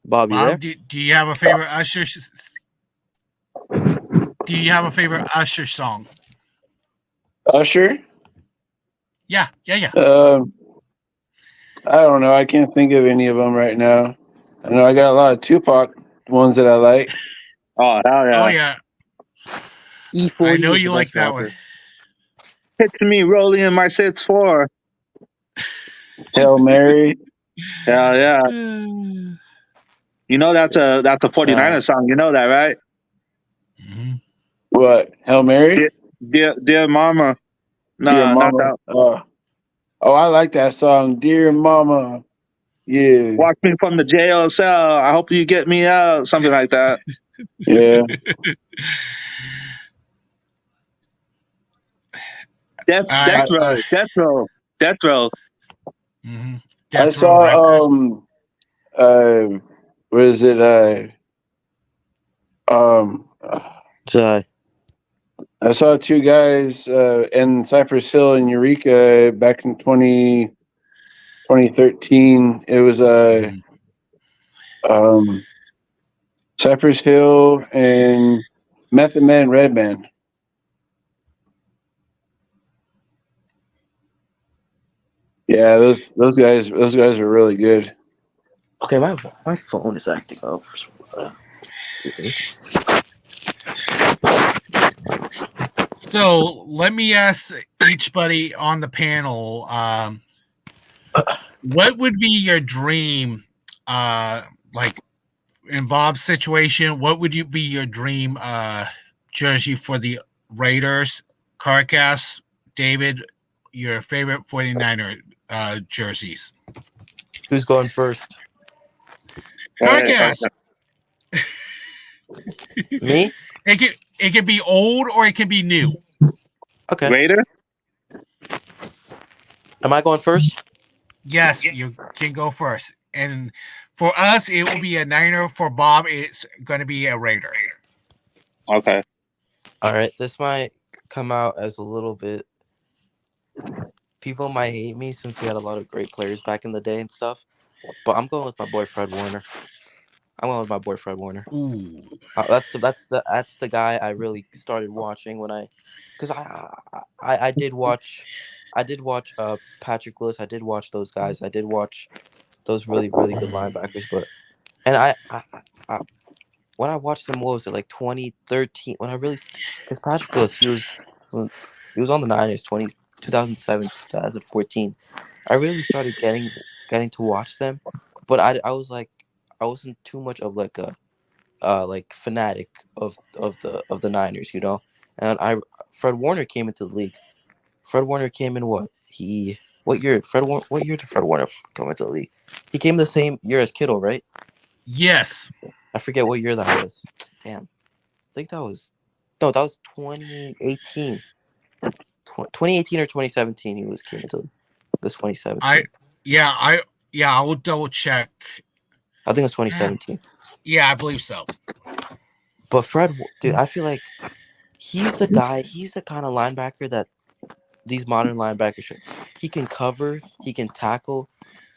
Bob, you there? Bob, do you have a favorite Usher? Do you have a favorite Usher song? Usher? Yeah. I don't know. I can't think of any of them right now. I know I got a lot of Tupac ones that I like. Oh hell yeah. Oh yeah, E40 I know is you the like best that rapper. one. Hit me rolling in my 6'4". Hail Mary. Hell yeah. You know that's a 49er song. You know that, right? Mhm. What? Hail Mary? Dear Mama. No, Dear not Mama. that. Oh, I like that song. Dear Mama. Yeah. Watch me from the jail cell. I hope you get me out. Something like that. Yeah. Death row. Mhm. I Death Row Records. saw what is it? Jai. I saw two guys in Cypress Hill and Eureka back in 2013. It was Cypress Hill and Method Man, Redman. Yeah, those guys are really good. Okay, my phone is acting up. So let me ask each buddy on the panel, what would be your dream, like in Bob's situation, what would be your dream jersey for the Raiders? Carcass, David, your favorite 49er jerseys? Who's going first? Carcass. Me? It could be old or it could be new. Okay. Raider? Am I going first? Yes, you can go first. And for us, it will be a Niner. For Bob, it's going to be a Raider. Okay. All right. This might come out as a little bit. People might hate me since we had a lot of great players back in the day and stuff. But I'm going with my boy Fred Warner. Ooh. That's the guy I really started watching when I did watch Patrick Willis. I did watch those guys. I did watch those really good linebackers. But I when I watched them, what was it, like 2013? When I really, because Patrick Willis, he was on the Niners 2007 2014. I really started getting to watch them, but I wasn't too much of like a like fanatic of the Niners, you know. And Fred Warner came into the league. Fred Warner came in what year did Fred Warner come into the league? He came the same year as Kittle, right? Yes. I forget what year that was. Damn. I think that was 2018. 2018 or 2017 he came into this 2017. I will double check. I think it was 2017. Yeah, I believe so. But Fred, dude, I feel like he's the guy. He's the kind of linebacker that these modern linebackers should. He can cover. He can tackle.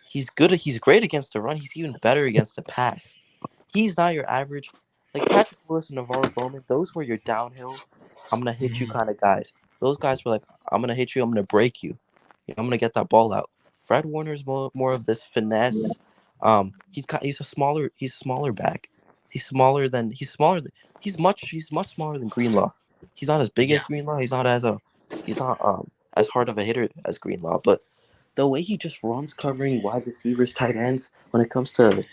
He's good. He's great against the run. He's even better against the pass. He's not your average. Like Patrick Willis and Navarro Bowman, those were your downhill, I'm going to hit you kind of guys. Those guys were like, I'm going to hit you. I'm going to break you. I'm going to get that ball out. Fred Warner is more of this finesse. He's a smaller back. He's much smaller than Greenlaw. He's not as big Yeah. as Greenlaw. He's not as hard of a hitter as Greenlaw. But the way he just runs covering wide receivers, tight ends, when it comes to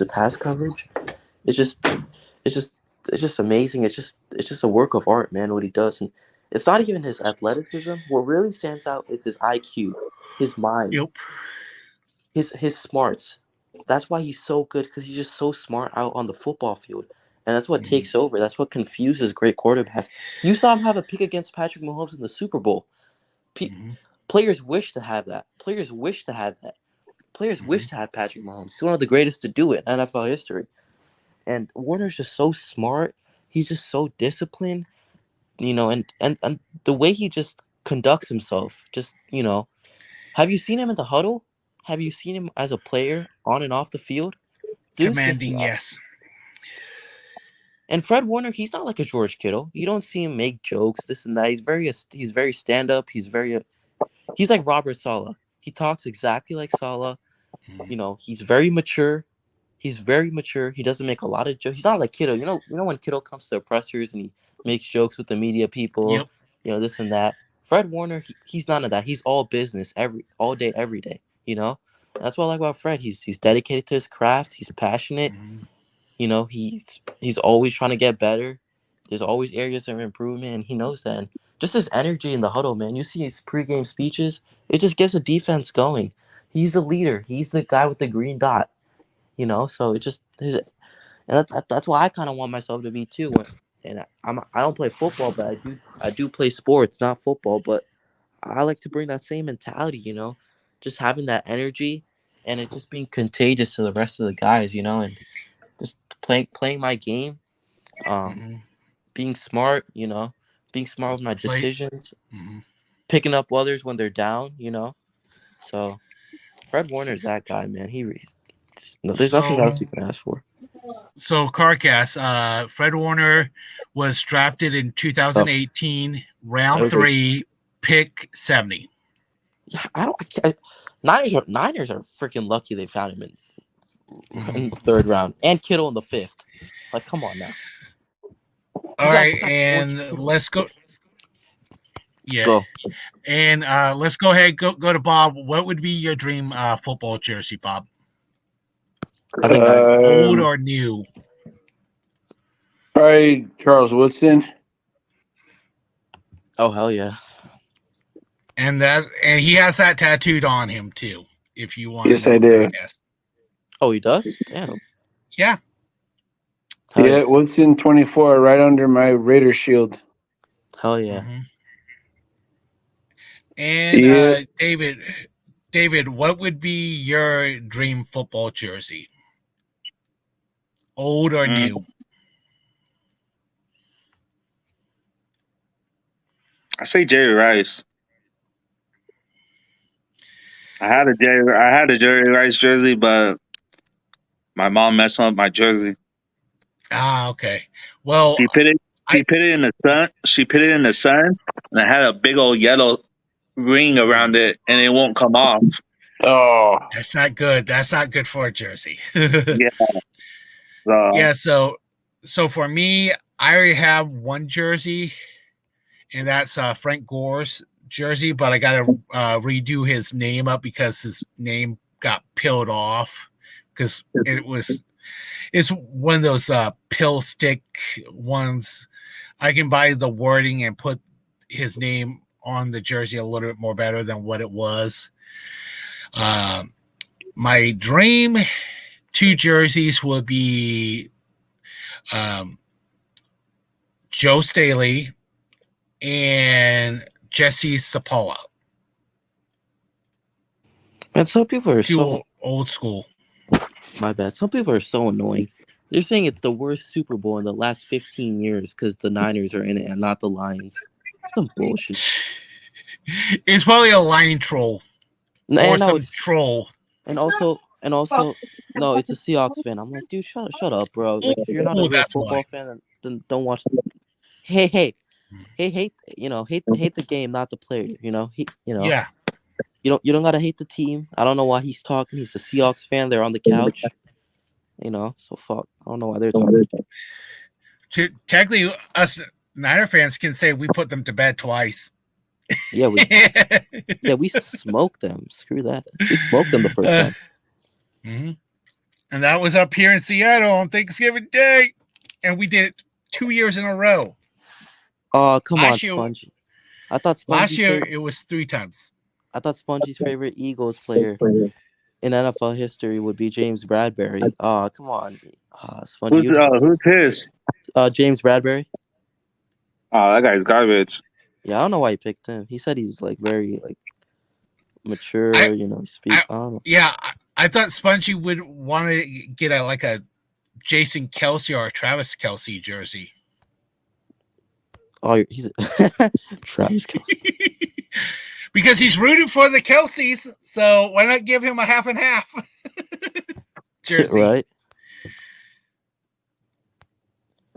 pass coverage, it's just it's just it's just amazing. It's just a work of art, man. What he does, and it's not even his athleticism. What really stands out is his IQ, his mind, Yep. his smarts. That's why he's so good, because he's just so smart out on the football field. And that's what takes over. That's what confuses great quarterbacks. You saw him have a pick against Patrick Mahomes in the Super Bowl. Players wish to have that. Players wish to have that. Players wish to have Patrick Mahomes. He's one of the greatest to do it in NFL history. And Warner's just so smart. He's just so disciplined, and the way he just conducts himself, have you seen him in the huddle? Have you seen him as a player on and off the field? Dude's Commanding, yes. And Fred Warner, he's not like a George Kittle. You don't see him make jokes, this and that. He's very stand up. He's like Robert Saleh. He talks exactly like Saleh. He's very mature. He doesn't make a lot of jokes. He's not like Kittle. You know when Kittle comes to the pressers and he makes jokes with the media people, this and that. Fred Warner, he's none of that. He's all business all day, every day. That's what I like about Fred. He's dedicated to his craft. He's passionate. He's always trying to get better. There's always areas of improvement, and he knows that. And just his energy in the huddle, man. You see his pregame speeches. It just gets the defense going. He's the leader. He's the guy with the green dot. So it just and that's why I kind of want myself to be too. And I don't play football, but I do play sports, not football. But I like to bring that same mentality, just having that energy, and it just being contagious to the rest of the guys, and just playing my game, being smart, being smart with my decisions, picking up others when they're down, So Fred Warner's that guy, man. There's nothing else you can ask for. So Carcass, Fred Warner was drafted in 2018, round 3, pick 70. Yeah, Niners are freaking lucky they found him in the 3rd round, and Kittle in the 5th. Like, come on now. All right, and let's go. Yeah, go. And let's go ahead. Go to Bob. What would be your dream football jersey, Bob? Old or new? Probably Charles Woodson. Oh, hell yeah. And he has that tattooed on him too. If you want. Yes, I do. Oh, he does? Damn. Yeah. Yeah, Woodson 24, right under my Raider shield. Hell yeah. And David, what would be your dream football jersey? Old or new? I say Jerry Rice. I had a Jerry Rice jersey, but my mom messed up my jersey. Ah, okay. Well, she put it in the sun. She put it in the sun, and it had a big old yellow ring around it, and it won't come off. Oh, that's not good. That's not good for a jersey. Yeah. Yeah. So for me, I already have one jersey, and that's Frank Gore's jersey, but I got to redo his name up because his name got peeled off because it's one of those pill stick ones. I can buy the wording and put his name on the jersey a little bit more better than what it was. My dream 2 jerseys would be Joe Staley and Jesse Sapala. And some people are so old school. My bad. Some people are so annoying. They're saying it's the worst Super Bowl in the last 15 years because the Niners are in it and not the Lions. Some bullshit. It's probably a line troll. Or some troll. And also, no, it's a Seahawks fan. I'm like, dude, shut up, bro. Like, if you're not a real football fan, then don't watch. Hey, hate the game, not the player. Yeah. You don't gotta hate the team. I don't know why he's talking. He's a Seahawks fan. They're on the couch. So fuck. I don't know why they're talking. Technically, us Niner fans can say we put them to bed twice. Yeah, we smoked them. Screw that. We smoked them the first time. Mm-hmm. And that was up here in Seattle on Thanksgiving Day. And we did it 2 years in a row. Oh, come Last on, year- Spongy. I thought Last Spongy's year favorite, it was 3 times. I thought Spongy's favorite Eagles player in NFL history would be James Bradbury. Oh, come on. Spongy. Who's his? James Bradbury. Oh, that guy's garbage. Yeah, I don't know why he picked him. He said he's like very like mature, he speaks. I don't know. Yeah, I thought Spongy would want to get a Jason Kelsey or a Travis Kelsey jersey. Oh, he's Travis Kelsey. Because he's rooting for the Kelseys, so why not give him a half and half jersey? Right?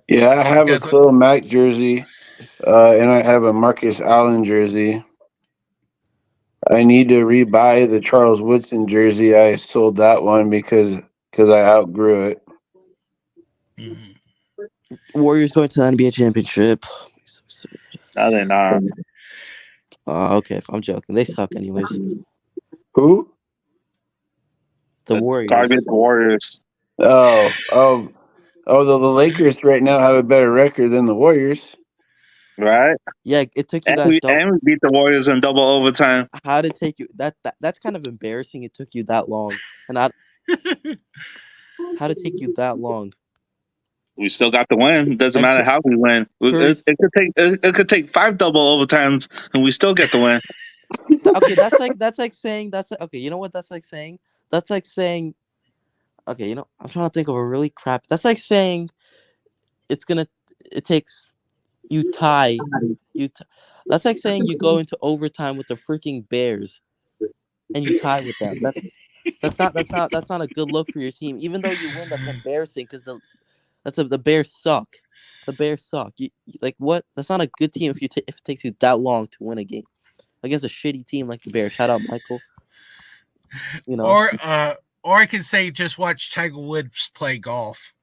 Yeah, I have a Because- Khalil Mack jersey, and I have a Marcus Allen jersey. I need to rebuy the Charles Woodson jersey. I sold that one because I outgrew it. Mhm. Warriors going to the NBA championship. No, they're not. Okay, I'm joking. They suck anyways. Who? The Warriors. Garbage Warriors. The Lakers right now have a better record than the Warriors. Right? Yeah, it took you And guys. we beat the Warriors in double overtime. How did it take you? That's kind of embarrassing. It took you that long, and how did it take you that long? We still got the win. Doesn't And matter how we win. Curry's- It could take 5 double overtimes and we still get the win. Okay, that's like saying okay. You know what that's like saying? That's like saying, okay, I'm trying to think of a really crap. That's like saying it takes you tie that's like saying you go into overtime with the freaking Bears and you tie with them. That's not a good look for your team. Even though you win, that's embarrassing because the Bears suck. The Bears suck. Like what? That's not a good team if it takes you that long to win a game against a shitty team like the Bears. Shout out Michael. Or I can say just watch Tiger Woods play golf.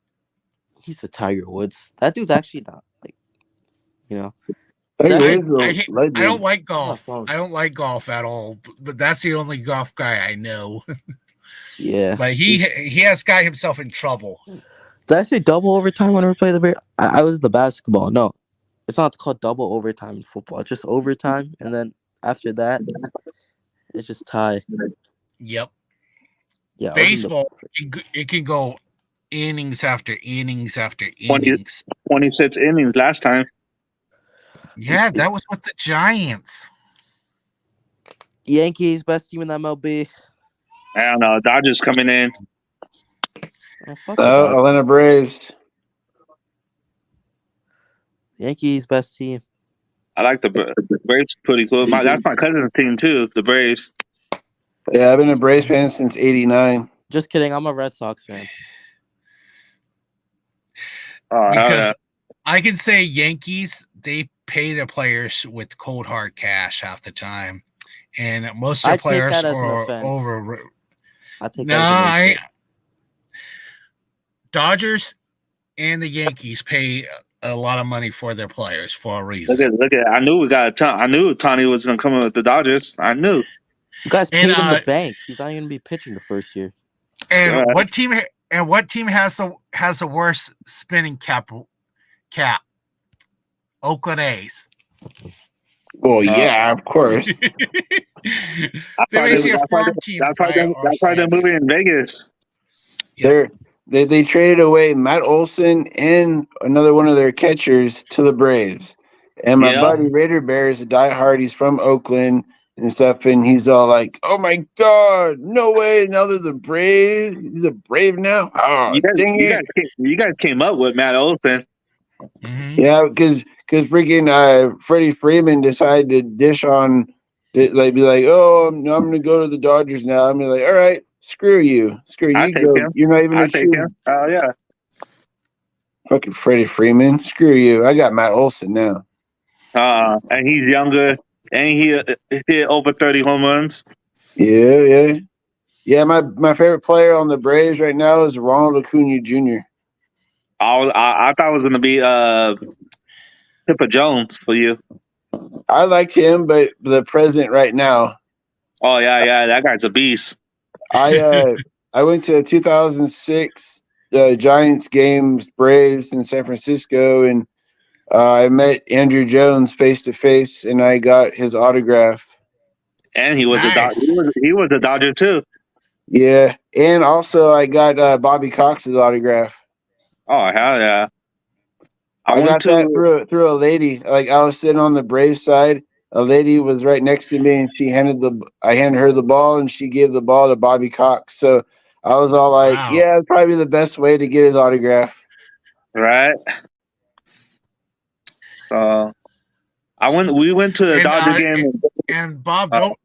He's a Tiger Woods. That dude's actually not like, Hey, I Woods is a legend. don't like golf. Oh, I don't like golf at all. But that's the only golf guy I know. yeah. But he has got himself in trouble. Did I say double overtime whenever we play the Bears? I was the basketball. No, it's not called double overtime in football. It's just overtime, and then after that, it's just tie. Yep. Yeah. I was in the- Baseball, it can go innings after innings after innings. 26 innings last time. Yeah, that was with the Giants. Yankees best team in the MLB. I don't know. Dodgers coming in. Oh, fuck the Dodgers. Atlanta Braves. Yankees best team. I like the Braves. Pretty cool. That's my cousin's team too. The Braves. Yeah, I've been a Braves fan since '89. Just kidding. I'm a Red Sox fan. Oh, hell Because yeah. I can say Yankees, they pay their players with cold hard cash half the time. And most of I the take players that as an are offense. over. I take No, that as an insult. Dodgers and the Yankees pay a lot of money for their players for a reason. Look at. I knew we got a ton. I knew Tony was gonna come in with the Dodgers. I knew. You guys And, paid him the bank. He's not even gonna be pitching the first year. And So, what team has the worst spinning cap? Oakland A's. Well, yeah, of course. That's They're why basically a that's why farm team. that's why by they're, our that's why they're standards. moving in Vegas. They traded away Matt Olson and another one of their catchers to the Braves. And my Yeah. buddy Raider Bear is a diehard. He's from Oakland and stuff, and he's all like, "Oh my God, no way! Now they're the Braves. He's a Brave now. Oh, dang it! You guys came up with Matt Olson. Mhm. Yeah, because freaking Freddie Freeman decided to dish on, be like, oh, I'm gonna go to the Dodgers now. I'm gonna be like, all right, screw you, I you take go. him. You're not even I a take shoe. him. Oh yeah. Fucking Freddie Freeman, screw you. I got Matt Olson now. And he's younger, and he hit over 30 home runs. Yeah. My favorite player on the Braves right now is Ronald Acuna Jr. I thought it was gonna be Pippa Jones for you. I liked him, but the present right now. Oh yeah, that guy's a beast. I went to a 2006 Giants games, Braves in San Francisco, and I met Andrew Jones face to face, and I got his autograph. And he was Nice. he was a Dodger too. Yeah, and also I got Bobby Cox's autograph. Oh hell yeah! I got that through a lady. Like I was sitting on the Braves side, a lady was right next to me, and I handed her the ball, and she gave the ball to Bobby Cox. So I was all like, Wow. "Yeah, probably the best way to get his autograph." Right. So we went to the And, Dodger game. And Bob, don't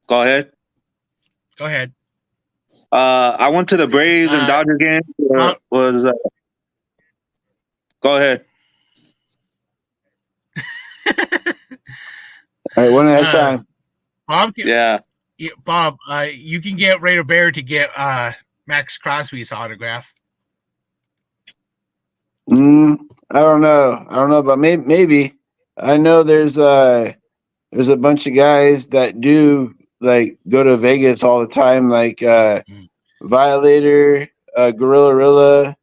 Go ahead. go ahead. I went to the Braves and Dodger game. Go ahead. All right, one at a time. Bob, Yeah. Bob, you can get Raider Bear to get Max Crosby's autograph. I don't know, but maybe. I know there's a bunch of guys that do like go to Vegas all the time, like Violator, Gorilla,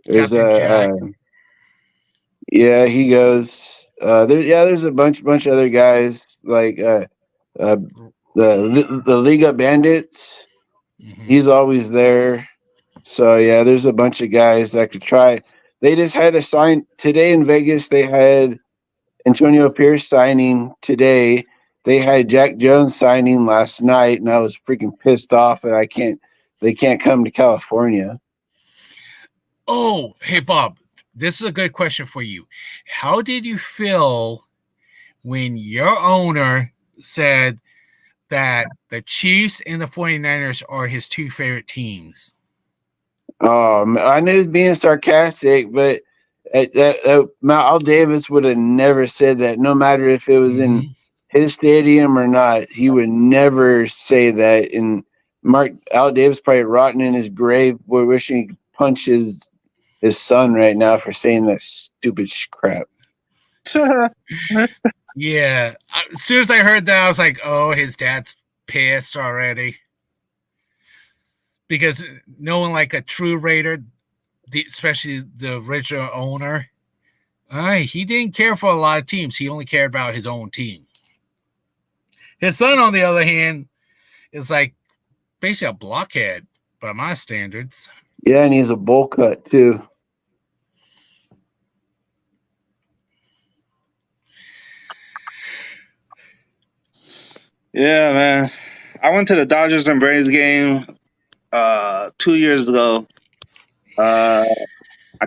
there's Captain yeah, he goes. There's a bunch of other guys like the Liga Bandits. He's always there. So yeah, there's a bunch of guys that could try. They just had a sign today in Vegas. They had Antonio Pierce signing today. They had Jack Jones signing last night, and I was freaking pissed off that they can't come to California. Oh, hey Bob, this is a good question for you. How did you feel when your owner said that the Chiefs and the 49ers are his two favorite teams? I knew he was being sarcastic, but Al Davis would have never said that, no matter if it was in his stadium or not. He would never say that. And Al Davis probably rotting in his grave, wishing he could punch his son right now for saying that stupid crap. Yeah. As soon as I heard that, I was like, oh, his dad's pissed already. Because knowing like a true Raider, especially the original owner, he didn't care for a lot of teams. He only cared about his own team. His son, on the other hand, is like basically a blockhead by my standards. Yeah, and he's a bowl cut too. Yeah, man. I went to the Dodgers and Braves game 2 years ago. I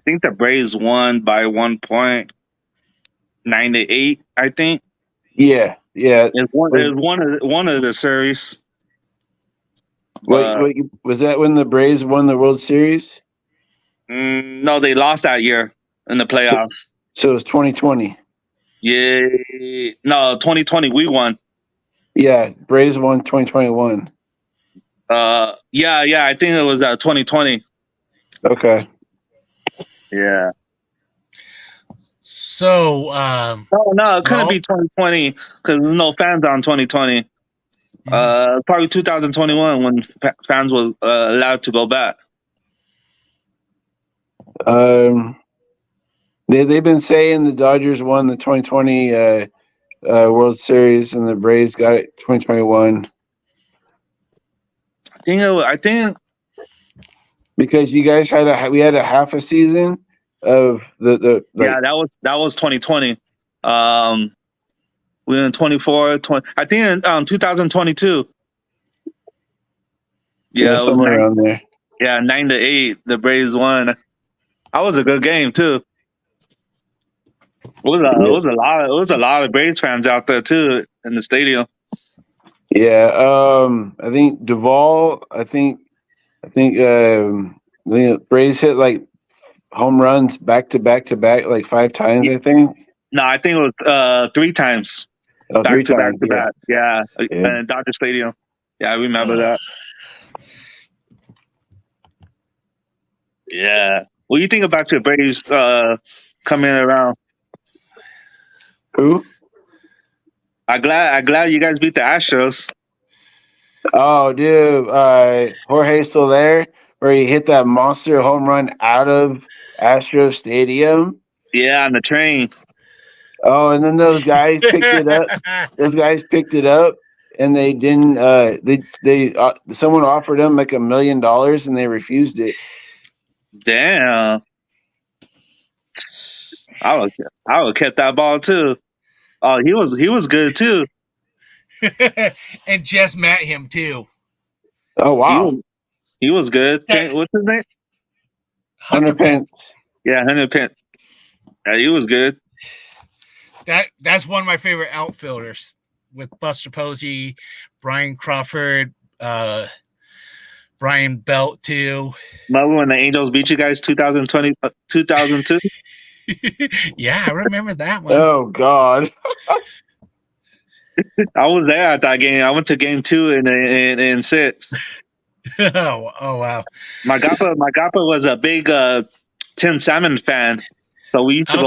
think the Braves won by 1 point, 9-8. I think. Yeah. It's one of the series. Wait, was that when the Braves won the World Series? No, they lost that year in the playoffs. So it was 2020. Yeah, no, 2020 we won. Yeah, Braves won 2021. Yeah, I think it was 2020. Okay. Yeah. So, no, it couldn't be 2020 because there's no fans on 2020. Probably 2021 when fans were allowed to go back. They've been saying the Dodgers won the 2020 World Series and the Braves got it 2021. I think because you guys we had a half a season of yeah, that was 2020. We were in 20, I think in 2022. Yeah, it was somewhere around there. Yeah, 9-8. The Braves won. That was a good game too. It was a lot of Braves fans out there too in the stadium. Yeah, I think Duvall. I think the Braves hit like home runs back to back like 5 times. I think. No, I think it was 3 times. Oh, back 3 to times, back. Yeah. And Dodger Stadium. Yeah, I remember that. Yeah. What do you think about your Braves coming around? Who? I'm glad you guys beat the Astros. Oh, dude, Jorge's still there, where he hit that monster home run out of Astro Stadium. Yeah, on the train. Oh, and then those guys picked it up. Those guys picked it up, and they didn't. Someone offered them like $1 million, and they refused it. Damn. I would have kept that ball too. Oh, he was good too. And just met him too. Oh wow, He was good. What's his name? Hunter Pence. Yeah, Hunter Pence. Yeah, he was good. That's one of my favorite outfielders, with Buster Posey, Brian Crawford, Brian Belt too. Remember when the Angels beat you guys 2002? Yeah, I remember that one. Oh God. I was there at that game. I went to game 2 in 6. Oh wow. My Gappa was a big Tim Salmon fan, so we used to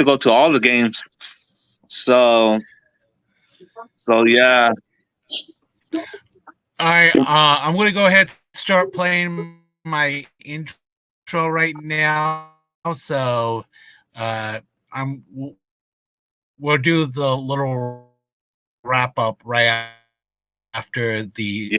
go to all the games. So yeah. All right, I'm gonna go ahead and start playing my intro right now. So we'll do the little wrap up right after the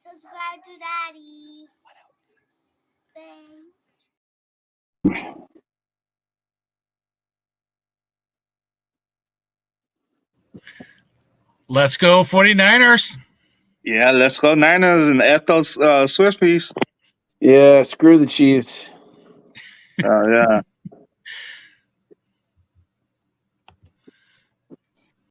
Subscribe to Daddy. What else? Thanks. let's go 49ers. Yeah, let's go Niners and F those Swifties. Yeah, screw the Chiefs. Oh yeah.